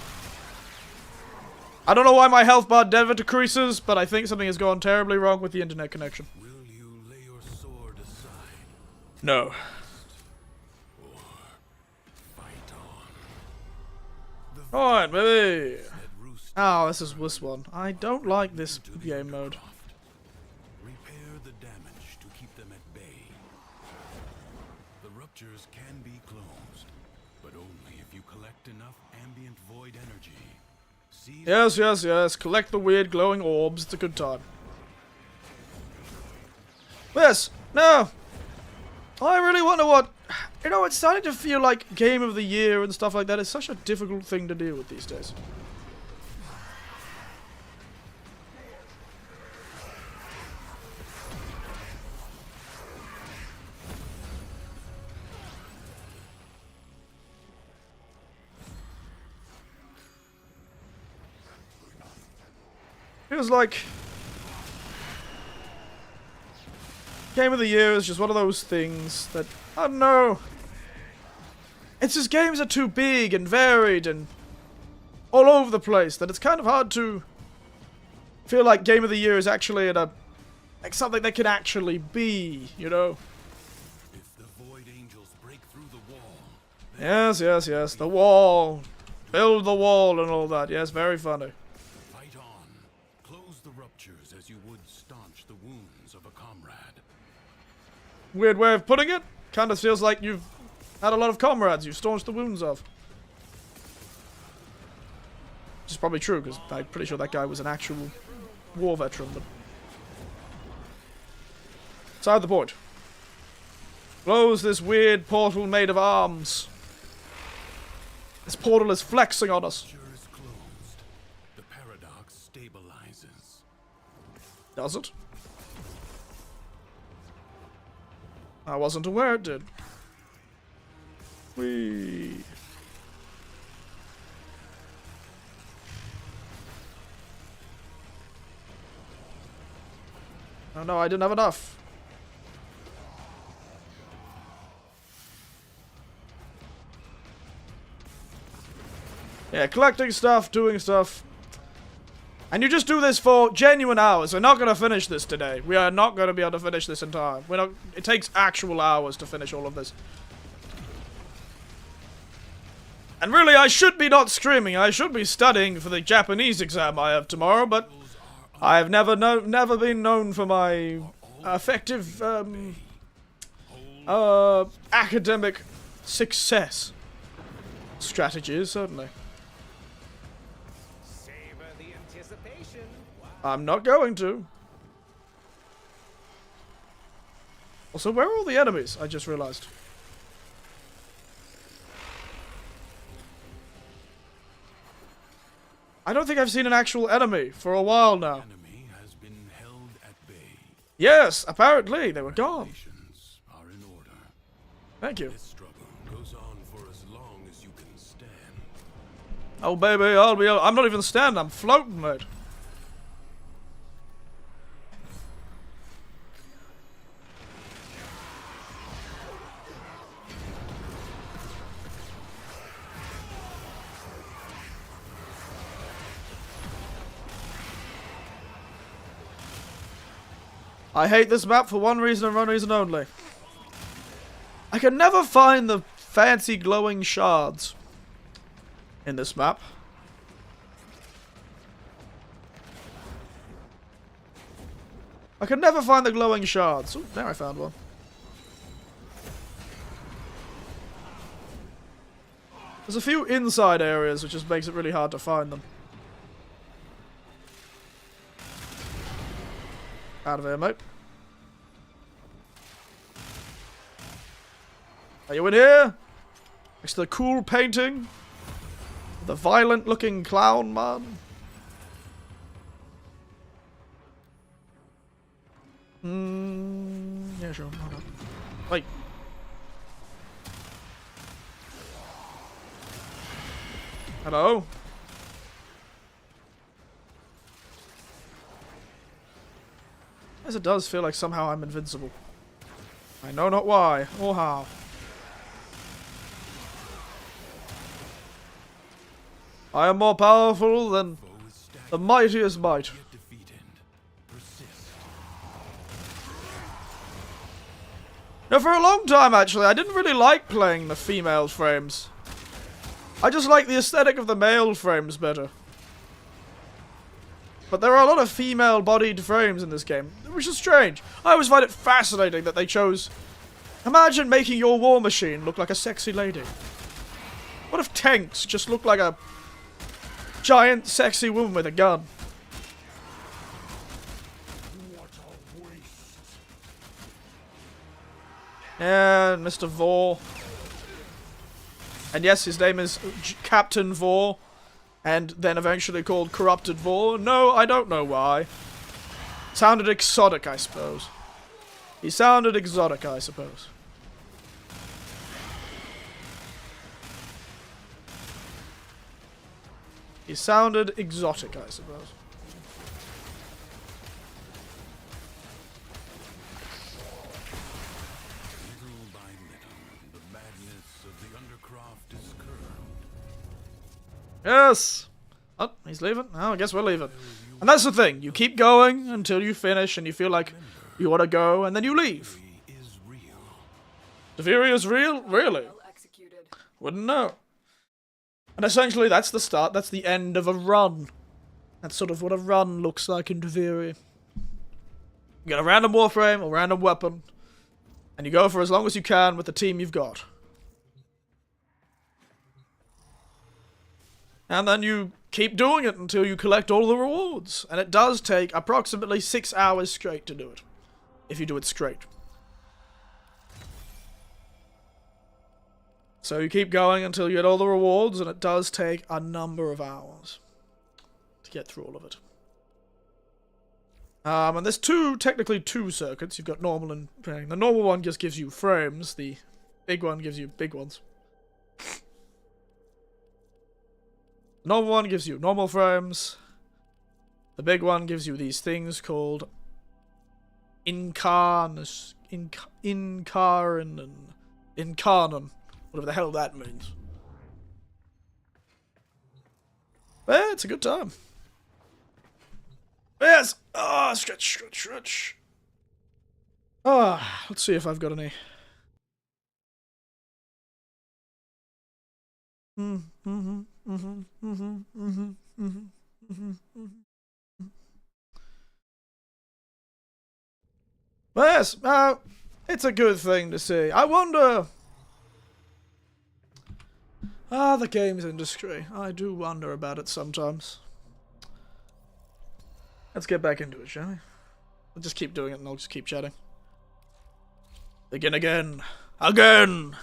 I don't know why my health bar never decreases, but I think something has gone terribly wrong with the internet connection. Will you lay your sword aside? No. Or fight on? Alright, baby. Oh, this is this one. I don't like this game mode. Repair the damage to keep them at bay. The ruptures can be closed, but only if you collect enough ambient void energy. Yes, yes, yes. Collect the weird glowing orbs. It's a good time. Yes. No. I really wonder what You know, it's starting to feel like Game of the Year and stuff like that is such a difficult thing to deal with these days. Feels like Game of the Year is just one of those things that, I don't know. It's just games are too big and varied and all over the place that it's kind of hard to feel like Game of the Year is actually in a, like something that can actually be, you know? If the Void Angels break through the wall, Yes, yes, yes. The wall. Build the wall and all that. Yes, very funny. fight on. Close the ruptures as you would staunch the wounds of a comrade. Weird way of putting it. Kind of feels like you've had a lot of comrades you've staunched the wounds of. Which is probably true, because I'm pretty sure that guy was an actual war veteran, but... Beside the point. Close this weird portal made of arms. This portal is flexing on us. Rupture is closed. The paradox stabilizes. Does it? I wasn't aware it did. Whee. Oh no, I didn't have enough. Yeah, collecting stuff, doing stuff. And you just do this for genuine hours. We're not going to finish this today. We are not going to be able to finish this in time. We're not. It takes actual hours to finish all of this. And really, I should be not streaming. I should be studying for the Japanese exam I have tomorrow, but I have never been known for my effective academic success strategies, certainly. I'm not going to. Also, where are all the enemies? I just realized. I don't think I've seen an actual enemy for a while now. Enemy has been held at bay. Yes, apparently they were gone. Relations are in order. Thank you. This struggle goes on for as long as you can stand. Oh baby, I'm not even standing. I'm floating, mate. I hate this map for one reason and one reason only. I can never find the fancy glowing shards in this map. I can never find the glowing shards. Oh, there I found one. There's a few inside areas, which just makes it really hard to find them. Out of here, mate. Are you in here? Next to the cool painting? The violent-looking clown man? Yeah, sure. Hold on. Wait. Hello? As it does feel like somehow I'm invincible. I know not why or how. I am more powerful than the mightiest might. Now, for a long time, actually, I didn't really like playing the female frames. I just like the aesthetic of the male frames better. But there are a lot of female-bodied frames in this game, which is strange. I always find it fascinating that they chose... Imagine making your war machine look like a sexy lady. What if tanks just look like a giant, sexy woman with a gun? And Mr. Vor. And yes, his name is Captain Vor, and then eventually called Corrupted Vor. No, I don't know why. Sounded exotic, I suppose. He sounded exotic, I suppose. He sounded exotic, I suppose. Little by little, the madness of the Undercroft is curbed. Yes! Oh, he's leaving? Oh, I guess we're leaving. And that's the thing. You keep going until you finish and you feel like you want to go, and then you leave. Is real. The Fury is real? Really? Well executed. Wouldn't know. And essentially, that's the start. That's the end of a run. That's sort of what a run looks like in Fury. You get a random Warframe or random weapon, and you go for as long as you can with the team you've got. And then you keep doing it until you collect all the rewards. And it does take approximately 6 hours straight to do it, if you do it straight. So you keep going until you get all the rewards, and it does take a number of hours to get through all of it. And there's technically two circuits. You've got normal and training. The normal one just gives you frames. The big one gives you big ones. The normal one gives you normal frames. The big one gives you these things called incarnon, whatever the hell that means. But it's a good time. Yes! Ah, stretch. Ah, let's see if I've got any. Yes, it's a good thing to see. I wonder. The games industry. I do wonder about it sometimes. Let's get back into it, shall we? We'll just keep doing it and I'll just keep chatting. Begin again. Again!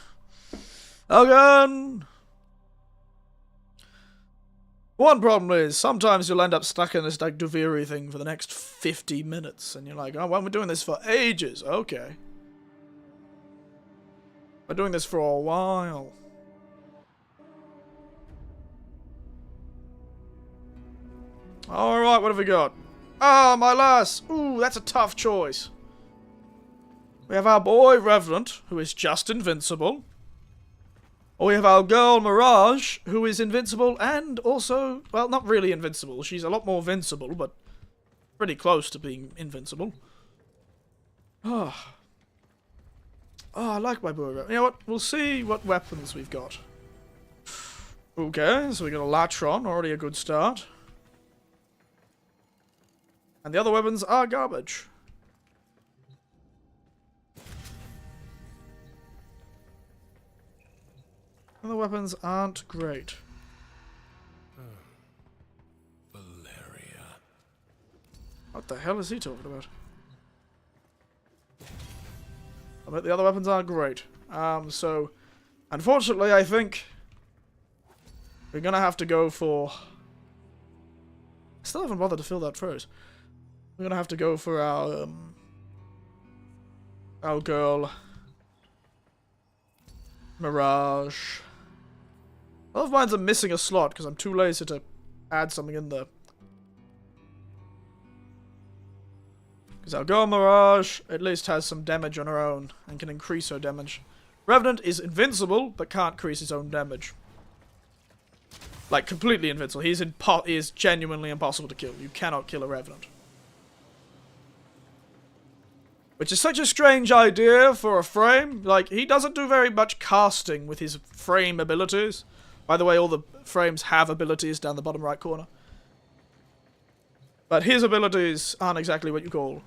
One problem is, sometimes you'll end up stuck in this like Duviri thing for the next 50 minutes, and you're like, oh, well, we're doing this for ages. Okay. We're doing this for a while. Alright, what have we got? Ah, my lass! Ooh, that's a tough choice. We have our boy Revenant, who is just invincible. Or we have our girl Mirage, who is invincible and also, well, not really invincible. She's a lot more vincible, but pretty close to being invincible. Oh, I like my boy Revenant. You know what? We'll see what weapons we've got. Okay, so we got a Latron, already a good start. And the other weapons are garbage. Other weapons aren't great. Valeria. What the hell is he talking about? I bet the other weapons aren't great. So, unfortunately, I think we're gonna have to go for. I still haven't bothered to fill that first. We're gonna have to go for our girl Mirage. A lot of mines are missing a slot because I'm too lazy to add something in there. Because our girl Mirage at least has some damage on her own and can increase her damage. Revenant is invincible but can't increase his own damage. Like completely invincible. He is genuinely impossible to kill. You cannot kill a Revenant. Which is such a strange idea for a frame. Like, he doesn't do very much casting with his frame abilities. By the way, all the frames have abilities down the bottom right corner. But his abilities aren't exactly what you call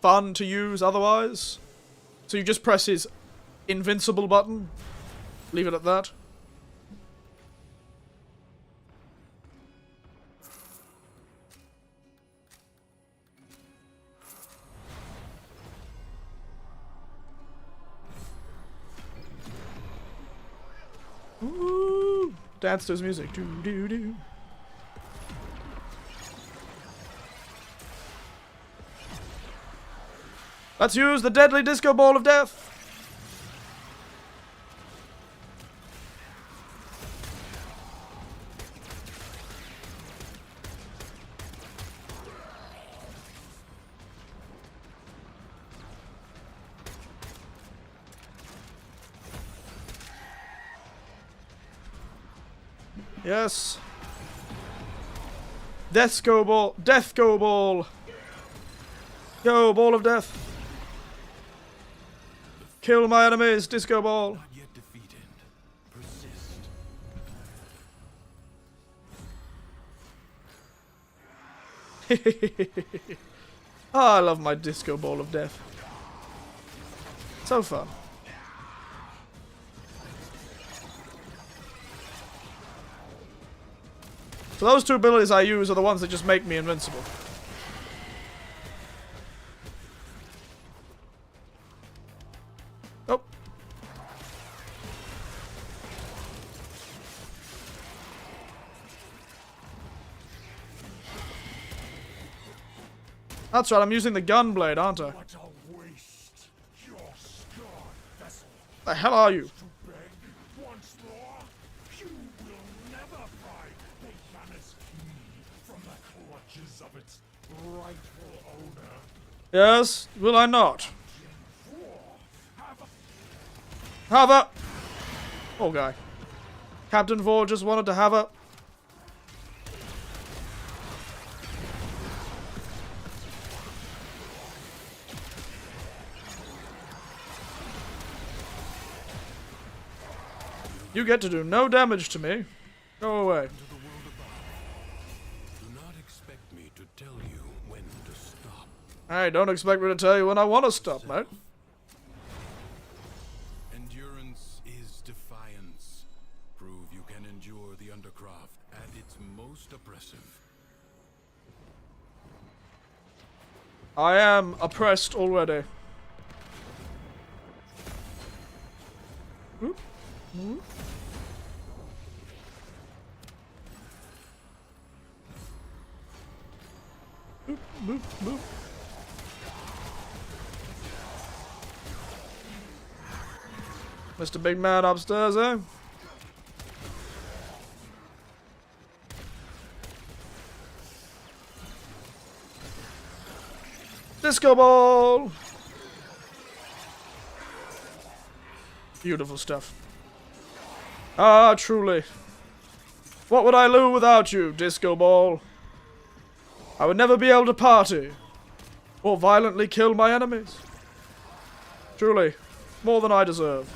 fun to use otherwise. So you just press his invincible button. Leave it at that. Ooh, dance to his music. Do do do. Let's use the deadly disco ball of death. Yes. Death go ball. Death go ball. Go, ball of death. Kill my enemies, disco ball. Not yet defeated. Persist. Oh, I love my disco ball of death. So fun. So those two abilities I use are the ones that just make me invincible. Oh. That's right, I'm using the gun blade, aren't I? What a waste. Your scarred vessel. The hell are you? To beg once more. You will never pry Beyana's key from the clutches of its rightful owner. Yes, will I not? Have a... Oh, guy. Captain Vor just wanted to have a... You get to do no damage to me. Go away. To the world above. Do not expect me to tell you when to stop. Hey, don't expect me to tell you when I want to stop, mate. Endurance is defiance. Prove you can endure the Undercroft at its most oppressive. I am oppressed already. Oop. Oop. Boop, boop, boop. Mr. Big Man upstairs, eh? Disco ball! Beautiful stuff. Ah, truly. What would I do without you, Disco Ball? I would never be able to party. Or violently kill my enemies. Truly. More than I deserve.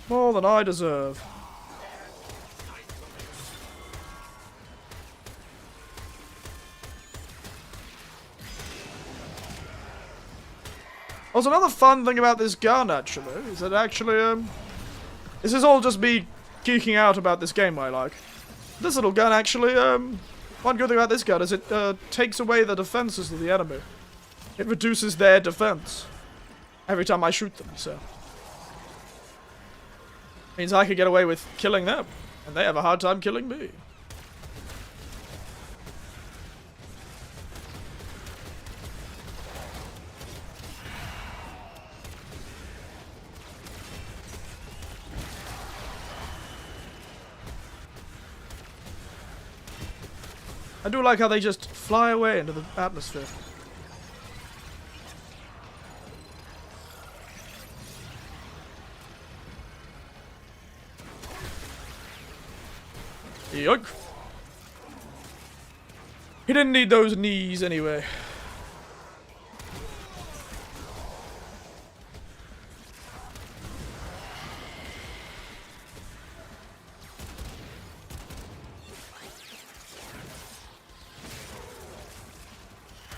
More than I deserve. Also, another fun thing about this gun, actually, is that actually, this is all just me geeking out about this game I like. This little gun, actually, one good thing about this gun is it, takes away the defenses of the enemy. It reduces their defense every time I shoot them, so. Means I could get away with killing them, and they have a hard time killing me. I do like how they just fly away into the atmosphere. Yoink. He didn't need those knees anyway.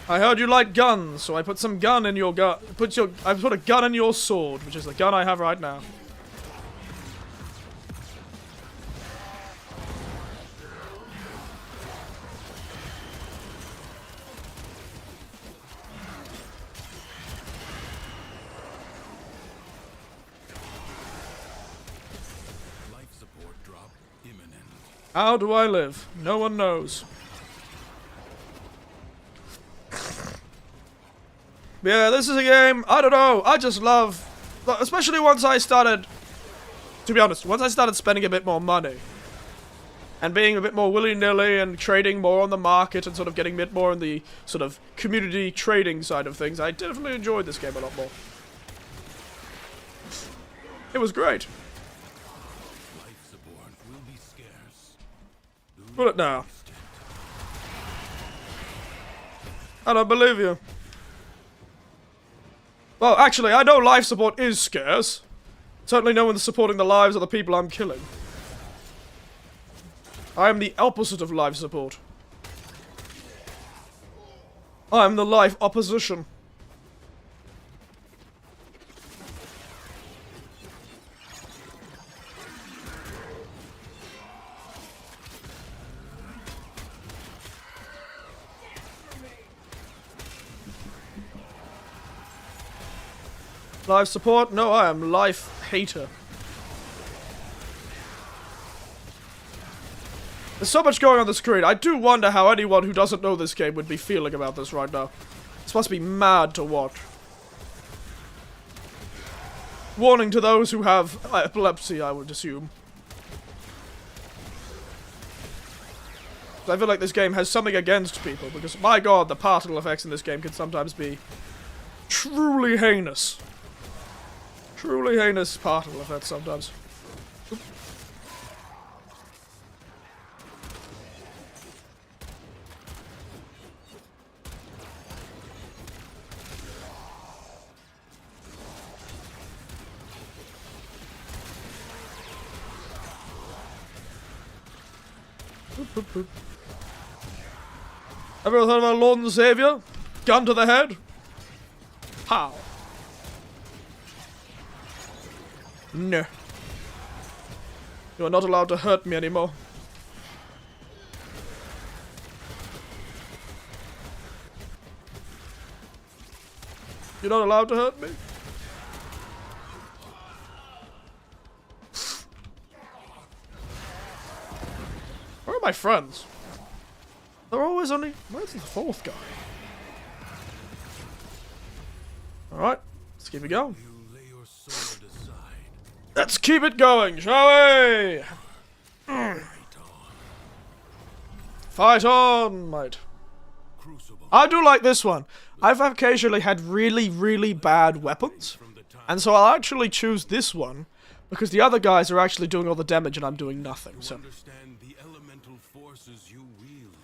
I heard you like guns, so I put some gun in your gun. I put a gun in your sword, which is the gun I have right now. How do I live? No one knows. Yeah, this is a game, I don't know, I just love... Especially once I started... To be honest, once I started spending a bit more money. And being a bit more willy-nilly and trading more on the market and sort of getting a bit more in the sort of community trading side of things, I definitely enjoyed this game a lot more. It was great. Life support will be scarce. Put it now. I don't believe you. Well, actually, I know life support is scarce. Certainly no one's supporting the lives of the people I'm killing. I am the opposite of life support. I am the life opposition. Life support? No, I am life hater. There's so much going on the screen. I do wonder how anyone who doesn't know this game would be feeling about this right now. This must be mad to watch. Warning to those who have epilepsy, I would assume. I feel like this game has something against people, because my god, the particle effects in this game can sometimes be truly heinous. Truly heinous particle effects sometimes. Ever heard of our Lord and Savior? Gun to the head? How? No. You are not allowed to hurt me anymore. You're not allowed to hurt me? Where are my friends? They're always only... Where's the fourth guy? Alright, let's keep it going. You lay your sword aside. Let's keep it going, shall we? Fight on, mate. Crucible. I do like this one. I've occasionally had really, really bad weapons. And so I'll actually choose this one. Because the other guys are actually doing all the damage and I'm doing nothing, so... Understand the elemental forces you wield.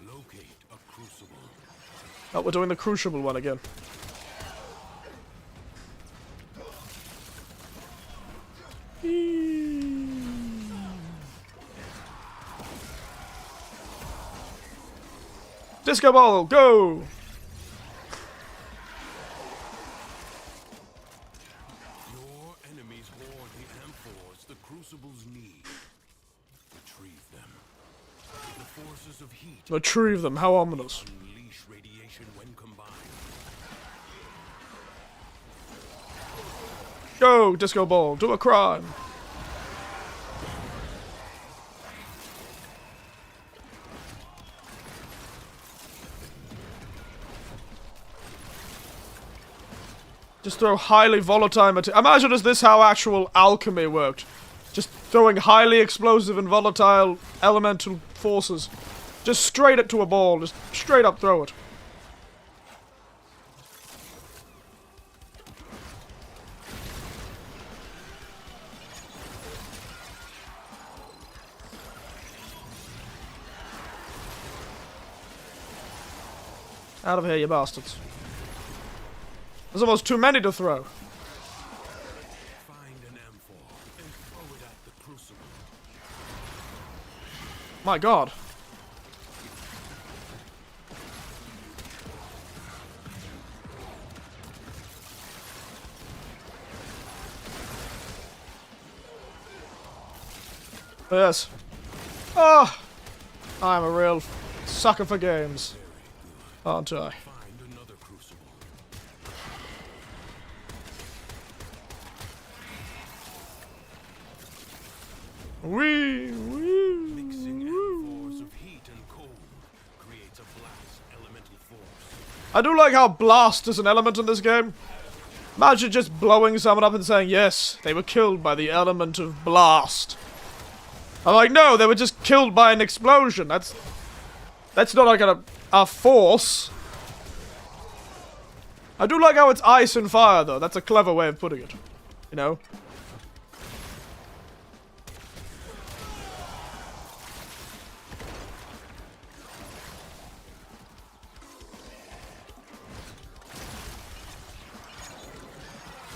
Locate a crucible. Oh, we're doing the crucible one again. Disco ball, go! Your enemies hoard the amphors the crucibles need. Retrieve them. The forces of heat Retrieve them, how ominous. unleash radiation when combined. Go, disco ball, do a crime. Just throw highly volatile material. Imagine is this how actual alchemy worked. Just throwing highly explosive and volatile elemental forces. Just straight it to a ball. Just straight up throw it. Out of here, you bastards. There's almost too many to throw. Find an amphor and throw it at the crucible. My god. Yes. Ah! I'm a real sucker for games. Aren't I? Find another crucible. Wee! I do like how blast is an element in this game. Imagine just blowing someone up and saying, yes, they were killed by the element of blast. I'm like, no, they were just killed by an explosion. That's not like a force. I do like how it's ice and fire, though. That's a clever way of putting it. You know?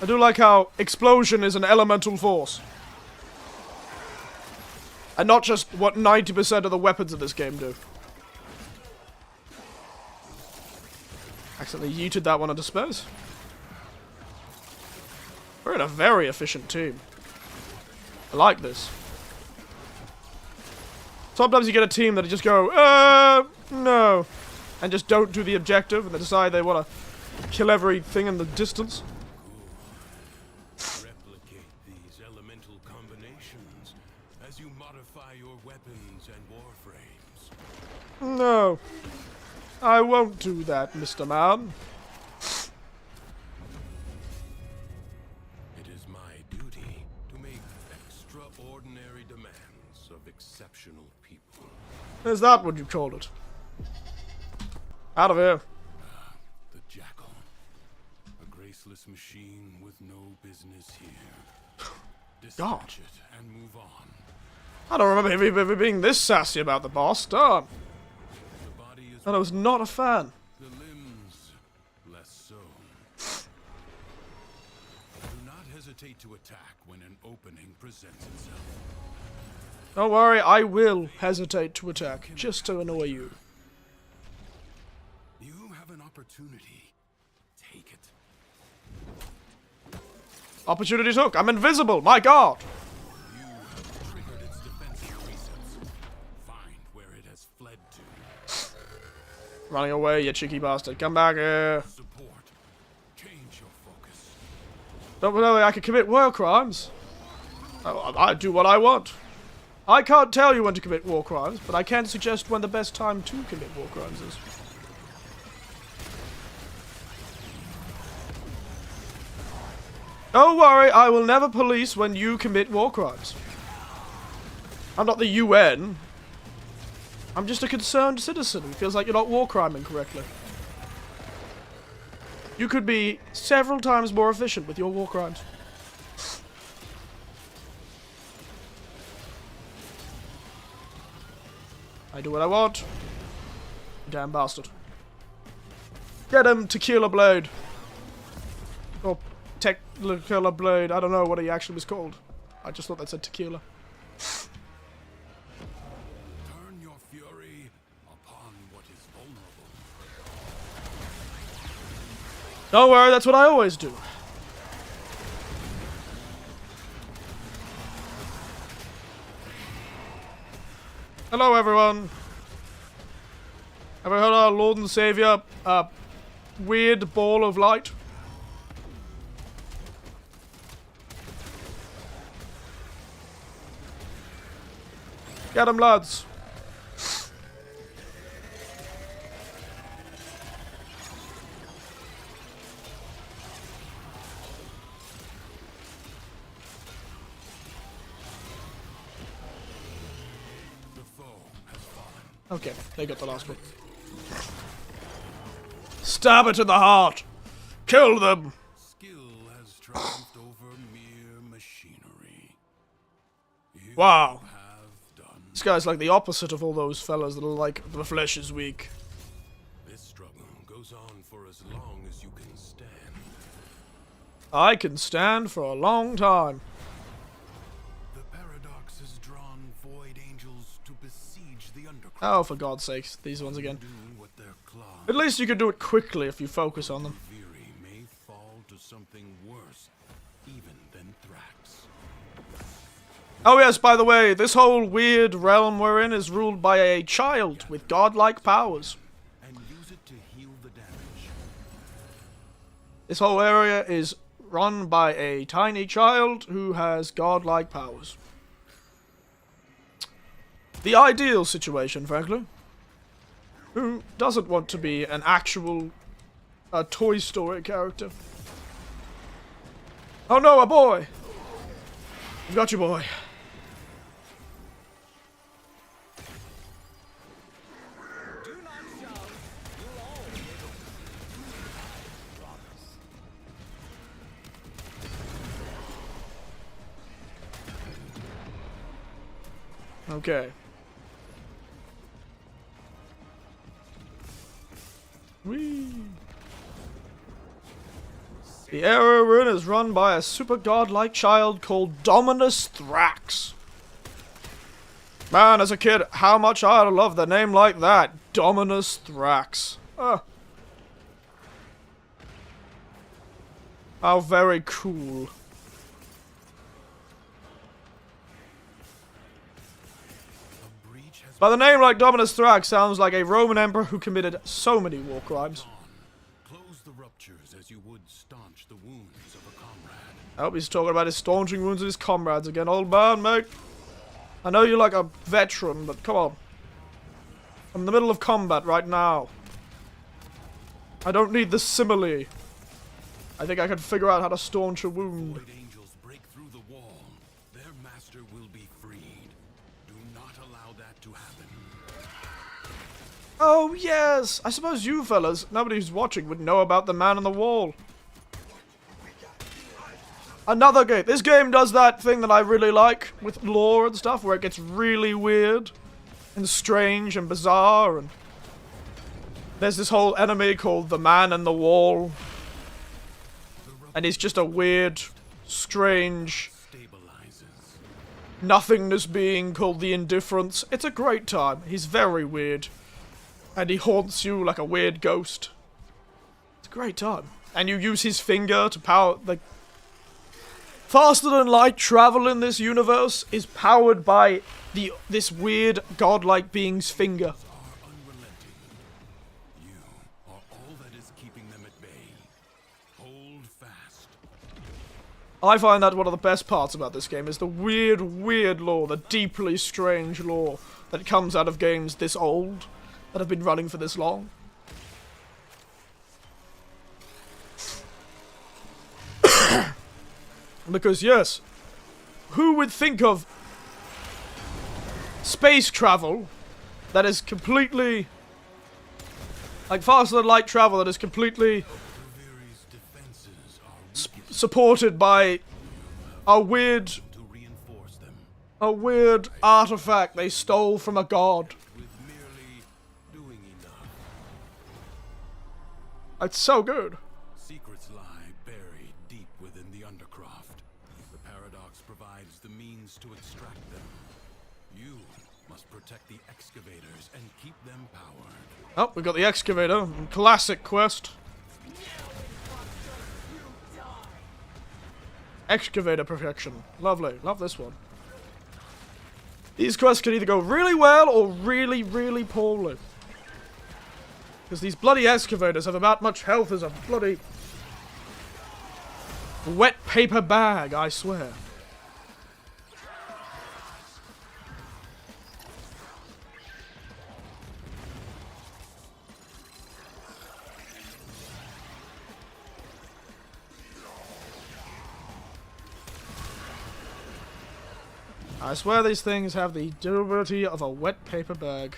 I do like how explosion is an elemental force. And not just what 90% of the weapons in this game do. Accidentally yeeted that one into space. We're in a very efficient team. I like this. Sometimes you get a team that just go, no. And just don't do the objective and they decide they want to kill everything in the distance. Replicate these elemental combinations as you modify your weapons and warframes. No. I won't do that, Mr. Man. It is my duty to make extraordinary demands of exceptional people. Is that what you call it? Out of here. The Jackal. A graceless machine with no business here. God. Dispatch it and move on. I don't remember him ever being this sassy about the boss. Darn. The body is And I was not a fan. the limbs less so. Do not hesitate to attack when an opening presents itself. Don't worry, I will hesitate to attack, just to annoy you. You have an opportunity. Take it. Opportunity took. I'm invisible, my god! You have triggered its defensive precepts. Find where it has fled to. Running away, you cheeky bastard. Come back here. Support. Change your focus. Don't know I could commit war crimes. I do what I want. I can't tell you when to commit war crimes, but I can suggest when the best time to commit war crimes is. Don't worry, I will never police when you commit war crimes. I'm not the UN. I'm just a concerned citizen who feels like you're not war criming correctly. You could be several times more efficient with your war crimes. I do what I want. You damn bastard. Get him, Tequila Blade. Or Tequila Blade. I don't know what he actually was called. I just thought that said tequila. Turn your fury upon what is vulnerable. Don't worry, that's what I always do. Hello, everyone. Have I heard our Lord and Savior, weird ball of light? Get 'em, lads. The foe has fallen. Okay, they got the last one. Stab it in the heart! Kill them! Skill has triumphed over mere machinery. You Wow. have done. This guy's like the opposite of all those fellas that are like, the flesh is weak. This struggle goes on for as long as you can stand. I can stand for a long time. The paradox has drawn void angels to besiege the underground. Oh, for God's sakes, these ones again. Do what their claws At least you can do it quickly if you focus on them. Viri may fall to something worse, even than Thrax. Oh yes, by the way, this whole weird realm we're in is ruled by a child with godlike powers. And use it to heal the damage. This whole area is run by a tiny child who has godlike powers. The ideal situation, frankly. Who doesn't want to be an actual a Toy Story character. Oh no, a boy! I've got you, boy. Okay. Whee! The Arrow Rune is run by a super godlike child called Dominus Thrax. Man, as a kid, how much I love the name like that. Dominus Thrax. How very cool. By the name like Dominus Thrax sounds like a Roman emperor who committed so many war crimes. Close the ruptures as you would staunch the wounds of a comrade. I hope he's talking about his staunching wounds of his comrades again, old man, mate. I know you're like a veteran, but come on. I'm in the middle of combat right now. I don't need the simile. I think I can figure out how to staunch a wound. Void angels break through the wall. Their master will be freed. Do not allow that to happen. Oh, yes! I suppose you fellas, nobody who's watching, would know about the man on the wall. Another game. This game does that thing that I really like with lore and stuff, where it gets really weird and strange and bizarre, and there's this whole enemy called the Man in the Wall, and he's just a weird, strange, nothingness being called the Indifference. It's a great time. He's very weird, and he haunts you like a weird ghost. It's a great time. And you use his finger to power, like, faster than light travel in this universe is powered by this weird godlike being's finger. Are unrelenting. You are all that is keeping them at bay. Hold fast. I find that one of the best parts about this game is the weird, weird lore, the deeply strange lore that comes out of games this old, that have been running for this long. Because, yes, who would think of space travel that is completely, like faster than light travel that is completely Viri's defenses are supported by a weird, to reinforce them artifact they stole from a god. with merely doing enough. It's so good. Secrets lie buried deep within the undercroft. The paradox provides the means to extract them. You must protect the excavators and keep them powered. Oh, we got the excavator. Classic quest. Excavator protection. Lovely. Love this one. These quests can either go really well or really, really poorly. Because these bloody excavators have about much health as a bloody wet paper bag, I swear. I swear these things have the durability of a wet paper bag.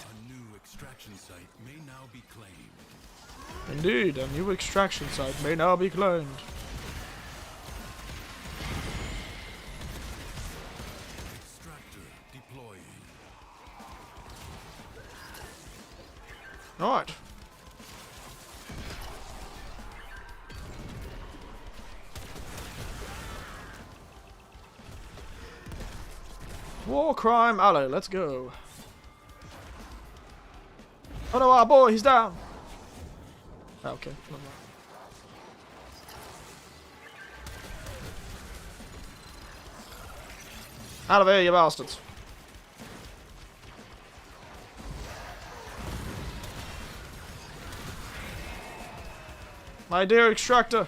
A new extraction site may now be claimed. Indeed, a new extraction site may now be claimed. Extractor deploying. Alright. War crime alley, let's go. Oh no, our boy, he's down. Okay, never mind. Out of here, you bastards. My dear extractor.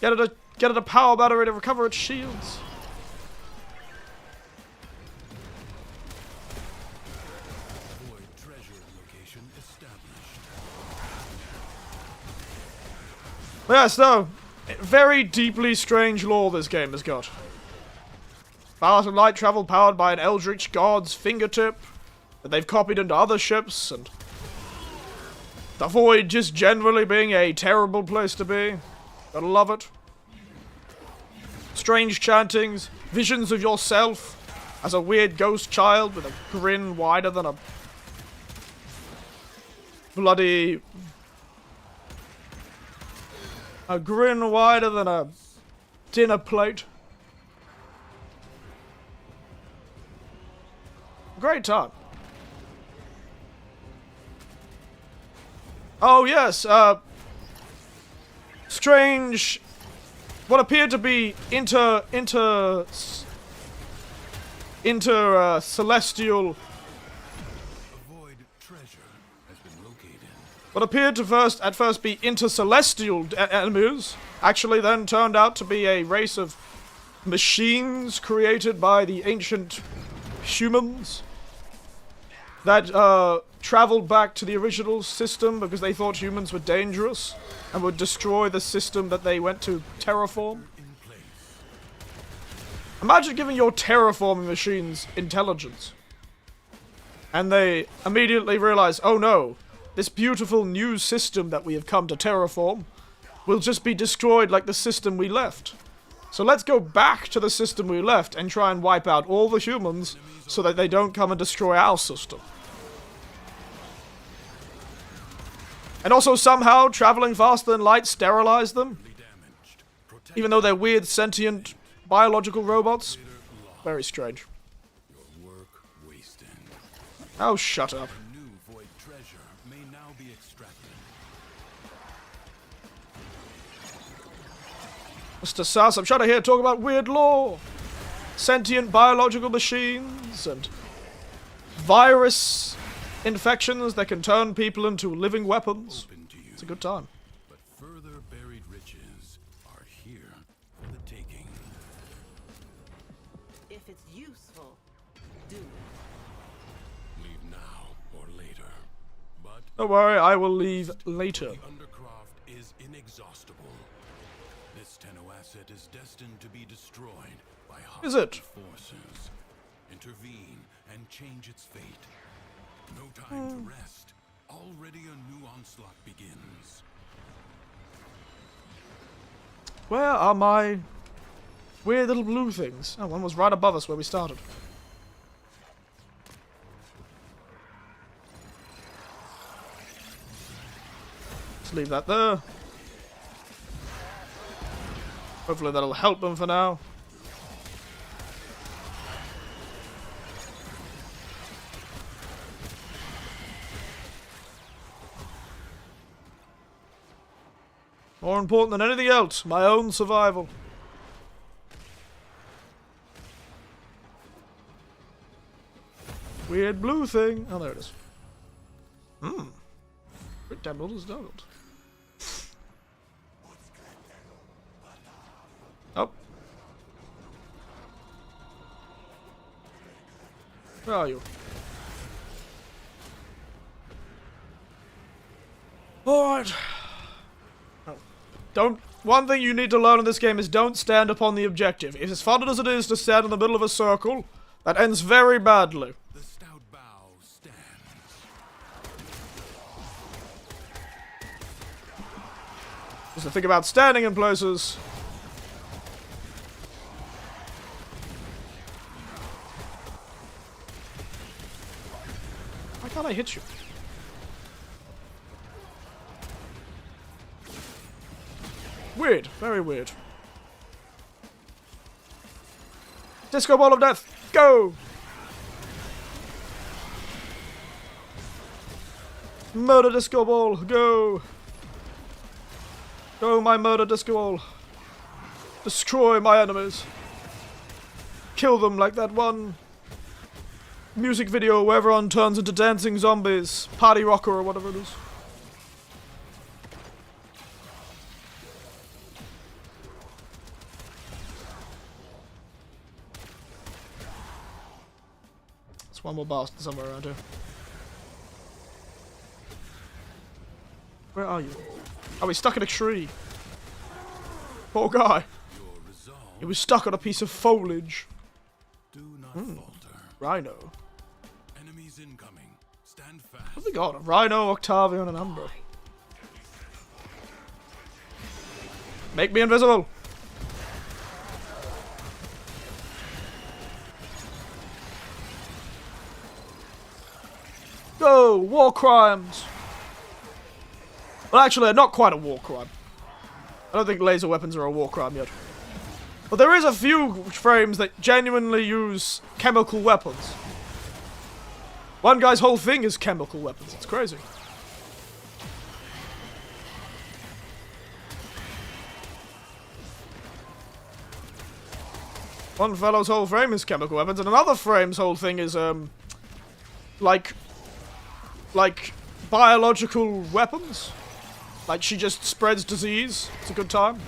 Get it a power battery to recover its shields. Void treasure location established. Yes, though. Very deeply strange lore this game has got. Power to light travel powered by an eldritch god's fingertip that they've copied into other ships, and the void just generally being a terrible place to be. Gotta love it. Strange chantings, visions of yourself as a weird ghost child with a grin wider than a bloody... A grin wider than a dinner plate. Great time. Oh yes, strange, what appeared to be celestial. A void treasure has been located. What appeared to at first be intercelestial enemies, actually then turned out to be a race of machines created by the ancient humans that traveled back to the original system because they thought humans were dangerous and would destroy the system that they went to terraform. Imagine giving your terraforming machines intelligence, and they immediately realize, oh no, this beautiful new system that we have come to terraform will just be destroyed like the system we left. So let's go back to the system we left and try and wipe out all the humans so that they don't come and destroy our system. And also somehow traveling faster than light sterilized them, even though they're weird sentient biological robots. Very strange. Your work wasted. Oh, shut up. A new void treasure may now be extracted. Mr. Sass, I'm trying to hear talk about weird lore. Sentient biological machines and virus infections that can turn people into living weapons. Open to you. It's a good time. But further buried riches are here for the taking. If it's useful, do it. Leave now or later. But Don't worry, I will leave later. the Undercroft is inexhaustible. This Tenno asset is destined to be destroyed by Is it? hostile forces. Intervene and change its fate. No time to rest. Already a new onslaught begins. Where are my weird little blue things? Oh, one was right above us where we started. Let's leave that there. Hopefully that'll help them for now. More important than anything else, my own survival. Weird blue thing. Oh, there it is. Crit damage is doubled. Oh. Where are you? Alright. One thing you need to learn in this game is don't stand upon the objective. It's as fun as it is to stand in the middle of a circle, that ends very badly. The stout bow stands. Just the thing about standing in places. Why can't I hit you? Weird. Very weird. Disco Ball of Death! Go! Murder Disco Ball! Go! Go, my murder Disco Ball! Destroy my enemies! Kill them like that one music video where everyone turns into dancing zombies. Party Rocker or whatever it is. There's one more bastard somewhere around here. Where are you? Oh, he's stuck in a tree. Poor guy. Your resolve. He was stuck on a piece of foliage. Do not falter. Rhino. Enemies incoming. Stand fast. What have we got? A Rhino, Octavian, and Umbra. Make me invisible. Go! War crimes! Well, actually, not quite a war crime. I don't think laser weapons are a war crime yet. But there is a few frames that genuinely use chemical weapons. One guy's whole thing is chemical weapons. It's crazy. One fellow's whole frame is chemical weapons, and another frame's whole thing is, like biological weapons. Like, she just spreads disease. It's a good time.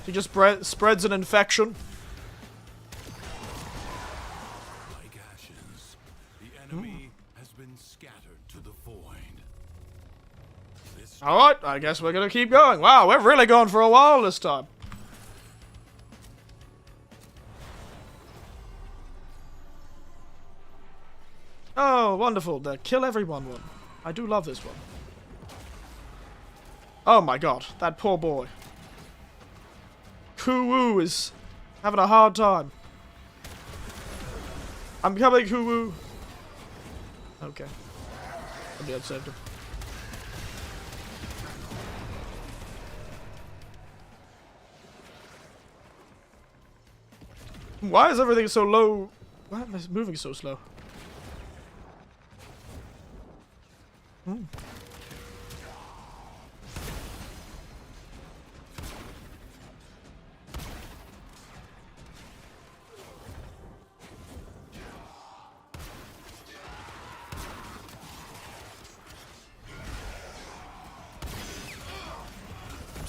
She just spreads an infection. Like ashes, the enemy has been scattered to the void. This Alright, I guess we're gonna keep going. Wow, we're really going for a while this time. Oh, wonderful. The kill everyone one. I do love this one. Oh my god, that poor boy. Kuwu is having a hard time. I'm coming, Kuwu. Okay. Maybe I'd saved him. Why is everything so low? Why am I moving so slow?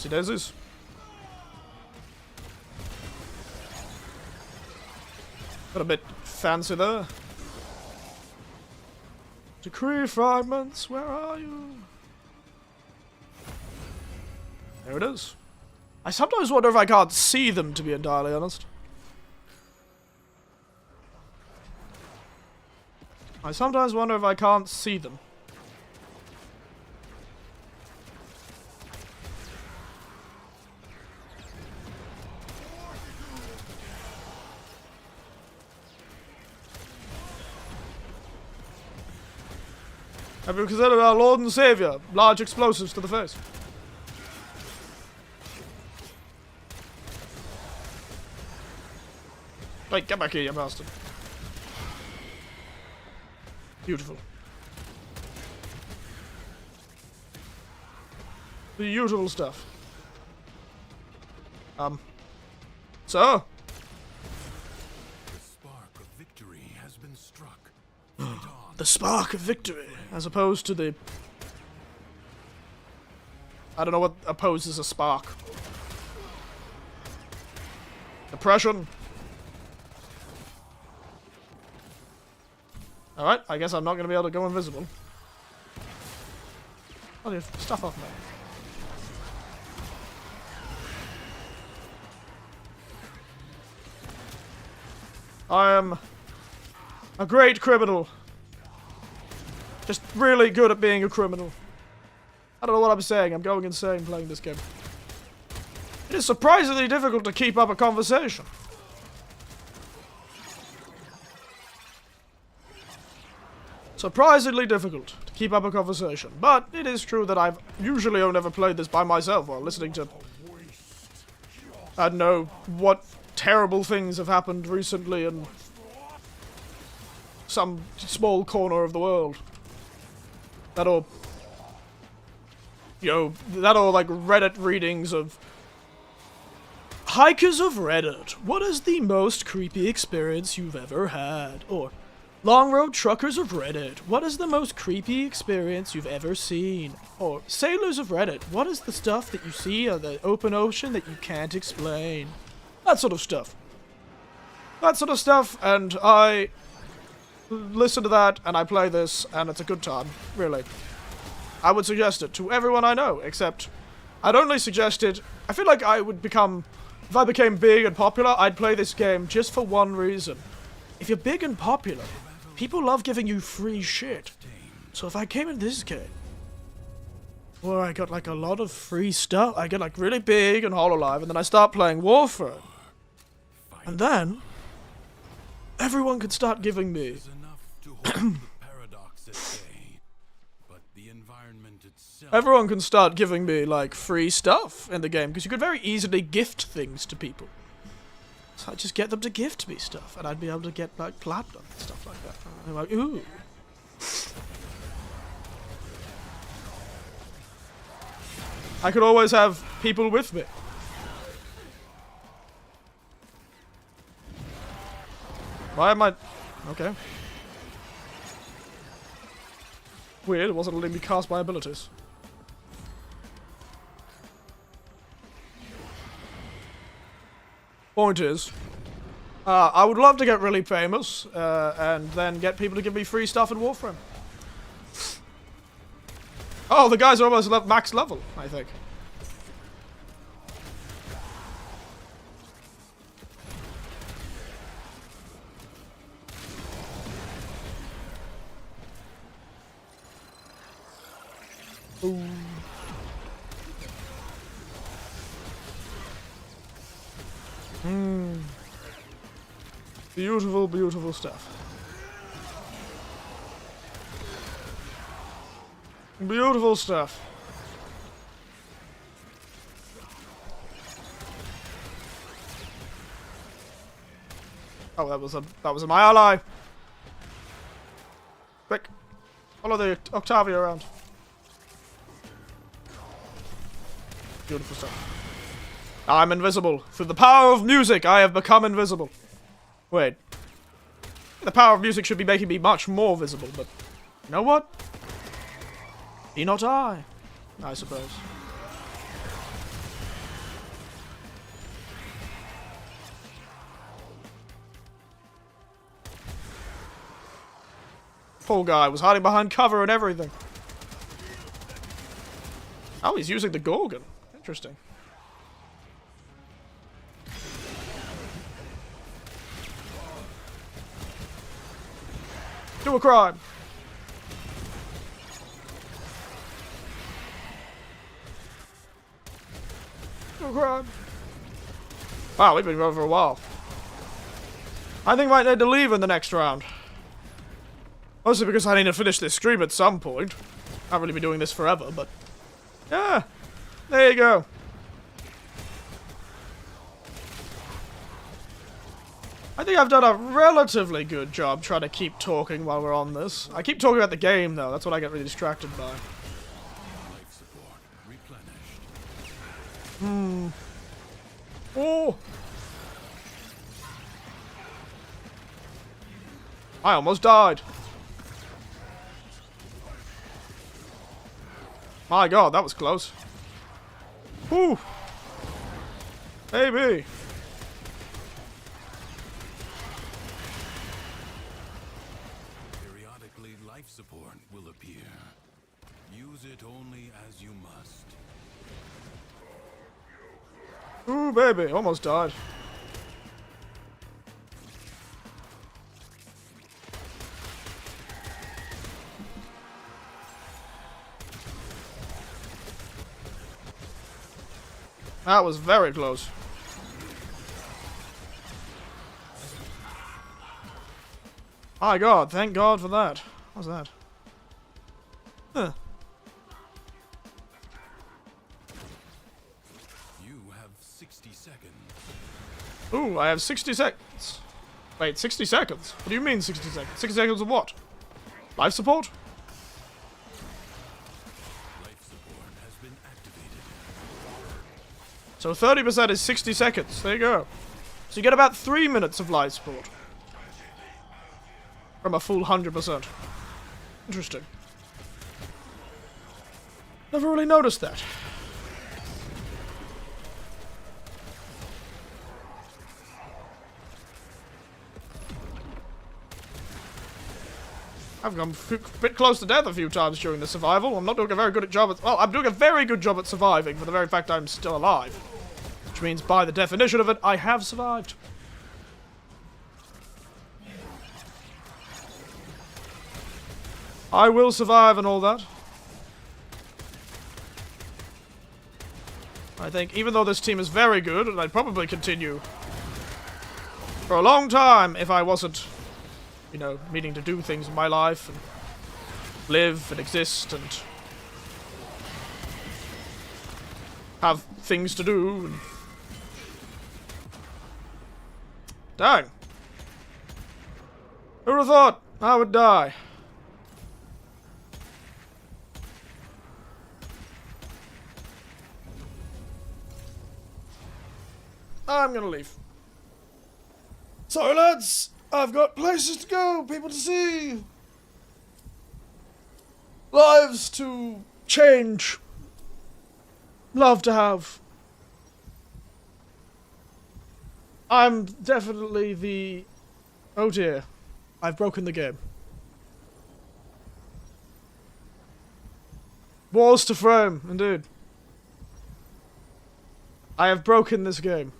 Oopsie daisies. Got a bit fancy there. Decree fragments, where are you? There it is. I sometimes wonder if I can't see them, to be entirely honest. I sometimes wonder if I can't see them. Have you considered our Lord and Savior? Large explosives to the face. Wait, get back here, you bastard. Beautiful. Beautiful stuff. So? The spark of victory has been struck. Fight on. The spark of victory, as opposed to the... I don't know what opposes a spark. Depression. Alright, I guess I'm not going to be able to go invisible. Oh, there's stuff off me. I am a great criminal. Just really good at being a criminal. I don't know what I'm saying. I'm going insane playing this game. It is surprisingly difficult to keep up a conversation. Surprisingly difficult to keep up a conversation. But it is true that I've usually only ever played this by myself while listening to... I don't know what terrible things have happened recently in some small corner of the world. That or, you know, that or like Reddit readings of Hikers of Reddit. What is the most creepy experience you've ever had? Or Long Road Truckers of Reddit, what is the most creepy experience you've ever seen? Or Sailors of Reddit, what is the stuff that you see on the open ocean that you can't explain? That sort of stuff. That sort of stuff, and I listen to that, and I play this, and it's a good time, really. I would suggest it to everyone I know, except I'd only suggest it. I feel like I would become, if I became big and popular, I'd play this game just for one reason. If you're big and popular, people love giving you free shit. So if I came in this game, where I got like a lot of free stuff, I get like really big and Hololive, and then I start playing Warframe. And then, everyone could start giving me everyone can start giving me, like, free stuff in the game, because you could very easily gift things to people. So I'd just get them to gift me stuff, and I'd be able to get, like, platinum and stuff like that. And I'm like, ooh. I could always have people with me. Why am I... Okay. Weird, it wasn't letting me cast my abilities. Point is, I would love to get really famous, and then get people to give me free stuff in Warframe. Oh, the guys are almost max level, I think. Ooh. Beautiful, beautiful stuff. Beautiful stuff. Oh, that was my ally. Quick, follow the Octavia around. Beautiful stuff. I'm invisible. Through the power of music, I have become invisible. Wait. The power of music should be making me much more visible, but... You know what? Be not I suppose. Poor guy was hiding behind cover and everything. Oh, he's using the Gorgon. Interesting. Do a crime. Do a crime. Wow, we've been going for a while. I think I might need to leave in the next round. Mostly because I need to finish this stream at some point. I've really been doing this forever, but... Yeah, there you go. I think I've done a relatively good job trying to keep talking while we're on this. I keep talking about the game, though. That's what I get really distracted by. Life support replenished. Oh! I almost died. My god, that was close. Whew! Maybe. Periodically, life support will appear. Use it only as you must. Ooh, baby, almost died. That was very close. My god, thank god for that. What's that? Huh. You have 60 seconds. Ooh, I have 60 seconds. Wait, 60 seconds? What do you mean 60 seconds? 60 seconds of what? Life support? Life support has been activated. So 30% is 60 seconds. There you go. So you get about 3 minutes of life support. from a full 100%. Interesting. Never really noticed that. I've gone a bit close to death a few times during the survival. I'm not doing a very good job at... Well, I'm doing a very good job at surviving for the very fact I'm still alive. Which means, by the definition of it, I have survived. I will survive and all that. I think, even though this team is very good, and I'd probably continue for a long time if I wasn't, you know, needing to do things in my life and live and exist and have things to do. And... Dang. Who would have thought I would die? I'm gonna leave. Sorry, lads. I've got places to go, people to see, lives to change, love to have. I'm definitely the... Oh dear. I've broken the game. Walls to frame, indeed. I have broken this game.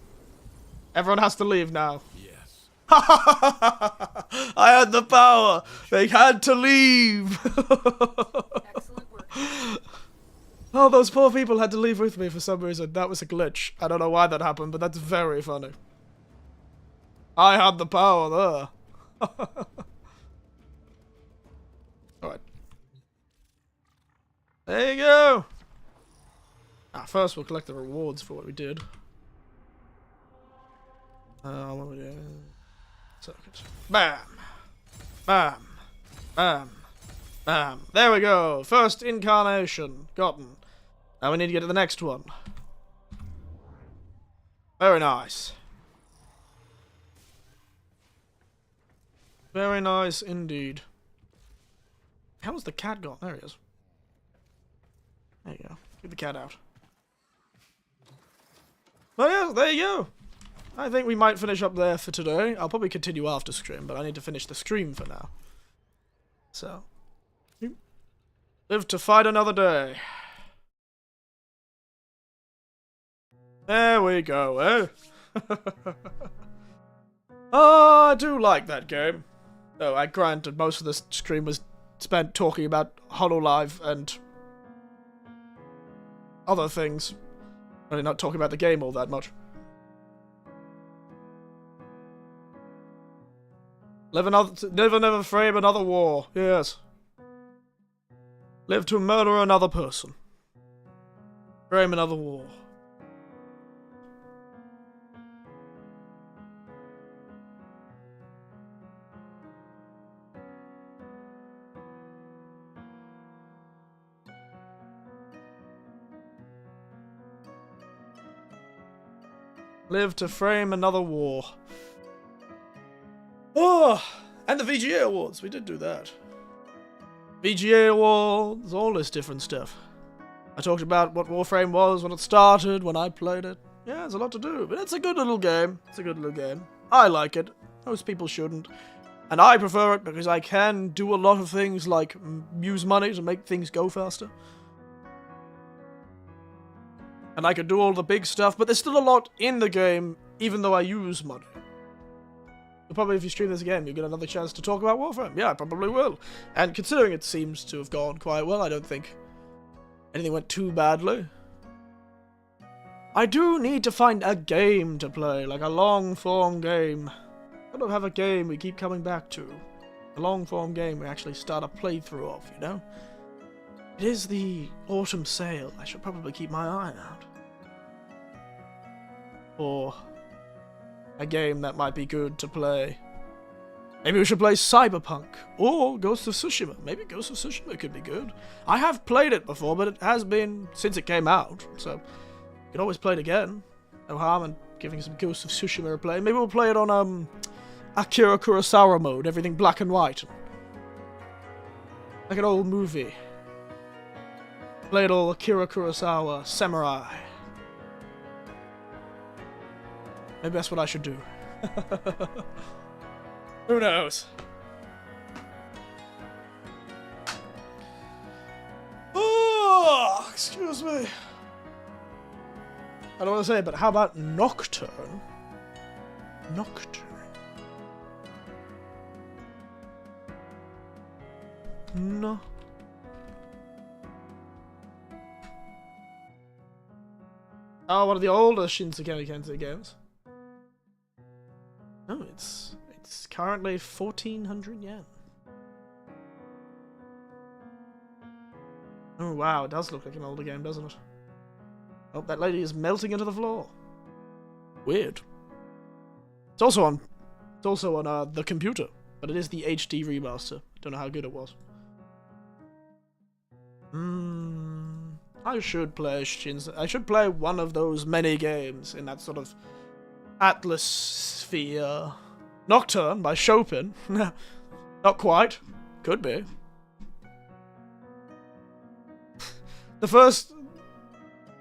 Everyone has to leave now. Yes. I had the power. They had to leave. Excellent work. Oh, those poor people had to leave with me for some reason. That was a glitch. I don't know why that happened, but that's very funny. I had the power there. Alright. There you go. First we'll collect the rewards for what we did. What we do? Circuit. Bam! Bam! Bam! Bam! There we go! First incarnation. Gotten. Now we need to get to the next one. Very nice. Very nice indeed. How has the cat gone? There he is. There you go. Get the cat out. Well, yeah, there you go. I think we might finish up there for today. I'll probably continue after stream, but I need to finish the stream for now. So, live to fight another day. There we go, eh? Oh, I do like that game. Though, I granted, most of this stream was spent talking about HoloLive and other things. Really not talking about the game all that much. Never frame another war. Yes. Live to murder another person. Frame another war. Live to frame another war. Oh, and the VGA Awards. We did do that. VGA Awards, all this different stuff. I talked about what Warframe was when it started, when I played it. Yeah, there's a lot to do, but it's a good little game. It's a good little game. I like it. Most people shouldn't. And I prefer it because I can do a lot of things like use money to make things go faster. And I can do all the big stuff, but there's still a lot in the game, even though I use money. So probably if you stream this again, you'll get another chance to talk about Warframe. Yeah, I probably will. And considering it seems to have gone quite well, I don't think anything went too badly. I do need to find a game to play, like a long-form game. I don't have a game we keep coming back to. A long-form game we actually start a playthrough of, you know? It is the autumn sale. I should probably keep my eye out. Or a game that might be good to play. Maybe we should play Cyberpunk or Ghost of Tsushima. Maybe Ghost of Tsushima could be good. I have played it before, but it has been since it came out, so you can always play it again. No harm in giving some Ghost of Tsushima a play. Maybe we'll play it on Akira Kurosawa mode, everything black and white. Like an old movie. Play it all Akira Kurosawa, Samurai. Maybe that's what I should do. Who knows? Oh, excuse me. I don't want to say it, but how about Nocturne? Nocturne. No. Oh, one of the older Shinsekai Kensei games. Oh, it's currently 1,400 yen. Oh wow, it does look like an older game, doesn't it? Oh, that lady is melting into the floor. Weird. It's also on the computer, but it is the HD remaster. Don't know how good it was. I should play I should play one of those many games in that sort of Atlas sphere. Nocturne by Chopin. Not quite. Could be. The first...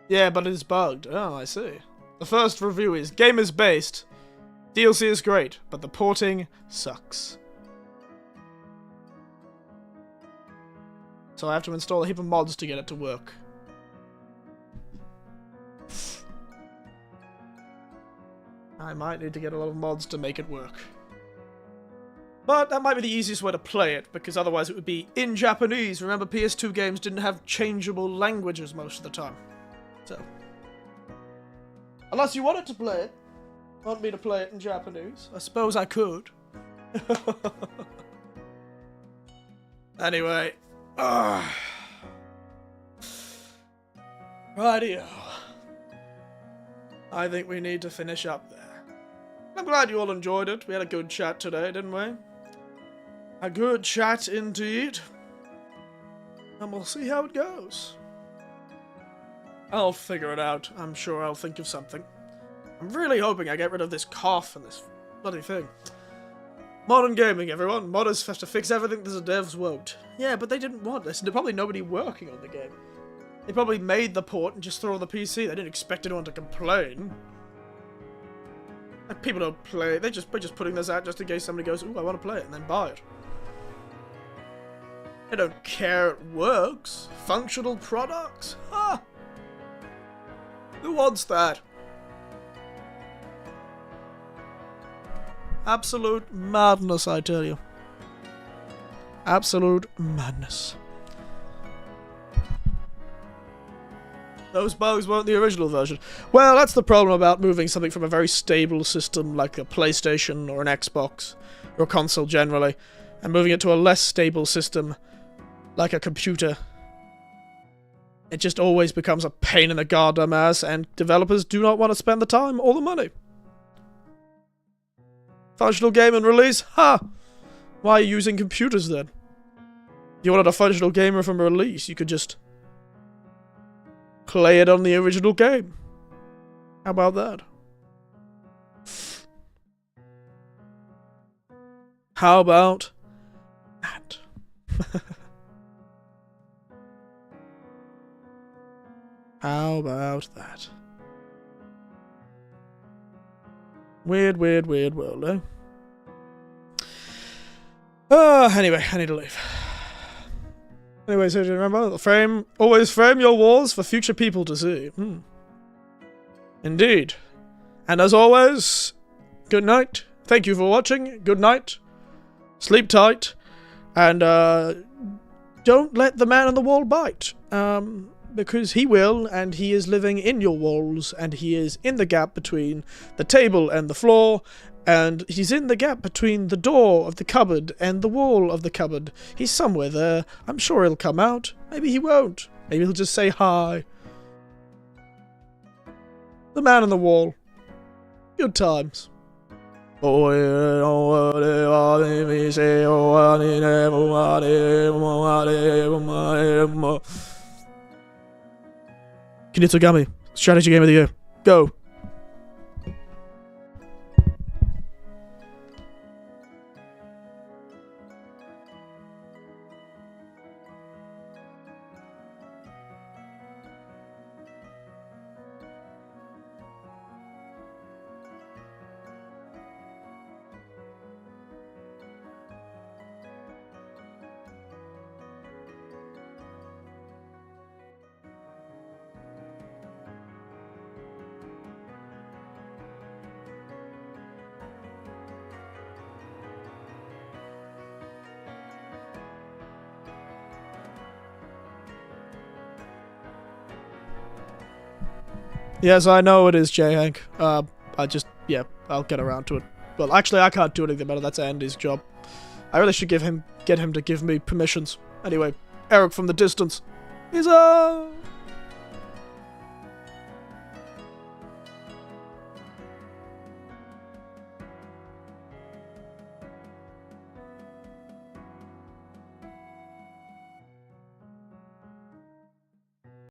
Yeah, but it's bugged. Oh, I see. The first review is, game is based. DLC is great, but the porting sucks. So I have to install a heap of mods to get it to work. I might need to get a lot of mods to make it work. But that might be the easiest way to play it, because otherwise it would be in Japanese. Remember, PS2 games didn't have changeable languages most of the time. So, unless you wanted to play it, want me to play it in Japanese, I suppose I could. Anyway. Rightio. I think we need to finish up there. I'm glad you all enjoyed it. We had a good chat today, didn't we? A good chat indeed. And we'll see how it goes. I'll figure it out. I'm sure I'll think of something. I'm really hoping I get rid of this cough and this bloody thing. Modern gaming, everyone. Modders have to fix everything that the devs won't. Yeah, but they didn't want this. There's probably nobody working on the game. They probably made the port and just threw it on the PC. They didn't expect anyone to complain. Like, people don't play. We're just putting this out just in case somebody goes, ooh, I want to play it, and then buy it. They don't care it works. Functional products? Ha! Who wants that? Absolute madness, I tell you. Absolute madness. Those bugs weren't the original version. Well, that's the problem about moving something from a very stable system like a PlayStation or an Xbox, or a console generally, and moving it to a less stable system like a computer. It just always becomes a pain in the goddamn ass, and developers do not want to spend the time or the money. Functional game and release? Ha! Why are you using computers then? If you wanted a functional game from release, you could just play it on the original game. How about that? How about that? How about that? Weird, weird, weird world, eh? Anyway, I need to leave. Anyway, so remember, always frame your wars for future people to see. Indeed. And as always, good night. Thank you for watching. Good night. Sleep tight. And, don't let the man on the wall bite. Because he will, and he is living in your walls, and he is in the gap between the table and the floor, and he's in the gap between the door of the cupboard and the wall of the cupboard. He's somewhere there. I'm sure he'll come out. Maybe he won't. Maybe he'll just say hi. The man on the wall. Good times. Kinitsugami, strategy game of the year. Go. Yes, I know it is, J. Hank. Yeah, I'll get around to it. Well, actually, I can't do anything about it. That's Andy's job. I really should get him to give me permissions. Anyway, Eric from the distance is